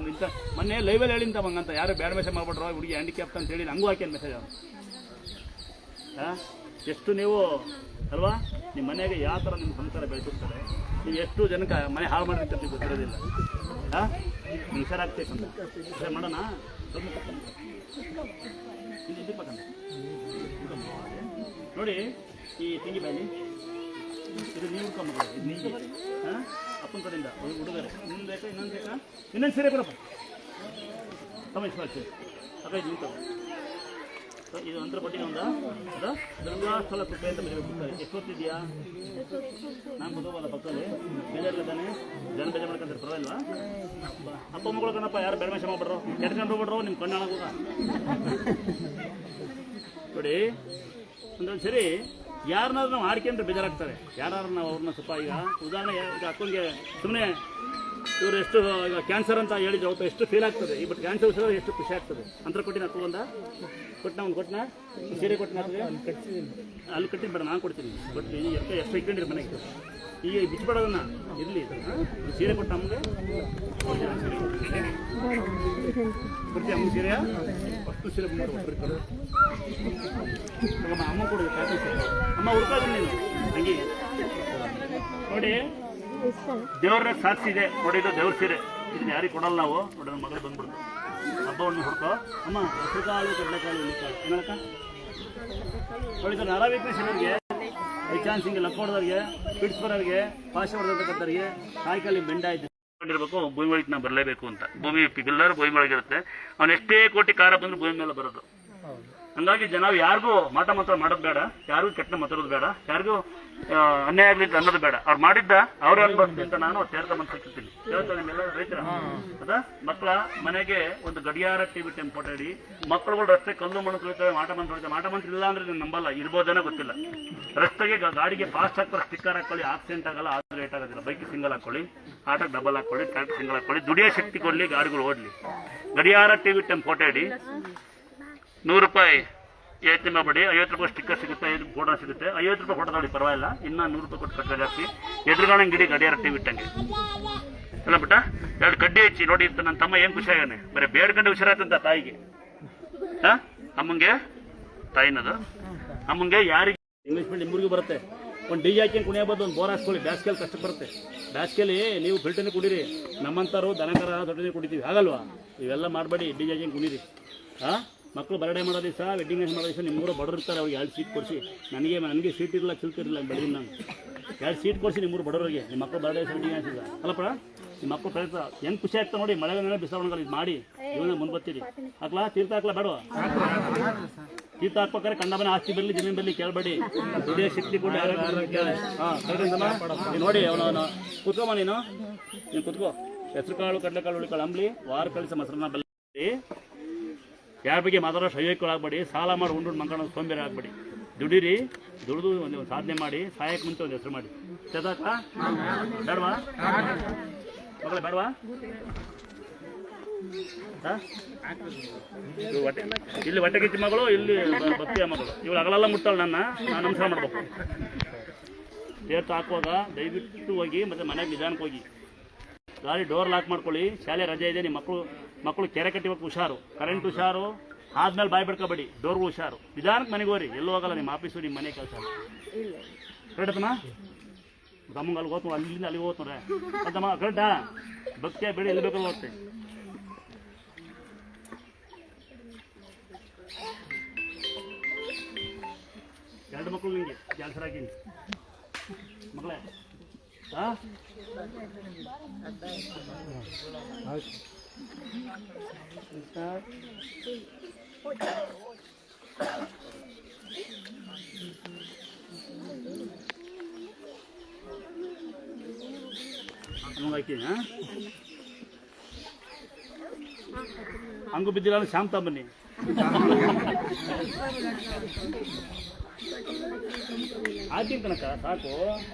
ಮೊನ್ನೆ ಲೈವಲ್ಲಿ ಹೇಳಿಂತ ಮಂಗಂತ ಯಾರು ಬ್ಯಾಡ್ ಮೆಸೇಜ್ ಮಾಡ್ಬಿಟ್ರೋ ಹುಡುಗಿ ಹ್ಯಾಂಡಿಕ್ಯಾಪ್ ಅಂತ ಹೇಳಿ ಹಂಗೂ ಹಾಕಿ ಮೆಸೇಜ್ ಅವರು. ಎಷ್ಟು ನೀವು ಅಲ್ವಾ ನಿಮ್ಮ ಮನೆಗೆ ಯಾವ ಥರ ನಿಮ್ಮ ಸಂಸ್ಕಾರ ಬೆಳೆಸಿರ್ತಾರೆ, ನೀವು ಎಷ್ಟು ಜನಕ್ಕೆ ಮನೆ ಹಾಳು ಮಾಡಿರ್ತೀವಿ ನೀವು ಗೊತ್ತಿರೋದಿಲ್ಲ. ನೀವು ಹುಷಾರಾಗ್ತೇಕಂತ ಸರಿ ಮಾಡೋಣ. ನೋಡಿ ಈ ತೆಂಗಿ ಬಾಯಿ ಇದು ನೀವು ಹುಡ್ಕೊಂಡ್ಬಿಡಿ, ಇದು ನೀಗೆ ಅಪ್ಪನ ಕಡೆಯಿಂದ ಹುಡುಗರೆ ಇನ್ನೊಂದು ಬೇಕಾ ಇನ್ನೊಂದು ಬೇಕಾ ಇನ್ನೊಂದು ಸೀರೆ ಕೊಡಪ್ಪ ತಮ್ಮ ಅಕ್ಕ ಇದು ನೀವು ಇದು ಅಂತರ ಕೊಟ್ಟಿನ ಒಂದ ಅದು ದುರ್ಗಾಸ್ಥಳ ಕೃಪೆ ಅಂತ ಬರೀಬೇಕು. ಎಷ್ಟೊತ್ತಿದೆಯಾ? ನಾನು ಬದುಕಲ್ಲ ಪಕ್ಕದಲ್ಲಿ ಬೇಜಾರಿದ್ದಾನೆ, ಜನ ಬೇಜಾರು ಮಾಡ್ಕೊಂತಾರೆ ಪರವಾಗಿಲ್ವಾ? ಅಪ್ಪ ಮಗಳು ಕಣಪ್ಪ, ಯಾರು ಬೆಳಮೇಶ ಮಾಡ್ಬಿಟ್ರು, ಕೆಟ್ಕೊಂಡು ಹೋಗ್ಬಿಟ್ರು ನಿಮ್ಮ ಕಣ್ಣಾಣ ನೋಡಿ. ಅಂದ್ರೆ ಸರಿ ಯಾರನ್ನಾದ್ರೂ ನಾವು ಆಡ್ಕೊಂಡ್ರೆ ಬೇಜಾರಾಗ್ತಾರೆ. ಯಾರು ನಾವು ಅವ್ರನ್ನ ಸ್ವಲ್ಪ ಈಗ ಉದಾಹರಣೆ ಈಗ ಅಕ್ಕನಿಗೆ ಸುಮ್ಮನೆ ಇವರು ಎಷ್ಟು ಈಗ ಕ್ಯಾನ್ಸರ್ ಅಂತ ಹೇಳಿದ್ರು ಅವತ್ತು ಎಷ್ಟು ಫೀಲ್ ಆಗ್ತದೆ. ಈ ಬಟ್ ಕ್ಯಾನ್ಸರ್ ವಿಷಯ ಎಷ್ಟು ಖುಷಿ ಆಗ್ತದೆ. ಅಂತರ ಕೊಟ್ಟಿನ ಅಕ್ಕ ಬಂದ ಕೊಟ್ಟನ ಒಂದು ಕೊಟ್ಟನ ಸೀರೆ ಕೊಟ್ಟನ ಅಲ್ಲಿ ಕಟ್ಟಿದ್ದು ಬೇಡ ನಾನು ಕೊಡ್ತೀನಿ. ಬಟ್ ಈಗ ಎಷ್ಟು ಇಟ್ಕೊಂಡಿರಿ ಮನೆಗೆ ಈಗ ಬಿಚ್ಚಿಬಿಡೋದನ್ನ ಇರಲಿ. ಸೀರೆ ಕೊಟ್ಟ ನಮಗೆ ಕೊಡ್ತೀನಿ ಅಮ್ಮ ಸೀರೆ ಫಸ್ಟು ಸೀರೆ ಬಂದು ಅಮ್ಮ ಕೊಡೋದು ಕಾಫಿ ಸೀರೆ ಅಮ್ಮ ಹುಡ್ಕೋದು ನೀನು ಹಂಗೆ ನೋಡಿ. ದೇವ್ರ ಸಾಕ್ಷಿದೆ ನೋಡಿ, ಇದು ದೇವ್ರ ಸೀರೆ. ಇದನ್ನ ಯಾರಿಗೆ ಕೊಡಲ್ಲ ನಾವು ನೋಡಿ. ನಮ್ಮ ಮಗಳು ಬಂದ್ಬಿಡ್ತು ಹಬ್ಬವನ್ನು ಹುಡ್ಕೋ ಅಮ್ಮ. ಹೆಸರುಕಾಳು ಕಡಲೆಕಾಳು ಹುಳಿಕಾಳು ಏನಕ್ಕ ನೋಡಿ. ನರ ವೀಕ್ನೆಸ್ ಇರೋರಿಗೆ, ಐ ಚಾನ್ಸ್ ಹಿಂಗೆ ಲಕ್ಕೋಡ್ದವ್ರಿಗೆ, ಪಿಡ್ಸ್ ಬರೋರಿಗೆ, ಪಾಶ ಹೊಡೆದಕ್ಕಂಥವ್ರಿಗೆ ಕಾಯಿಕಾಲಿ ಬೆಂಡ ಆಯ್ತು ಕೊಂಡಿರ್ಬೇಕು. ಭೂಮಿ ಒಳಗೆ ನಾವು ಬರಲೇಬೇಕು ಅಂತ. ಭೂಮಿ ಎಲ್ಲರೂ ಭೂಮಿ ಒಳಗಿರುತ್ತೆ. ಅವ್ನು ಎಷ್ಟೇ ಕೋಟಿ ಕಾರ ಬಂದರೂ ಭೂಮಿ ಮೇಲೆ ಬರೋದು. ಹಂಗಾಗಿ ಜನ ಯಾರಿಗೂ ಮಾಟ ಮಾತ್ರ ಮಾಡೋದು ಬೇಡ, ಯಾರಿಗೂ ಕೆಟ್ಟ ಮಾತಾಡೋದು ಬೇಡ, ಯಾರಿಗೂ ಅನ್ಯಾಯ ಆಗ್ಲಿ ಅನ್ನೋದು ಬೇಡ. ಅವ್ರು ಮಾಡಿದ್ದ ಅವ್ರು ಅನ್ಬಾರ್ದು ಅಂತ ನಾನು ತೀರ್ಥ ಮನ್ಸಿರ್ತೀನಿ. ಹೇಳ್ತಾನೆ ನಿಮ್ಮೆಲ್ಲ ರೈತರ ಅದ ಮಕ್ಕಳ ಮನೆಗೆ ಒಂದು ಗಡಿಯಾರ ಟಿವಿ ಟೆಂಪೋಟ ಇಡಿ. ಮಕ್ಕಳುಗಳು ರಸ್ತೆ ಕಲ್ಲು ಮಣ್ಣು ತೊಳಿತವೆ, ಮಾಟ ಮಂತ್ರ ತೊಳಿತವೆ. ಮಾಟ ಮಂತ್ರ ಇಲ್ಲ ಅಂದ್ರೆ ನೀವು ನಂಬಲ್ಲ, ಇರ್ಬೋದೇನೋ ಗೊತ್ತಿಲ್ಲ. ರಸ್ತೆಗೆ ಗಾಡಿಗೆ ಫಾಸ್ಟ್ ಹಾಕ್ತಾರೆ, ಸ್ಟಿಕ್ಕರ್ ಹಾಕೊಳ್ಳಿ, ಆಕ್ಸಿಡೆಂಟ್ ಆಗಲ್ಲ, ಆದ್ರೂ ರೇಟ್ ಆಗೋದಿಲ್ಲ. ಬೈಕ್ ಸಿಂಗಲ್ ಹಾಕೊಳ್ಳಿ, ಆಟೋಗೆ ಡಬಲ್ ಹಾಕೊಳ್ಳಿ, ಟ್ರ್ಯಾಕ್ಟರ್ ಸಿಂಗಲ್ ಹಾಕೊಳ್ಳಿ. ದುಡಿಯೋ ಶಕ್ತಿ ಕೊಡಲಿ, ಗಾಡಿಗಳು ಓಡಲಿ. ಗಡಿಯಾರ ಟಿವಿ ಟೆಂಪೋಟ ಇಡಿ. 100 ರೂಪಾಯಿ ಯೋಚನೆ ಮಾಡಬೇಡಿ. 50 ರೂಪಾಯಿ ಸ್ಟಿಕ್ಕರ್ ಸಿಗುತ್ತೆ, 5 ಫೋಟೋ ಸಿಗುತ್ತೆ. 50 ರೂಪಾಯಿ ಫೋಟೋ ನೋಡಿ ಪರವಾಗಿಲ್ಲ, ಇನ್ನೂ 100 ರೂಪಾಯಿ ಕೊಟ್ಟು ಕಟ್ಟಲೆ ಜಾಸ್ತಿ. ಎದುರುಗಾಣಂಗೆ ಗಿಡಿ ಗಡಿಯಾರ ಟಿವಿ ಇಟ್ಟಂಗೆ ಅಲ್ಲ ಬಿಟ್ಟ 2 ಕಡ್ಡಿ ಹೆಚ್ಚಿ ನೋಡಿ. ನನ್ನ ತಮ್ಮ ಏನು ಖುಷಿ ಆಗಾನೆ, ಬರೀ ಬೇಡ್ಕಂಡು ಹುಷಾರಾಯ್ತಂತ ತಾಯಿಗೆ. ಅಮ್ಮಂಗೆ ತಾಯಿನದು ನಮಗೆ ಯಾರಿಗೆ ಇಂಗ್ಲೀಷ್ ಮೀಡಿಯಂ ನಿಮ್ಮೂರಿಗೂ ಬರುತ್ತೆ. ಒಂದು ಡಿ ಹಾಕಿ ಕುಣಿಯಬೋದು, ಒಂದು ಬೋರ್ ಹಾಕ್ಕೊಳ್ಳಿ. ಬ್ಯಾಸ್ಗೆಲ್ಲಿ ಕಷ್ಟಕ್ಕೆ ಬರುತ್ತೆ. ಬ್ಯಾಸ್ಗೆಲ್ಲಿ ನೀವು ಫಿಲ್ಟರ್ನೇ ಕುಡೀರಿ. ನಮ್ಮಂಥವ್ರು ದನಕರ ದೊಡ್ಡನೇ ಕುಡಿತೀವಿ, ಆಗಲ್ವಾ? ಇವೆಲ್ಲ ಮಾಡಬೇಡಿ, ಡಿ ಹಾಕಿ ಕುಣೀರಿ. ಹಾಂ, ಮಕ್ಕಳು ಬರ್ಡೇ ಮಾಡೋ ದಿವಸ, ವೆಡ್ಡಿಂಗ್ ಡೇ ಮಾಡೋ ದಿವಸ ನಿಮ್ಮೂರು ಬಡವ್ರು ಇರ್ತಾರೆ, ಅವ್ರಿಗೆ 2 ಸೀಟ್ ಕೊಡಿಸಿ. ನನಗೆ ಸೀಟ್ ಇರಲ್ಲ, ಚಿಲ್ತಿರಲಿಲ್ಲ ಬೆಳಗಿನ ನಾನು 2 ಸೀಟ್ ಕೊಡಿಸಿ ನಿಮ್ಮೂರು ಬಡವರಿಗೆ. ನಿಮ್ಮ ಮಕ್ಕಳು ಬರ್ಡೇ ವೆಡ್ಡಿಂಗ್ ಹಾಕಿಲ್ಲ ಅಲ್ಲಪ್ಪ, ನಿಮ್ಮ ಮಕ್ಕಳು ಪ್ರಯತ್ನ ಹೆಂಗೆ ಖುಷಿ ಆಗ್ತಾ ನೋಡಿ. ಮಳೆಗಾಲ ಬಿಸಾವಣಗಳು ಇದು ಮಾಡಿ ಇವನ್ನ ಮುಂದೆ ಬರ್ತೀರಿ. ಹಾಕ್ಲಾ ತೀರ್ಥ ಹಾಕ್ಲಾ ಬೇಡವಾ? ತೀರ್ಥ ಹಾಕ್ಬೇಕಾದ್ರೆ ಕಂಡಬನ ಆಸ್ತಿ ಬರಲಿ, ಜಮೀನು ಬರಲಿ ಕೇಳಬೇಡಿ. ದುಡಿಯೋ ಶಕ್ತಿ ಕೂಡ ಹಾಂ ನೋಡಿ. ಅವನು ಕುತ್ಕೊಮ್ಮ, ನೀನು ಕುತ್ಕೋ. ಹೆಸರು ಕಾಳು, ಕಡಲೆಕಾಳು, ಹುಳಿಕಾಳು ಅಂಬ್ಲಿ, ವಾರ ಕಳಿಸ ಮೊಸರನ್ನ ಬಲ್ಲಿ. ಯಾರ ಬಗ್ಗೆ ಮಾತಾಡೋ ಶೈಯಕ್ಕೊಳಾಗಬೇಡಿ. ಸಾಲ ಮಾಡಿ ಉಂಡು ಮಕ್ಕಳು ಸೋಂಬೇರಿ ಆಗಬೇಡಿ. ದುಡೀರಿ, ದುಡಿದು ಒಂದು ಸಾಧನೆ ಮಾಡಿ. ಸಾಯಕ್ಕೆ ಮುಂಚೆ ಒಂದು ಹೆಸರು ಮಾಡಿ. ಚದಾಕ ಬೇಡವಾ ಮಕ್ಕಳು, ಬೇಡವಾ? ಇಲ್ಲಿ ಹೊಟ್ಟೆ ಕಿಚ್ಚಿ ಮಗಳು, ಇಲ್ಲಿ ಭಕ್ತಿಯ ಮಗಳು. ಇವಳು ಅಗಲೆಲ್ಲ ಮುಟ್ಟಾಳು. ನಾನು ನಮಸ್ಕಾರ ಮಾಡ್ಬೇಕು. ತೀರ್ಥ ಹಾಕುವಾಗ ದಯವಿಟ್ಟು ಹೋಗಿ, ಮತ್ತು ಮನೆಗೆ ನಿಧಾನಕ್ಕೆ ಹೋಗಿ. ಗಾಡಿ ಡೋರ್ ಲಾಕ್ ಮಾಡ್ಕೊಳ್ಳಿ. ಶಾಲೆ ರಜೆ ಇದೆ. ನಿಮ್ಮ ಮಕ್ಕಳು ಕೆರೆ ಕಟ್ಟಿಬೇಕು. ಹುಷಾರು, ಕರೆಂಟ್ ಹುಷಾರು. ಆದ್ಮೇಲೆ ಬಾಯಿ ಬಿಡ್ಕೋಬೇಡಿ. ಡೋರ್ಗೂ ಹುಷಾರು. ನಿಧಾನಕ್ಕೆ ಮನೆಗೆ ಹೋಗ್ರಿ. ಎಲ್ಲೂ ಹೋಗಲ್ಲ. ನಿಮ್ಮ ಆಫೀಸು ನಿಮ್ಮ ಮನೆ ಕೆಲಸ ಕರೆಕ್ಟಮ್ಮ. ತಮ್ಮಂಗೆ ಅಲ್ಲಿ ಹೋಗ್ತು, ಅಲ್ಲಿಂದ ಅಲ್ಲಿಗೆ ಹೋಗ್ತಾರೆ ಅಂತಮ್ಮ. ಕರೆಕ್ಟಾ? ಭಕ್ತಿಯ ಬೇಡ, ಎಲ್ಲಿ ಬೇಕಾದ್ರೂ ಹೋಗುತ್ತೆ. ಎರಡು ಮಕ್ಕಳು ನಿಮಗೆ ಜಾಲ್ಸರ್ ಹಾಕೀನಿ ಮಕ್ಕಳೇ. ಹಾಂ, ಹಾಕಿ. ಹಾಂ, ಹಂಗೂ ಬಿದ್ದಿಲ್ಲ ಅಂದ್ರೆ ಶಾಂತ ಬನ್ನಿ. ಹಾಕಿನ ತನಕ ಸಾಕು.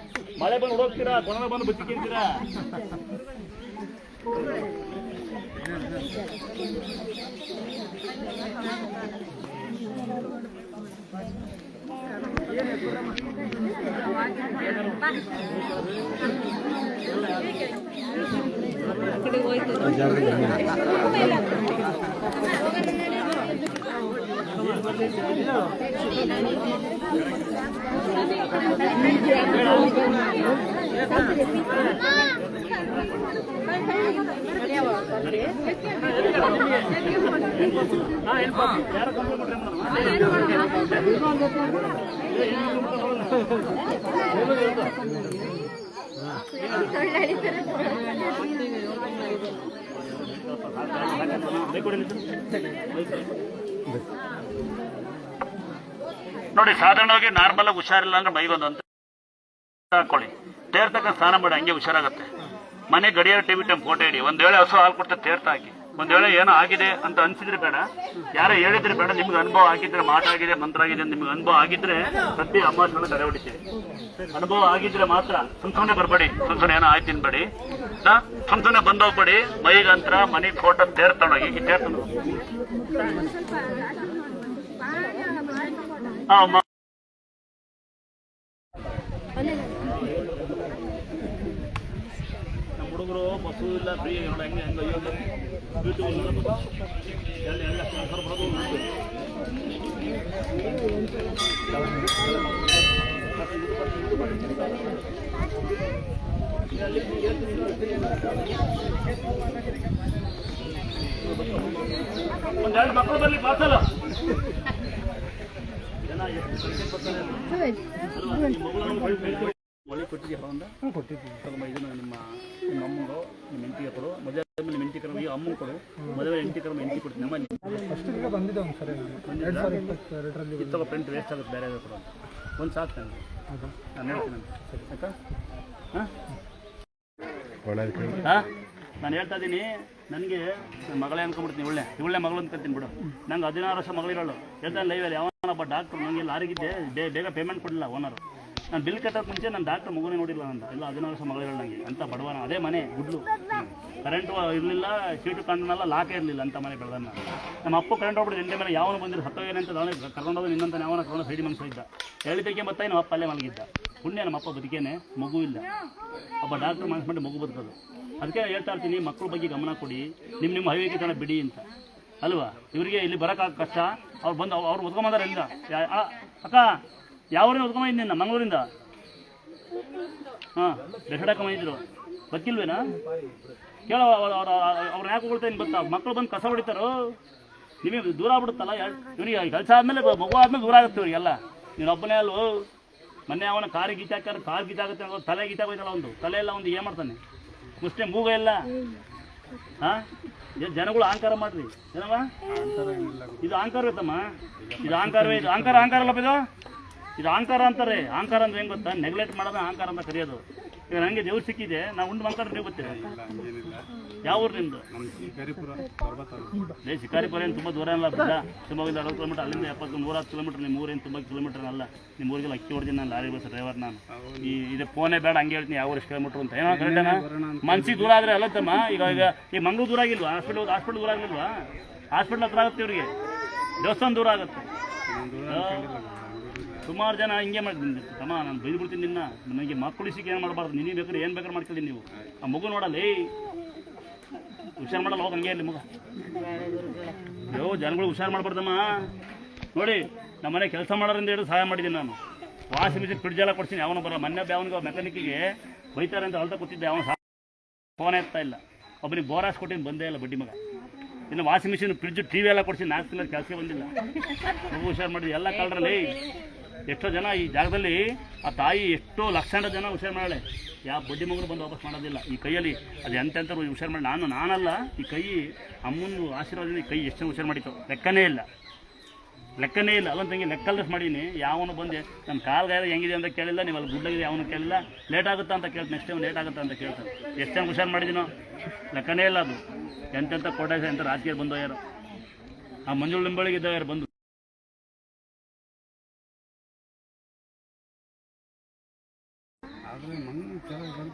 ಮಳೆ ಬಂದು ಹುಡುಕ್ತೀರಾ, ಕೊನೆ ಬಂದು ಬಚ್ಚಿಕ್ಕಿರ್ತೀರಾ. ನೋಡಿ, ಸಾಧಾರಣವಾಗಿ ನಾರ್ಮಲ್ ಆಗಿ ಹುಷಾರಿಲ್ಲ ಅಂದ್ರೆ ಮೈಗೊಂದು ಅಂತ ಹಾಕೊಳ್ಳಿ. ತೇರ್ತಕ್ಕ ಸ್ನಾನ ಮಾಡಿ, ಹಂಗೆ ಹುಷಾರಾಗತ್ತೆ. ಮನೆ ಗಡಿಯಾರ ಟಿವಿ ಟೈಮ್ ಫೋಟೋ ಇಡಿ. ಒಂದ್ ವೇಳೆ ಹಸು ಹಾಲು ಕೊಡ್ತಾ ತೇರ್ತ ಹಾಕಿ. ಒಂದ್ ವೇಳೆ ಏನೋ ಆಗಿದೆ ಅಂತ ಅನ್ಸಿದ್ರೆ ಬೇಡ, ಯಾರೋ ಹೇಳಿದ್ರೆ ಬೇಡ. ನಿಮ್ಗೆ ಅನುಭವ ಆಗಿದ್ರೆ, ಮಾಟ ಆಗಿದೆ, ಮಂತ್ರ ಆಗಿದೆ, ನಿಮ್ಗೆ ಅನುಭವ ಆಗಿದ್ರೆ ಪ್ರತಿ ಅಮಾವಾಸ್ಯೆಯನ್ನು ತಡೆ ಹೊಡಿತೀವಿ. ಅನುಭವ ಆಗಿದ್ರೆ ಮಾತ್ರ ಸುಮ್ಸುಮ್ನೆ ಬರ್ಬೇಡಿ. ಸುಮ್ಸುಮ್ನೆ ಏನೋ ಆಯ್ತು ತಿನ್ಬೇಡಿ. ಸುಮ್ಸುಮ್ನೆ ಬಂದೋಗ್ಬೇಡಿ. ಮೈಗಂತ್ರ ಮನೆ ಫೋಟೋ ತೇರ್ತೊಂಡೋಗಿ ಈ ತೇರ್ತೊಂಡು ನಮ್ಮ ಹುಡುಗರು ಬಸ್ಸು ಇಲ್ಲ, ಫ್ರೀ ಹೆಂಗೆ ಹೆಂಗೆ ಯೂಟ್ಯೂಬ್ ಒಂದೆರಡು ಮಕ್ಕಳು ಬರಲಿ ಪಾಸಲ್ಲ. ಜನ ಒಳ್ಳೆ ಕೊಟ್ಟಿದ್ದೀಯಪ್ಪ ಒಂದು ಕೊಟ್ಟಿದ್ದೀವಿ. ಇದನ್ನು ನಿಮ್ಮ ಅಮ್ಮಂಗು ನಿಮ್ಮ ಹೆಂಡತಿಗೆ ಕೊಡು. ಮದುವೆ ಆದಮೇಲೆ ನಿಮ್ಮ ಹೆಂಡತಿ ಕರ್ಮ ಅಮ್ಮಂಗೆ ಕೊಡು. ಮದುವೆ ಹೆಂಡತಿ ಕರ್ಮ ಹೆಂಡತಿ ಕೊಡ್ತೀನಿ. ನಮ್ಮ ಬಂದಿದ್ದೆ ಒಂದು ಸರಿ ಇತ್ತವ ಪ್ರಿಂಟ್ ವೇಸ್ಟ್ ಆಗುತ್ತೆ. ಬೇರೆ ಕೊಡು ಒಂದು ಸಾಕು. ನಾನು ಹೇಳ್ತೀನಿ ಸರಿ ಆಯ್ತಾ? ಹಾಂ ಹಾಂ, ನಾನು ಹೇಳ್ತಾ ಇದ್ದೀನಿ. ನನಗೆ ನನ್ನ ಮಗಳೇ ಅನ್ಕೊಂಡ್ಬಿಡ್ತೀನಿ. ಇವಳೆ ಮಗಳು ಅನ್ಕೊಂತೀನಿ ಬಿಡು. ನಂಗೆ 16 ವರ್ಷ ಮಗಳಿರೋಳು. ಹೇಳ್ತಾನೆ ಲೈವಲ್ಲಿ ಯಾವನೊಬ್ಬ ಡಾಕ್ಟ್ರು ನನಗೆ ಲಾರಿಗಿದ್ದೆ, ಬೇಗ ಪೇಮೆಂಟ್ ಕೊಡಲಿಲ್ಲ ಓನರು. ನಾನು ಬಿಲ್ ಕಟ್ಟೋಕೆ ಮುಂಚೆ ನನ್ನ ಡಾಕ್ಟ್ರ್ ಮಗುನೇ ನೋಡಿಲ್ಲ ಅಂತ. ಎಲ್ಲ 16 ವರ್ಷ ಮಗಳಿರೋಳು ನನಗೆ ಅಂತ ಬಡವನ. ಅದೇ ಮನೆ ಗುಡ್ಲು, ಕರೆಂಟು ಇರಲಿಲ್ಲ, ಸೀಟು ಕಂಡನಲ್ಲ, ಲಾಕೇ ಇರಲಿಲ್ಲ ಅಂತ ಮನೆ ಬೆಳೆದ. ನಮ್ಮ ಅಪ್ಪ ಕರೆಂಟ್ ಹೋಗ್ಬಿಟ್ಟು ಎಂಟೆ ಮೇಲೆ ಯಾವನು ಬಂದಿರೋ ಹತ್ತೋಗೇನೆ ಅಂತ ನಾನೇ ಕರ್ಕೊಂಡೋದು. ನಿನ್ನಂತ ಯಾವನ ಕರ್ಕೊಂಡು ಸೈಡಿ ಮನುಷ್ಯ ಇದ್ದ. ಹೇಳಿದ್ದಕ್ಕೆ ಮತ್ತೆ ನಮ್ಮ ಅಪ್ಪ ಅಲ್ಲೇ ಮಲಗಿದ್ದ. ಪುಣ್ಯ ನಮ್ಮ ಅಪ್ಪ ಬದುಕೇನೆ, ಮಗು ಇಲ್ಲ. ಒಬ್ಬ ಡಾಕ್ಟ್ರ್ ಮನಸ್ಸು ಮಾಡಿ ಮಗು ಬದುಕೋದು. ಅದಕ್ಕೆ ಹೇಳ್ತಾ ಇರ್ತೀನಿ, ಮಕ್ಕಳ ಬಗ್ಗೆ ಗಮನ ಕೊಡಿ. ನಿಮ್ಮ ಹೈವೇಗೆ ಜನ ಬಿಡಿ ಅಂತ. ಅಲ್ವಾ? ಇವರಿಗೆ ಇಲ್ಲಿ ಬರೋಕ್ಕಾಗ ಕಷ್ಟ. ಅವ್ರು ಬಂದು ಅವ್ರು ಉದ್ಕೊಂಬಂದಾರೆ ಇಲ್ಲಿಂದ. ಅಕ್ಕ ಯಾವ್ರಿಂದ ಉದ್ಕೊಂಬಂದಿದ್ದ? ಮಂಗಳೂರಿಂದ. ಹಾಂ, ಬೆಸಡಕ್ಕಂದಿದ್ರು. ಗೊತ್ತಿಲ್ವೇನಾ? ಕೇಳೋ ಅವ್ರು ಯಾಕೆ ಉಳ್ತಾ ಇನ್ನು ಗೊತ್ತಾ? ಮಕ್ಕಳು ಬಂದು ಕಸ ಹೊಡಿತಾರೋ, ನಿಮಗೆ ದೂರ ಆಗ್ಬಿಡುತ್ತಲ್ಲ. ಇವನಿಗೆ ಕೆಲಸ ಆದಮೇಲೆ ಮಗು ಆದ್ಮೇಲೆ ದೂರ ಆಗುತ್ತೆ ಇವರಿಗೆಲ್ಲ. ನೀನೊಬ್ಬನೇ ಅಲ್ವೋ. ಮೊನ್ನೆ ಅವನ ಕಾರಿಗೆ ಗೀತಾಕ್ತಾರೆ, ಕಾರ್ ಗೀತಾಗುತ್ತೆ, ತಲೆ ಗೀತಾಗೋಯ್ತಲ್ಲ ಒಂದು ತಲೆ ಎಲ್ಲ ಒಂದು ಏನು ಮಾಡ್ತಾನೆ ಮುಷ್ಟೇ ಮೂಗ ಎಲ್ಲ. ಹಾಂ, ಜನಗಳು ಅಹಂಕಾರ ಮಾಡ್ರಿ ಏನವ? ಇದು ಅಹಂಕಾರ ಐತಮ್ಮ, ಇದು ಅಹಂಕಾರವೇ. ಇದು ಅಹಂಕಾರ ಅಲ್ಲಪ್ಪ, ಇದು ಅಹಂಕಾರ ಅಂತಾರೆ. ಅಹಂಕಾರ ಅಂದ್ರೆ ಹೆಂಗೆ ಗೊತ್ತಾ? ನೆಗ್ಲೆಕ್ಟ್ ಮಾಡೋದು ಅಹಂಕಾರ ಅಂತ ಕರೆಯೋದು. ಈಗ ನನಗೆ ದೇವ್ರು ಸಿಕ್ಕಿದೆ, ನಾವು ಉಂಡು ಮಂಕಾರ ನೀವು ಗೊತ್ತೀರ? ಯಾವ ಊರು ನಿಮ್ಮದು? ಶಿಕಾರಿಪುರ ಏನು ತುಂಬ ದೂರ ಅಲ್ಲ, ಬಿಡ ಶಿವಮೊಗ್ಗದಿಂದ 60 ಕಿಲೋಮೀಟರ್, ಅಲ್ಲಿಂದ 70-110 ಕಿಲೋಮೀಟರ್. ನಿಮ್ಮ ಊರೇನು ತುಂಬ ಕಿಲೋಮೀಟರ್ ಅಲ್ಲ. ನಿಮ್ಮ ಊರಿಗೆಲ್ಲ ಅಕ್ಕಿ ಹೊಡೆದಿನ ನಾನು ಲಾರಿ ಬಸ್ ಡ್ರೈವರ್ ನಾನು. ಇದು ಫೋನೇ ಬೇಡ, ಹಂಗೆ ಹೇಳ್ತೀನಿ ಯಾವ ಎಷ್ಟು ಕಿಲೋಮೀಟ್ರ್ ಅಂತ. ಏನೋ ಕರೆಕ್ಟೇನಾ? ಮನ್ಸಿಗೆ ದೂರ ಆದರೆ ಅಲ್ಲತ್ತಮ್ಮ. ಈಗ ಮಂಗಳೂರು ದೂರ ಆಗಿಲ್ವಾ? ಹಾಸ್ಪಿಟ್ಲ್ ದೂರ ಆಗಿಲ್ವಾ? ಹಾಸ್ಪಿಟ್ಲ್ ಹತ್ರ ಆಗುತ್ತೆ ಇವರಿಗೆ, ದೇವಸ್ಥಾನ ದೂರ ಆಗುತ್ತೆ. ಸುಮಾರು ಜನ ಹಿಂಗೆ ಮಾಡ್ತೀನಿ ತಮ್ಮ, ನಾನು ಬೈದು ಬಿಡ್ತೀನಿ ನಿನ್ನ. ನನಗೆ ಮಕ್ಕಳಿಸಿಕೆ ಏನು ಮಾಡಬಾರ್ದು. ನಿನಗೆ ಬೇಕಾದ್ರೆ ಏನು ಬೇಕಾದ್ರೆ ಮಾಡ್ಕೊಳ್ಳಿ ನೀವು. ಆ ಮಗು ನೋಡಲ್ಲ, ಹುಷಾರು ಮಾಡಲ್ಲ, ಹೋಗಿ ಹಂಗೆ ಇಲ್ಲಿ ಮಗ. ಜನಗಳು ಹುಷಾರು ಮಾಡ್ಬಾರ್ದಮ್ಮ. ನೋಡಿ, ನಮ್ಮ ಮನೆ ಕೆಲಸ ಮಾಡೋದ್ರಿಂದ ಹೇಳಿ ಸಹಾಯ ಮಾಡಿದ್ದೀನಿ ನಾನು. ವಾಷಿಂಗ್ ಮಿಷಿನ್ ಫ್ರಿಡ್ಜ್ ಎಲ್ಲ ಕೊಡ್ತೀನಿ. ಅವನು ಬರೋ ಮೊನ್ನೆ ಅವನಿಗೆ ಮೆಕ್ಯಾನಿಕ್ಕಿಗೆ ಬೈತಾರೆ ಅಂತ ಅಳ್ತಾ ಕೂತಿದ್ದೆ. ಅವನು ಫೋನ್ ಎತ್ತಾ ಇಲ್ಲ. ಒಬ್ಬನಿಗೆ ಬೋರಾಸ್ ಕೊಟ್ಟಿದ್ದು ಬಂದೇ ಇಲ್ಲ ಬಡ್ಡಿ ಮಗ. ಇನ್ನು ವಾಷಿಂಗ್ ಮಿಷಿನ್ ಫ್ರಿಡ್ಜ್ ಟಿವಿ ಎಲ್ಲ ಕೊಡ್ತೀನಿ. 4 ತಿಂಗಳ ಕೆಲಸ ಬಂದಿಲ್ಲ. ಮಗು ಹುಷಾರು ಮಾಡಿದ್ವಿ ಎಲ್ಲ ಕಾಲರಲ್ಲಿ. ಎಷ್ಟೋ ಜನ ಈ ಜಾಗದಲ್ಲಿ ಆ ತಾಯಿ ಎಷ್ಟೋ ಲಕ್ಷಾಂತರ ಜನ ಹುಷಾರು ಮಾಡಾಳೆ. ಯಾವ ಬಡ್ಡಿ ಮಗನು ಬಂದು ವಾಪಸ್ ಮಾಡೋದಿಲ್ಲ. ಈ ಕೈಯಲ್ಲಿ ಅದು ಎಂತೆಂಥವ್ರು ಹುಷಾರು ಮಾಡಿ ನಾನಲ್ಲ. ಈ ಕೈ ಅಮ್ಮನ ಆಶೀರ್ವಾದದಿಂದ ಈ ಕೈ ಎಷ್ಟು ಹುಷಾರು ಮಾಡಿತ್ತು ಲೆಕ್ಕನೇ ಇಲ್ಲ. ಅಲ್ಲೊಂದು ತಂಗಿ ಲೆಕ್ಕಲ್ದಷ್ಟು ಮಾಡೀನಿ. ಯಾವನು ಬಂದೆ ನಮ್ಮ ಕಾಲ್ಗಾಯ ಹೆಂಗಿದೆ ಅಂತ ಕೇಳಿಲ್ಲ, ನೀವು ಅಲ್ಲಿ ಗುಡ್ಡಾಗಿದೆ ಯಾವನು ಕೇಳಿಲ್ಲ. ಲೇಟ್ ಆಗುತ್ತಾ ಅಂತ ಕೇಳ್ತೀನಿ, ನೆಕ್ಸ್ಟ್ ಟೈಮ್ ಲೇಟ್ ಆಗುತ್ತಾ ಅಂತ ಕೇಳ್ತಾರೆ. ಎಷ್ಟು ಟೈಮ್ ಹುಷಾರು ಮಾಡಿದ್ದೀನೋ ಲೆಕ್ಕನೇ ಇಲ್ಲ. ಅದು ಎಂತೆಂಥ ಕೋಟೆ ಅಂತ ರಾಜಕೀಯ ಬಂದು ಯಾರು ಆ ಮಂಜುಳ ನಿಂಬಳಿಗೆ ಇದ್ದ ಯಾರು ಬಂದು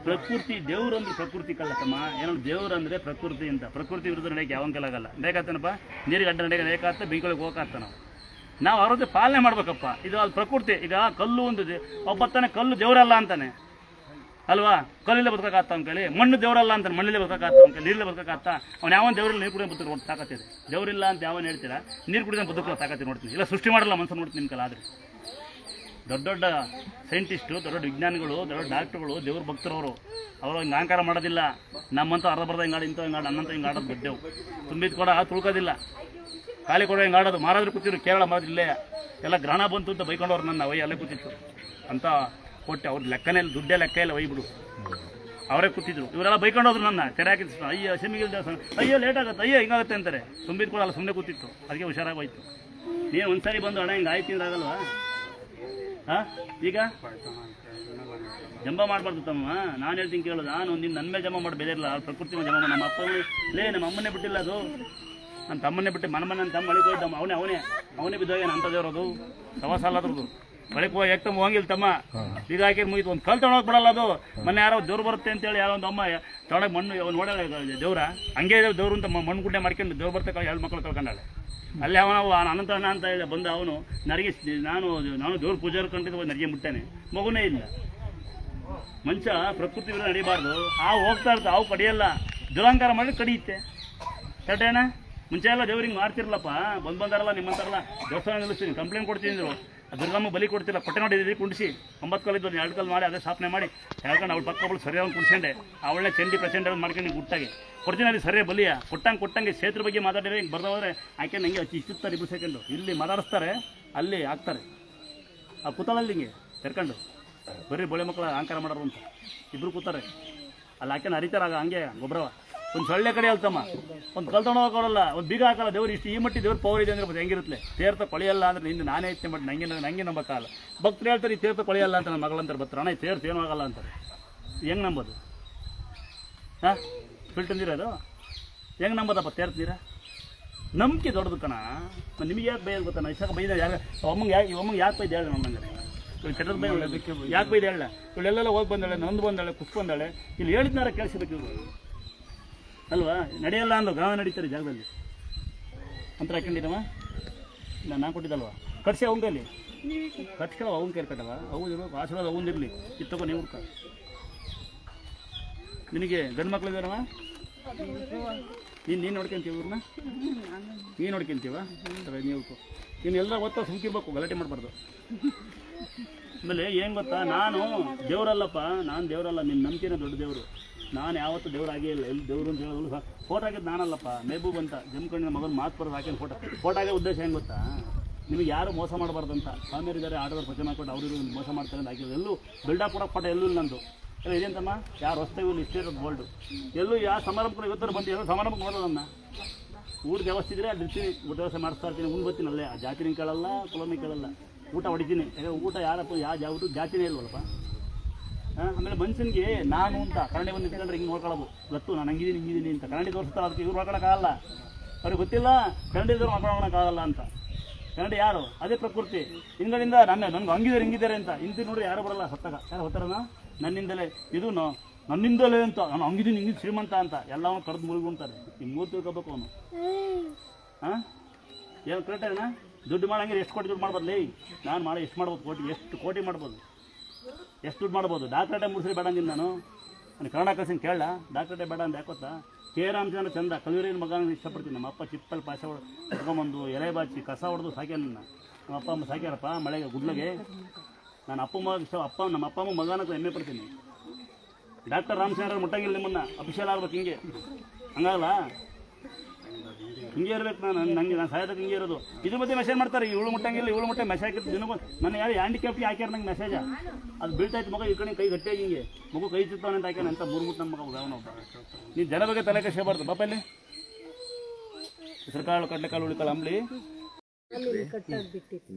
ಪ್ರಕೃತಿ. ದೇವ್ರು ಅಂದ್ರೆ ಪ್ರಕೃತಿ ಕಲ್ಲತ್ತಮ್ಮ. ಏನೋ ದೇವ್ರು ಅಂದರೆ ಪ್ರಕೃತಿ ಅಂತ. ಪ್ರಕೃತಿ ವಿರುದ್ಧ ನಡೆಯಕ್ಕೆ ಯಾವನ್ ಕಲಾಗಲ್ಲ. ಬೇಕಾಗ್ತಾನಪ್ಪ, ನೀರಿಗೆ ಅಡ್ಡ ನಡೆಯಕ್ಕೆ ಬೇಕಾಗ್ತ, ಬೆಂಕಿಯೊಳಗೆ ಹೋಗಾಗ್ತ. ನಾವು ಅವ್ರದ್ದು ಪಾಲನೆ ಮಾಡ್ಬೇಕಪ್ಪ. ಇದು ಅದು ಪ್ರಕೃತಿ. ಈಗ ಕಲ್ಲು ಒಂದು ಒಬ್ಬತ್ತಾನೆ, ಕಲ್ಲು ದೇವರಲ್ಲ ಅಂತಾನೆ ಅಲ್ವಾ? ಕಲ್ಲಿಲ್ಲೇ ಬದುಕಾಗ್ತ ಅವ್ನ ಕೈಲಿ. ಮಣ್ಣು ದೇವರಲ್ಲ ಅಂತಾನೆ, ಮಣ್ಣಲ್ಲೇ ಬದುಕಾಗ್ತ ಅವ್ನ ಕೈ. ನೀರಲ್ಲೇ ಬದುಕಾಗ್ತ. ಅವ್ನು ಯಾವನ್ ದೇವರಲ್ಲಿ ನೀರು ಕುಡಿಯೋ ಬದುಕು ತಾಕತ್ತಿದೆ. ದೇವರಿಲ್ಲ ಅಂತ ಯಾವನ್ ಹೇಳ್ತೀರಾ? ನೀರು ಕುಡಿದ ಬದುಕೋ ತಾಕತ್ತಿ ನೋಡ್ತೀನಿ. ಇಲ್ಲ ಸೃಷ್ಟಿ ಮಾಡಲ್ಲ ಮನುಷ್ಯ ನೋಡ್ತೀನಿ ನಿಮ್ಮ ಕಲ. ಆದರೆ ದೊಡ್ಡ ದೊಡ್ಡ ಸೈಂಟಿಸ್ಟು, ದೊಡ್ಡ ದೊಡ್ಡ ವಿಜ್ಞಾನಿಗಳು, ದೊಡ್ಡ ಡಾಕ್ಟ್ರುಗಳು, ದೇವ್ರ ಭಕ್ತರವರು. ಅವರು ಹಿಂಗೆ ಅಹಂಕಾರ ಮಾಡೋದಿಲ್ಲ. ನಮ್ಮಂತ ಅರ್ಧ ಬರ್ದ ಹಿಂಗಾಡು, ಇಂಥ ಹಿಂಗಾಡು, ಅನ್ನಂತ ಹಿಂಗೆ ಆಡೋದು ಬಡ್ಡೆವು. ತುಂಬಿದ ಕೂಡ ತುಳ್ಕೋದಿಲ್ಲ. ಖಾಲಿ ಕೊಡೋ ಹಿಂಗೆ ಆಡೋದು. ಮಹಾರಾಜರು ಕೂತಿದ್ರು ಕೇರಳ ಮಹಾರಾಜರು ಇಲ್ಲೇ. ಎಲ್ಲ ಗ್ರಹಣ ಬಂತು ಅಂತ ಬೈಕೊಂಡವ್ರು ನನ್ನ ವೈ ಅಲ್ಲೇ ಕೂತಿತ್ತು ಅಂತ ಕೊಟ್ಟೆ. ಅವ್ರ ಲೆಕ್ಕನೇ ಇಲ್ಲ, ದುಡ್ಡೇ ಲೆಕ್ಕ ಇಲ್ಲ, ಒಯ್ಬಿಡು. ಅವರೇ ಕೂತಿದ್ರು. ಇವರೆಲ್ಲ ಬೈಕೊಂಡೋದ್ರು ನನ್ನ. ತೆರೆ ಹಾಕಿದ್ರು. ಅಯ್ಯೋ ಸಿಮಿಗಿಲ್ ದೇವಸ್ಥಾನ, ಅಯ್ಯೋ ಲೇಟ್ ಆಗುತ್ತೆ, ಅಯ್ಯೋ ಹಿಂಗಾಗುತ್ತೆ ಅಂತಾರೆ. ತುಂಬಿದ ಕೂಡ ಅಲ್ಲ, ಸುಮ್ಮನೆ ಕೂತಿತ್ತು. ಅದಕ್ಕೆ ಹುಷಾರಾಗಿ ಹೋಯ್ತು. ನೀನು ಒಂದ್ಸರಿ ಬಂದು ಹಣ ಹಿಂಗೆ ಆಯ್ತು ಆಗಲ್ವಾ? ಹಾಂ, ಈಗ ಜಂಬ ಮಾಡಬಾರ್ದು ತಮ್ಮ. ನಾನು ಹೇಳ್ತೀನಿ ಕೇಳೋದು. ನಾನು ನಿನ್ನ ನನ್ನ ಮೇಲೆ ಜಂಬ ಮಾಡಿ ಬೆಳೆಯಿರಲ್ಲ. ಪ್ರಕೃತಿ ಜಂಬ ಮಾಡಿ. ನಮ್ಮ ಅಪ್ಪನೇ ನಮ್ಮ ಅಮ್ಮನೇ ಬಿಟ್ಟಿಲ್ಲ. ಅದು ನನ್ನ ತಮ್ಮನ್ನೇ ಬಿಟ್ಟು ನನ್ನ ತಮ್ಮ ಮಳಿಗೆ ಹೋಯ್ತಮ್ಮ. ಅವನೇ ಬಿದ್ದೋಗ್ಯಾನ ಅಂತ ದೇವ್ರದು. ಸವಾಸ ಅಲ್ಲದ್ರದ್ದು. ಬಳಿಕ ಹೋಗಿ ಯಾಕೆ ಹೋಗಿಲ್ಲ ತಮ್ಮ. ಈಗ ಹಾಕಿ ಮುಗಿತು. ಒಂದು ಕಲ್ ತೊಗೊಳಕ್ಕೆ ಬಿಡಲ್ಲ ಅದು. ಮೊನ್ನೆ ಯಾರೋ ದೇವ್ರು ಬರುತ್ತೆ ಅಂತೇಳಿ ಯಾರೋ ಒಂದು ಅಮ್ಮ ತೊಗೊಳಕ್ಕೆ ಮಣ್ಣು ನೋಡ ದೇವ್ರ ಹಂಗೆ ದೇವ್ರು ಅಂತ ಮಣ್ಣು ಗುಡ್ಡೆ ಮಾಡ್ಕೊಂಡು ದೇವ್ರು ಬರ್ತಾ 2 ಮಕ್ಕಳು ಕಳ್ಕೊಂಡಾಳೆ. ಅಲ್ಲಿ ಅವನು ಅನಂತಣ್ಣ ಅಂತ ಹೇಳಿ ಬಂದ. ಅವನು ನರಿಗೆ ನಾನು ದೇವ್ರ ಪೂಜಾರ ಕಂಡಿದ್ದು ನರಿಗೆ ಮುಟ್ಟಾನೆ. ಮಗುನೇ ಇಲ್ಲ. ಮನುಷ್ಯ ಪ್ರಕೃತಿ ವಿರುದ್ಧ ನಡಿಬಾರ್ದು. ಹಾವು ಹೋಗ್ತಾ ಇರ್ತಾ, ಹಾವು ಕಡಿಯಲ್ಲ. ದುರಂಕಾರ ಮಾಡಿ ಕಡಿಯುತ್ತೆ. ಕರೆಕ್ಟೇನ? ಮುಂಚೆ ಎಲ್ಲ ದೇವ್ರಿಗೆ ಮಾಡ್ತಿರಲ್ಲಪ್ಪ. ಬಂದಾರಲ್ಲ ನಿಮ್ಮಂತಾರಲ್ಲ ದೇವಸ್ಥಾನ ನಿಲ್ಲಿಸ್ತೀನಿ, ಕಂಪ್ಲೇಂಟ್ ಕೊಡ್ತಿದ್ರು. ದುರ್ಗಮ್ಮ ಬಲಿ ಕೊಡ್ತಿಲ್ಲ. ಕೊಟ್ಟೆ ನೋಡಿದ್ರಿ ಕುಣಿಸಿ 9 ಕಲ್ಲಿದ್ದು 2 ಕಲ್ಲು ಮಾಡಿ ಅದೇ ಸ್ಥಾಪನೆ ಮಾಡಿ ಹೇಳ್ಕೊಂಡು ಅವಳು ಪಕ್ಕಗಳು ಸರಿಯಾಗಿ ಕುಡಿಸ್ಕೊಂಡೆ. ಅವಳನ್ನೇ ಚಂಡಿ ಪ್ರಚಂಡ ಮಾಡ್ಕೊಂಡು ಗುಟ್ಟಾಗಿ ಕೊಡ್ತೀನಿ. ಅಲ್ಲಿ ಸರಿಯಾಗಿ ಬಲಿಯ ಕೊಟ್ಟಂಗೆ ಕ್ಷೇತ್ರ ಬಗ್ಗೆ ಮಾತಾಡಿದ್ರೆ ಹಿಂಗೆ ಬರ್ದವ್ರೆ ಆಕೆ ನನಗೆ ಇಷ್ಟಿರ್ತಾರೆ. 2 ಸೆಕೆಂಡು ಇಲ್ಲಿ ಮಾತಾಡಿಸ್ತಾರೆ, ಅಲ್ಲಿ ಹಾಕ್ತಾರೆ. ಆ ಕೂತಳಲ್ಲಿ ಹಿಂಗೆ ತೆರ್ಕೊಂಡು ಬರೀ ಬೊಳೆ ಮಕ್ಕಳ ಅಹಂಕಾರ ಮಾಡೋರು ಅಂತ 2 ಕೂತಾರೆ. ಅಲ್ಲಿ ಆಕೆನ ಹರಿತಾರಾಗ ಹಂಗೆ ಗೊಬ್ಬರವ. ಒಂದು ಸೊಳ್ಳೆ ಕಡೆ ಹೇಳ್ತಮ್ಮ, ಒಂದು ಕಲ್ ತೊಗೊಂಡೋಗಲ್ಲ, ಒಂದು ಬೀಗ ಹಾಕಲ್ಲ. ದೇವ್ರು ಇಷ್ಟು ಈ ಮಟ್ಟಿ ದೇವ್ರು ಪವರ್ ಇದೆ ಅಂದ್ರೆ ಹೆಂಗಿರುತ್ತೆ? ತೀರ್ಥ ಕೊಳೆಯಲ್ಲ ಅಂದ್ರೆ ನಿಂದು ನಾನೇ ಇಚ್ಛೆ ಮಾಡಿ ನಂಗೆ ನಂಬಕ್ಕಲ್ಲ. ಭಕ್ತರು ಹೇಳ್ತಾರೆ ಈ ತೀರ್ಥ ಕೊಳೆಯಲ್ಲ ಅಂತ. ನನ್ನ ಮಗಳಂತಾರೆ ಬರ್ತಾರೆ, ಅಣ್ಣ ತೀರ್ಥ ಏನೂ ಆಗಲ್ಲ ಅಂತಾರೆ. ಹೆಂಗೆ ನಂಬೋದು? ಹಾಂ, ಫಿಲ್ಟರ್ ನೀರು ಅದು ಹೆಂಗೆ ನಂಬೋದಪ್ಪ? ತೀರ್ಥ ನೀರ ನಂಬಿಕೆ ದೊಡ್ಡದು ಕಣ. ನಿಮಗೆ ಯಾಕೆ ಬೈಯೋದು ಗೊತ್ತಾ? ಇಷ್ಟ ಬೈದ ಯಾರು ಅಮ್ಮಂಗೆ ಯಾಕೆ ಬೈದು ಹೇಳಿ ನಮ್ಮಂಗೆ ಕೆಟ್ಟದ ಬೈ ಯಾಕೆ ಬೈದು ಹೇಳ? ಇವಳೆಲ್ಲ ಹೋಗಿ ಬಂದಾಳೆ, ನೊಂದು ಬಂದಾಳೆ, ಕುಸ್ ಬಂದಾಳೆ. ಇಲ್ಲಿ ಹೇಳಿದ್ನಾರ ಕೇಳಿಸ್ಬೇಕು ಇವರು ಅಲ್ವಾ? ನಡೆಯಲ್ಲ ಅಂದು ಗಾವ ನಡೀತಾರೆ ಜಾಗದಲ್ಲಿ ಅಂತ ಹಾಕೊಂಡಿದ್ದವ. ನಾನು ಕೊಟ್ಟಿದ್ದಲ್ವ? ಕಟ್ಸಿ ಅವನ ಕೈಲಿ ಕಟ್ಸ್ಕೊಳ್ಳೋ. ಅವನ ಕೈಲಿ ಕಟ್ಟವ. ಹೌದು ಆಶೀರ್ವಾದ ಅವನಿರಲಿ. ಇತ್ತಗೋ ನೀವು ಹುಡ್ಕ. ನಿನಗೆ ಗಂಡು ಮಕ್ಳಿದಾರವ? ನೀನು ನೋಡ್ಕೊಂತೀವಿ ಇವ್ರನ್ನ ನೀನು ನೋಡ್ಕೊಂತೀವ ನೀವು ನೀನು ಎಲ್ಲ ಗೊತ್ತಾ ಸುಮ್ಕಿರ್ಬೇಕು, ಗಲಾಟೆ ಮಾಡಬಾರ್ದು. ಆಮೇಲೆ ಏನು ಗೊತ್ತಾ, ನಾನು ದೇವರಲ್ಲಪ್ಪ, ನಾನು ದೇವರಲ್ಲ, ನಿನ್ನ ನಂಬಿಕೆನೇ ದೊಡ್ಡ ದೇವರು. ನಾನು ಯಾವತ್ತೂ ದೇವರಾಗೇ ಇಲ್ಲ. ಎಲ್ಲಿ ದೇವರು ಅಂತ ಹೇಳೋದು ಫೋಟೋ ಹಾಕಿದ್ದು ನಾನಲ್ಲಪ್ಪ, ಮೆಹಬೂಬ್ ಅಂತ ಜಮ್ಕಂಡಿನ ಮಗನ ಮಾತು ಬರೋದು ಹಾಕಿ ಫೋಟೋ ಆಗೋ ಉದ್ದೇಶ ಏನು ಗೊತ್ತಾ, ನಿಮಗೆ ಯಾರು ಮೋಸ ಮಾಡಬಾರ್ದು ಅಂತ. ಸ್ವಾಮಿಯರಿದ್ದಾರೆ ಆಟೋದಲ್ಲಿ ಪ್ರಚಾರ ಮಾಡ್ಕೊಂಡು ಅವರು ಮೋಸ ಮಾಡ್ತಾರೆ ಅಂತ ಹಾಕಿದ್ರು. ಎಲ್ಲೂ ಬಿಲ್ಡಪ್ ಕೊಡೋಕೆ ಫೋಟೋ ಎಲ್ಲೂ ಇಲ್ಲ ನಂದು. ಎಲ್ಲ ಇದೇಂತಮ್ಮ ಯಾರು ಹೊಸ್ತಾಗಿ ಇಲ್ಲಿ ಇಷ್ಟೇ ಇರೋದು ಗೋಲ್ಡು ಎಲ್ಲೂ ಯಾವ ಸಮಾರಂಭಕ್ಕೂ ಇವತ್ತರ ಬಂದು ಎಲ್ಲ ಸಮಾರಂಭಕ್ಕೆ ನೋಡೋದು ನನ್ನ ಊರಿಗೆ ವ್ಯವಸ್ಥೆ ಇದ್ದರೆ ಅಲ್ಲಿ ಇರ್ತೀನಿ, ಊಟ ವ್ಯವಸ್ಥೆ ಮಾಡಿಸ್ತಾ ಇರ್ತೀನಿ. ಮುಂದೆ ಬರ್ತೀನಿ ಅಲ್ಲೇ, ಆ ಜಾತಿನ ಕೇಳಲ್ಲ, ಕುಲಮಿ ಕೇಳಲ್ಲ, ಊಟ ಹೊಡಿತೀನಿ. ಯಾಕಂದರೆ ಊಟ ಯಾರಪ್ಪ ಯಾವ ಊಟ ಜಾತಿನೇ ಇಲ್ವಲ್ಲಪ್ಪ. ಆಮೇಲೆ ಮನುಷ್ಯನಿಗೆ ನಾನು ಅಂತ ಕನ್ನಡಿ ಬಂದು ನಿಂತ್ಕೊಂಡ್ರೆ ಹಿಂಗೆ ನೋಡ್ಕೊಳ್ಳೋದು ಗೊತ್ತು, ನಾನು ಹಿಂಗಿದ್ದೀನಿ ಅಂತ ಕನ್ನಡಿ ತೋರಿಸ್ತಾರೆ. ಅದಕ್ಕೆ ಇವ್ರು ನೋಡ್ಕೊಳಕ್ಕಾಗಲ್ಲ, ಅವ್ರಿಗೆ ಗೊತ್ತಿಲ್ಲ ಕನ್ನಡಿದವ್ರು ನೋಡ್ಕೊಳಕ್ಕಾಗಲ್ಲ ಅಂತ. ಕನ್ನಡಿ ಯಾರು? ಅದೇ ಪ್ರಕೃತಿ. ಹಿಂಗಳಿಂದ ನನಗೆ ಹಿಂಗಿದ್ದಾರೆ ಅಂತ ಹಿಂದಿ ನೋಡ್ರಿ ಯಾರು ಬರಲ್ಲ. ಸತ್ತಾಗ ಯಾರು ಹೋಗ್ತಾರನ ನನ್ನಿಂದಲೇ ಇದು ನನ್ನಿಂದಲೇ ಅಂತ, ನಾನು ಹಂಗಿದ್ದೀನಿ ಶ್ರೀಮಂತ ಅಂತ ಎಲ್ಲವೂ ಕರೆದು ಮುಳುಗುಂತಾರೆ. ನಿಮ್ಮ ಮೂರು ತಿಳ್ಕೊಬೇಕು ಅವನು. ಹಾಂ ಏನು ಕರೆಕ್ಟ್ ಅಣ್ಣ? ದುಡ್ಡು ಮಾಡಂಗಿದ್ರೆ ಎಷ್ಟು ಕೋಟಿ ದುಡ್ಡು ಮಾಡ್ಬೋದು? ನಾನು ಮಾಡಿ ಎಷ್ಟು ಮಾಡ್ಬೋದು? ಎಷ್ಟು ಕೋಟಿ ಮಾಡ್ಬೋದು? ಎಷ್ಟು ದುಡ್ಡು ಮಾಡ್ಬೋದು? ಡಾಕ್ಟ್ರೇಟೇ ಮುಗಿಸ್ರಿ ಬೇಡ ಅಂದಿದ್ದು ನಾನು ಕನ್ನಡ ಕಳ್ಸಿನ ಕೇಳ. ಡಾಕ್ಟ್ರೇಟೇ ಬೇಡ ಅಂತ ಯಾಕೊತ್ತಾ, ಕೆ ರಾಮಚಂದ್ರ ಚಂದ ಕಲೂರಿನ ಮಗನ ಇಷ್ಟಪಡ್ತೀನಿ. ನಮ್ಮ ಅಪ್ಪ ಚಿಪ್ಪಲ್ಲಿ ಪಾಸ ಹೊಡ್ಕೊಂಬಂದು ಎಲೆ ಬಾಚಿ ಕಸ ಹೊಡೆದು ಸಾಕ್ಯಾನ. ನಮ್ಮ ಅಪ್ಪ ಅಮ್ಮ ಸಾಕ್ಯಾರಪ್ಪ ಮಳೆಗೆ ಗುಡ್ಲಗೆ. ನಾನು ನಮ್ಮ ಅಪ್ಪ ಅಮ್ಮ ಮಗನ ಹೆಮ್ಮೆ ಪಡ್ತೀನಿ. ಡಾಕ್ಟರ್ ರಾಮಚಂದ್ರ ಮುಟ್ಟಂಗಿಲ್ಲ ನಿಮ್ಮನ್ನ, ಅಫಿಷಿಯಲ್ ಆಗ್ಬೇಕು. ಹಿಂಗೆ ಹಂಗಲ್ಲ, ಹಿಂಗೆ ಇರ್ಬೇಕು. ನಾನು ಸಾಯೋದಕ್ಕೆ ಹಿಂಗೆ ಇರೋದು. ಇದ್ರ ಮಧ್ಯೆ ಮೆಸೇಜ್ ಮಾಡ್ತಾರೆ, ಇವಳು ಮುಟ್ಟಂಗಿಲ್ಲ, ಇವಳು ಮುಟ್ಟೆ ಮೆಸೇಜ್ ಹಾಕಿರ್ತೀನಿ. ದಿನ ನಾನು ಯಾರು ಹ್ಯಾಂಡಿಕ್ಯಾಪ್ಟಿ ಹಾಕ್ಯಾರ ನಂಗೆ ಮೆಸೇಜ. ಅದು ಬೀಳ್ತಾಯ್ತು ಮಗ ಈ ಕಡೆ ಕೈ ಗಟ್ಟಿಯಾಗಿ ಹಿಂಗೆ ಮಗು ಕೈ ಚಿತ್ತವನೆ ಅಂತ ಹಾಕ್ಯಾನ ಅಂತ ಮೂರ್ಮುಟ್ಟು ನಮ್ಮ ಮಗ ಅವನೊಬ್ಬ. ನೀನು ಜನ ಬಗ್ಗೆ ತಲೆ ಕಷ್ಟಬಾರ್ದು. ಬಾಪಲ್ಲಿ ಹೆಸರುಕಾಳು ಕಡಲೆಕಾಳು ಹುಳಿಕಾಳು ಅಂಬ್ಲಿ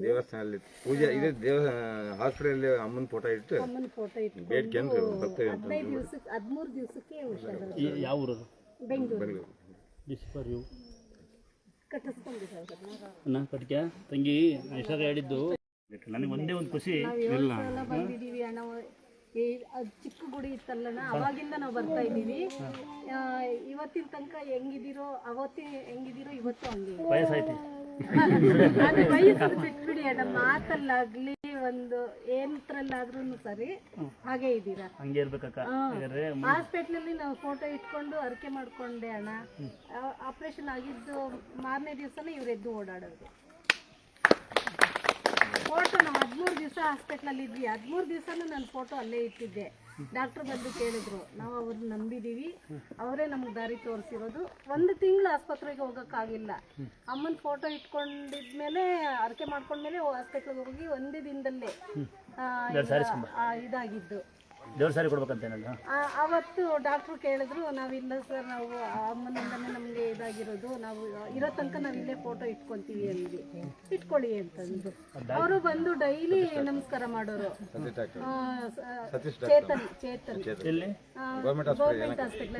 ದೇವಸ್ಥಾನದಲ್ಲಿ ಪೂಜೆ ಇದೆ. ಹಾಸ್ಪಿಟಲ್ ಅಮ್ಮನ ಫೋಟೋ ಇಟ್ಟು ಬೇಡ್ಕೊಂಡು ಬರ್ತೇವೆ ಅಂತ.
13 ದಿವಸಕ್ಕೆ
ಯಾವ ಊರು?
ಬೆಂಗಳೂರು
ಕಟ್ಕ ತಂಗಿ ಹೆಸರು ಹೇಳಿದ್ದು ನನಗೆ ಒಂದೇ ಒಂದು ಖುಷಿ.
ಬಂದಿದ್ದೀವಿ ಅಣ್ಣ. ಅದು ಚಿಕ್ಕ ಗುಡಿ ಇತ್ತಲ್ಲಣ್ಣ, ಅವಾಗಿಂದ ನಾವು ಬರ್ತಾ ಇದ್ದೀವಿ. ಇವತ್ತಿನ ತನಕ ಹೆಂಗಿದ್ದೀರೋ ಇವತ್ತು ಹಂಗೆ
ವಯಸ್ಸಾಯ್ತು.
ಅದು ವಯಸ್ಸು ಬಿಟ್ಬಿಡಿ ಅಣ್ಣ, ಮಾತಲ್ಲಾಗ್ಲಿ ಒಂದು ಏನತ್ರಲ್ಲಾದ್ರೂ ಸರಿ ಹಾಗೆ ಇದ್ದೀರಾ.
ಹಂಗೆ ಇರ್ಬೇಕಕ್ಕ.
ಹಾಸ್ಪಿಟ್ಲಲ್ಲಿ ನಾವು ಫೋಟೋ ಇಟ್ಕೊಂಡು ಅರಕೆ ಮಾಡ್ಕೊಂಡೆ ಅಣ್ಣ. ಆಪರೇಷನ್ ಆಗಿದ್ದು ಮಾರನೇ ದಿವಸನೇ ಇವ್ರು ಎದ್ದು ಓಡಾಡೋದು. ಫೋಟೋ ನಾವು 13 ದಿವಸ ಹಾಸ್ಪಿಟ್ಲಲ್ಲಿ ಇದ್ವಿ. 13 ದಿವಸನೂ ನಾನು ಫೋಟೋ ಅಲ್ಲೇ ಇಟ್ಟಿದ್ದೆ. ಡಾಕ್ಟ್ರು ಬಂದು ಕೇಳಿದ್ರು, ನಾವು ಅವ್ರನ್ನ ನಂಬಿದ್ದೀವಿ, ಅವರೇ ನಮ್ಗೆ ದಾರಿ ತೋರಿಸಿರೋದು. 1 ತಿಂಗಳು ಆಸ್ಪತ್ರೆಗೆ ಹೋಗೋಕ್ಕಾಗಿಲ್ಲ. ಅಮ್ಮನ ಫೋಟೋ ಇಟ್ಕೊಂಡಿದ್ಮೇಲೆ ಅರಕೆ ಮಾಡ್ಕೊಂಡ್ಮೇಲೆ ಹಾಸ್ಪಿಟ್ಲಿಗೆ ಹೋಗಿ ಒಂದೇ ದಿನದಲ್ಲೇ ಇದಾಗಿದ್ದು.
ದೇವ್ರ ಸಾರಿ ಕೊಡ್ಬೇಕಂತೇನಲ್ಲ.
ಅವತ್ತು ಡಾಕ್ಟ್ರು ಕೇಳಿದ್ರು, ನಾವಿಲ್ಲ ಸರ್, ನಾವು ಅಮ್ಮನಿಂದನೇ ನಮಗೆ ಇದಾಗಿರೋದು, ನಾವು ಇರೋ ತನಕ ನಾವು ಇಲ್ಲೇ ಫೋಟೋ ಇಟ್ಕೊತೀವಿ ಅಂದ್ವಿ. ಇಟ್ಕೊಳ್ಳಿ ಅಂತಂದು ಅವರು ಬಂದು ಡೈಲಿ ನಮಸ್ಕಾರ ಮಾಡೋರು. Chetan government hospital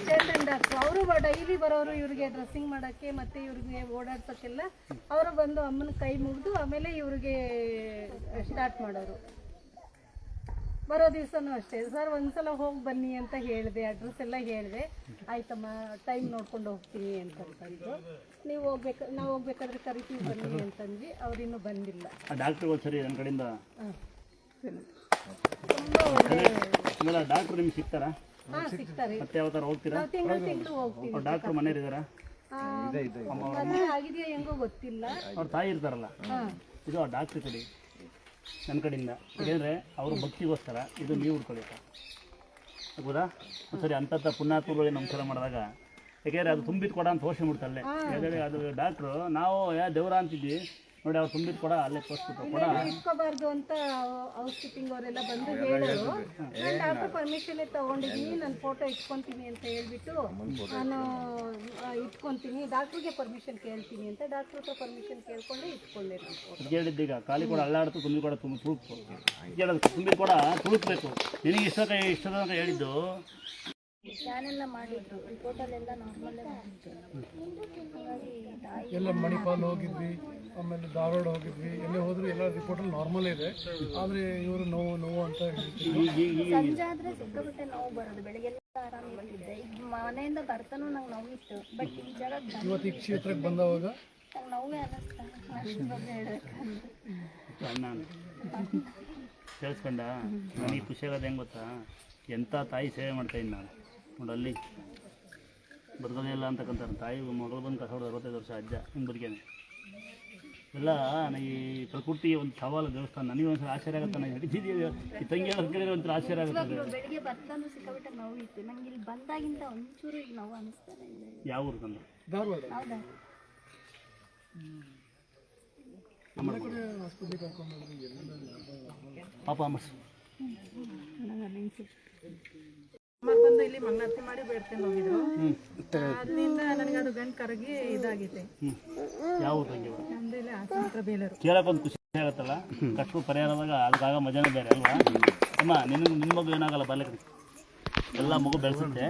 Chetan doctor ಅವರು ಡೈಲಿ ಬರೋರು ಇವ್ರಿಗೆ ಡ್ರೆಸ್ಸಿಂಗ್ ಮಾಡೋಕ್ಕೆ ಮತ್ತು ಇವ್ರಿಗೆ ಓಡಾಡ್ಸೋಕ್ಕೆಲ್ಲ. ಅವರು ಬಂದು ಅಮ್ಮನ ಕೈ ಮುಗಿದು ಆಮೇಲೆ ಇವ್ರಿಗೆ ಸ್ಟಾರ್ಟ್ ಮಾಡೋರು. ಬರೋ ದಿವಸನೂ ಅಷ್ಟೇ, ಸರ್ ಒಂದ್ಸಲ ಹೋಗಿ ಬನ್ನಿ ಅಂತ ಹೇಳಿದೆ, ಅಡ್ರೆಸ್ ಎಲ್ಲ ಹೇಳಿದೆ. ಆಯ್ತಮ್ಮ ಟೈಮ್ ನೋಡ್ಕೊಂಡು ಹೋಗ್ತೀನಿ ಅಂತಂತಂದು. ನೀವು ನಾವು ಹೋಗ್ಬೇಕಾದ್ರೆ ಕರಿತೀವಿ ಬನ್ನಿ ಅಂತಂದ್ವಿ. ಅವ್ರಿನ್ನೂ ಬಂದಿಲ್ಲ.
ಡಾಕ್ಟ್ರು ಸರಿ ನನ್ನ ಕಡೆಯಿಂದ
ತುಂಬ ಒಳ್ಳೆ
ಡಾಕ್ಟ್ರು ನಿಮ್ಗೆ ಸಿಗ್ತಾರಾ?
ಸಿಗ್ತಾರೆ.
ಮತ್ತೆ ಯಾವ ಥರ ಹೋಗ್ತೀರಾ?
ನಾವು ತಿಂಗಳು ಹೋಗ್ತೀವಿ.
ಡಾಕ್ಟ್ರು ಮನೆಯಲ್ಲಿದ್ದಾರಾ?
ಮದುವೆ ಆಗಿದೆಯಾ ಹೆಂಗೋ ಗೊತ್ತಿಲ್ಲ.
ಅವ್ರ ತಾಯಿ ಇರ್ತಾರಲ್ಲ, ಇದು ಆ ಡಾಕ್ಟ್ರ್ ಕಡೆ ನನ್ನ ಕಡೆಯಿಂದ. ಯಾಕೆಂದರೆ ಅವರು ಭಕ್ತಿಗೋಸ್ಕರ ಇದು ನೀವು ಉಡ್ಕೊಳ್ಬೇಕು. ಹೌದಾ? ಸರಿ, ಅಂಥದ್ದು ಪುಣ್ಯಾತ್ಮಗಳಿಗೆ ನಮಸ್ಕಾರ ಮಾಡಿದಾಗ ಯಾಕೆಂದರೆ ಅದು ತುಂಬಿದ ಕೊಡ ಅಂತ ತೋರಿಸ್ಬಿಡ್ತಲ್ಲೇ. ಯಾಕಂದರೆ ಅದು ಡಾಕ್ಟ್ರು ನಾವು ದೇವ್ರ ಅಂತಿದ್ವಿ ನೋಡಿ, ಅವ್ರು ತುಂಬಿದ ಕೊಡ ಅಲ್ಲೇ ತೋರಿಸ್ಬಿಟ್ರು. ಕೊಡ
ಇಟ್ಕೋಬಾರ್ದು ಅಂತ ಹೌಸ್ ಕೀಪಿಂಗ್ ಅವರೆಲ್ಲ ಬಂದು ಹೇಳೋರು. ನಾನು ಡಾಕ್ಟರ್ ಪರ್ಮಿಷನ್ ತಗೊಂಡಿದ್ದೀನಿ, ನಾನು ಫೋಟೋ ಇಟ್ಕೊತೀನಿ ಅಂತ ಹೇಳ್ಬಿಟ್ಟು ನಾನು ಇಟ್ಕೊತೀನಿ, ಡಾಕ್ಟ್ರಿಗೆ ಪರ್ಮಿಷನ್ ಕೇಳ್ತೀನಿ ಅಂತ ಡಾಕ್ಟ್ರ್ ಹತ್ರ ಪರ್ಮಿಷನ್ ಕೇಳ್ಕೊಂಡೆ ಇಟ್ಕೊಂಡೆ. ನಾನು
ಹೇಳಿದ್ದೀಗ ಖಾಲಿ ಕೂಡ ಅಲ್ಲಾಡ್ತು, ತುಂಬಿದ ಕೊಡ ತುಳುಕ್ತು. ಕೇಳೋದು ತುಂಬಿದ ಕೊಡ ತುಳುಕ್ಬೇಕು. ನಿನಗೆ ಇಷ್ಟದ ಹೇಳಿದ್ದು
ಸ್ಕ್ಯಾನೆಲ್ಲ ಮಾಡಿದ್ರು, ರಿಪೋರ್ಟಲ್ಲೆಲ್ಲ ನಾರ್ಮಲ್ಲೇ ಬಂದಿತ್ತು.
ಎಲ್ಲ ಮಣಿಪಾಲ್ ಹೋಗಿದ್ವಿ, ಆಮೇಲೆ ಧಾರವಾಡ ಹೋಗಿದ್ವಿ, ಎಲ್ಲೇ ಹೋದ್ರು ಎಲ್ಲ ರಿಪೋರ್ಟಲ್ಲಿ ನಾರ್ಮಲ್ ಇದೆ. ಆದರೆ ಇವರು ನೋವು ಅಂತ
ಸಂಜೆ ಆದರೆ ಸಿಕ್ಕಾಬಿಟ್ಟೆ ನೋವು ಬರೋದು. ಬೆಳಗ್ಗೆಲ್ಲ ಆರಾಮ್ ಬರ್ತಿದ್ದೆ. ಈಗ ಮನೆಯಿಂದ ಬರ್ತಾನೂ ನಂಗೆ ನೋವಿತ್ತು. ಬಟ್ ಈ ಜಾಗಕ್ಕೆ
ಇವತ್ತು ಈ ಕ್ಷೇತ್ರಕ್ಕೆ ಬಂದವಾಗ
ನಂಗೆ ನೋವೇ ಅನ್ನಿಸ್ತಾ. ಅಷ್ಟು ಬಗ್ಗೆ ಹೇಳ್ಬೇಕಂತ
ಅಣ್ಣ ಕೇಳಿಸ್ಕೊಂಡ. ನನಗೆ ಖುಷಿ ಆಗೋದು ಹೆಂಗೆ ಗೊತ್ತಾ, ಎಂಥ ತಾಯಿ ಸೇವೆ ಮಾಡ್ತಾಯಿದ್ದೀನಿ ನಾನು ನೋಡಲ್ಲಿ ಬದುಕೋದೇ ಇಲ್ಲ ಅಂತಕ್ಕಂಥ ತಾಯಿ ಮಗಳು ಬಂದು 65 ವರ್ಷ ಅಜ್ಜ ಹಿಂಗೆ ಬದುಕೇನೆ ಎಲ್ಲ ಈ ಪ್ರಕೃತಿ ಒಂದು ಸವಾಲು ದೇವಸ್ಥಾನ ನನಗೆ ಒಂದ್ಸಲ ಆಶ್ಚರ್ಯ ಆಗುತ್ತೆ. ನಾನು ಹಿಡಿದಿದ್ದೀವಿ ಈ ತಂಗಿ ಕೇಳಿದ್ರೆ ಒಂಥರ ಆಶ್ಚರ್ಯ ಆಗುತ್ತೆ.
ಬೆಳಿಗ್ಗೆ ಬರ್ತಾನು ಸಿಕ್ಕಾಬಿಟ್ಟೆ ನೋವು ಇತ್ತು ನಂಗೆ ಇಲ್ಲಿ ಬಂದಾಗಿಂದ ಒಂಚೂರು ಈಗ ನೋವು ಅನಿಸ್ತಾನೆ ಇಲ್ಲ.
ಯಾವ ಊರು ತಂದು
ಧಾರವಾಡ
ಹೌದಾ?
ಪಾಪ ಅಮ್ಮ
ಸುಮಾರು ಬಂದು ಇಲ್ಲಿ ಮಂಗಳಾರತಿ ಮಾಡಿ ಬೇಡ್ಕೊಂಡು ಹೋಗಿದ್ರು. ಅದರಿಂದ ನನಗೆ ಅದು ಗಂಟು ಕರಗಿ ಇದಾಗಿದೆ.
ಯಾವ ಊರು ತಂಗಿ
ನಮ್ದು ಇಲ್ಲಿ ಹಾಸನ ಹತ್ರ ಬೇಲೂರು.
ಕೇಳೋಕ್ಕೊಂದು ಖುಷಿ ಆಗುತ್ತಲ್ಲ, ಕಷ್ಟ ಪರಿಹಾರದಾಗ ಅದಕ್ಕಾಗ ಮಜಾನೇ ಬೇರೆ ಅಲ್ವಾ ಅಮ್ಮ. ನಿನ್ನ ಮಗು ಏನಾಗಲ್ಲ ಬಾಲ್ಯಕ್ಕೆ ಎಲ್ಲ ಮಗು ಬೆಳೆಸುತ್ತೆ.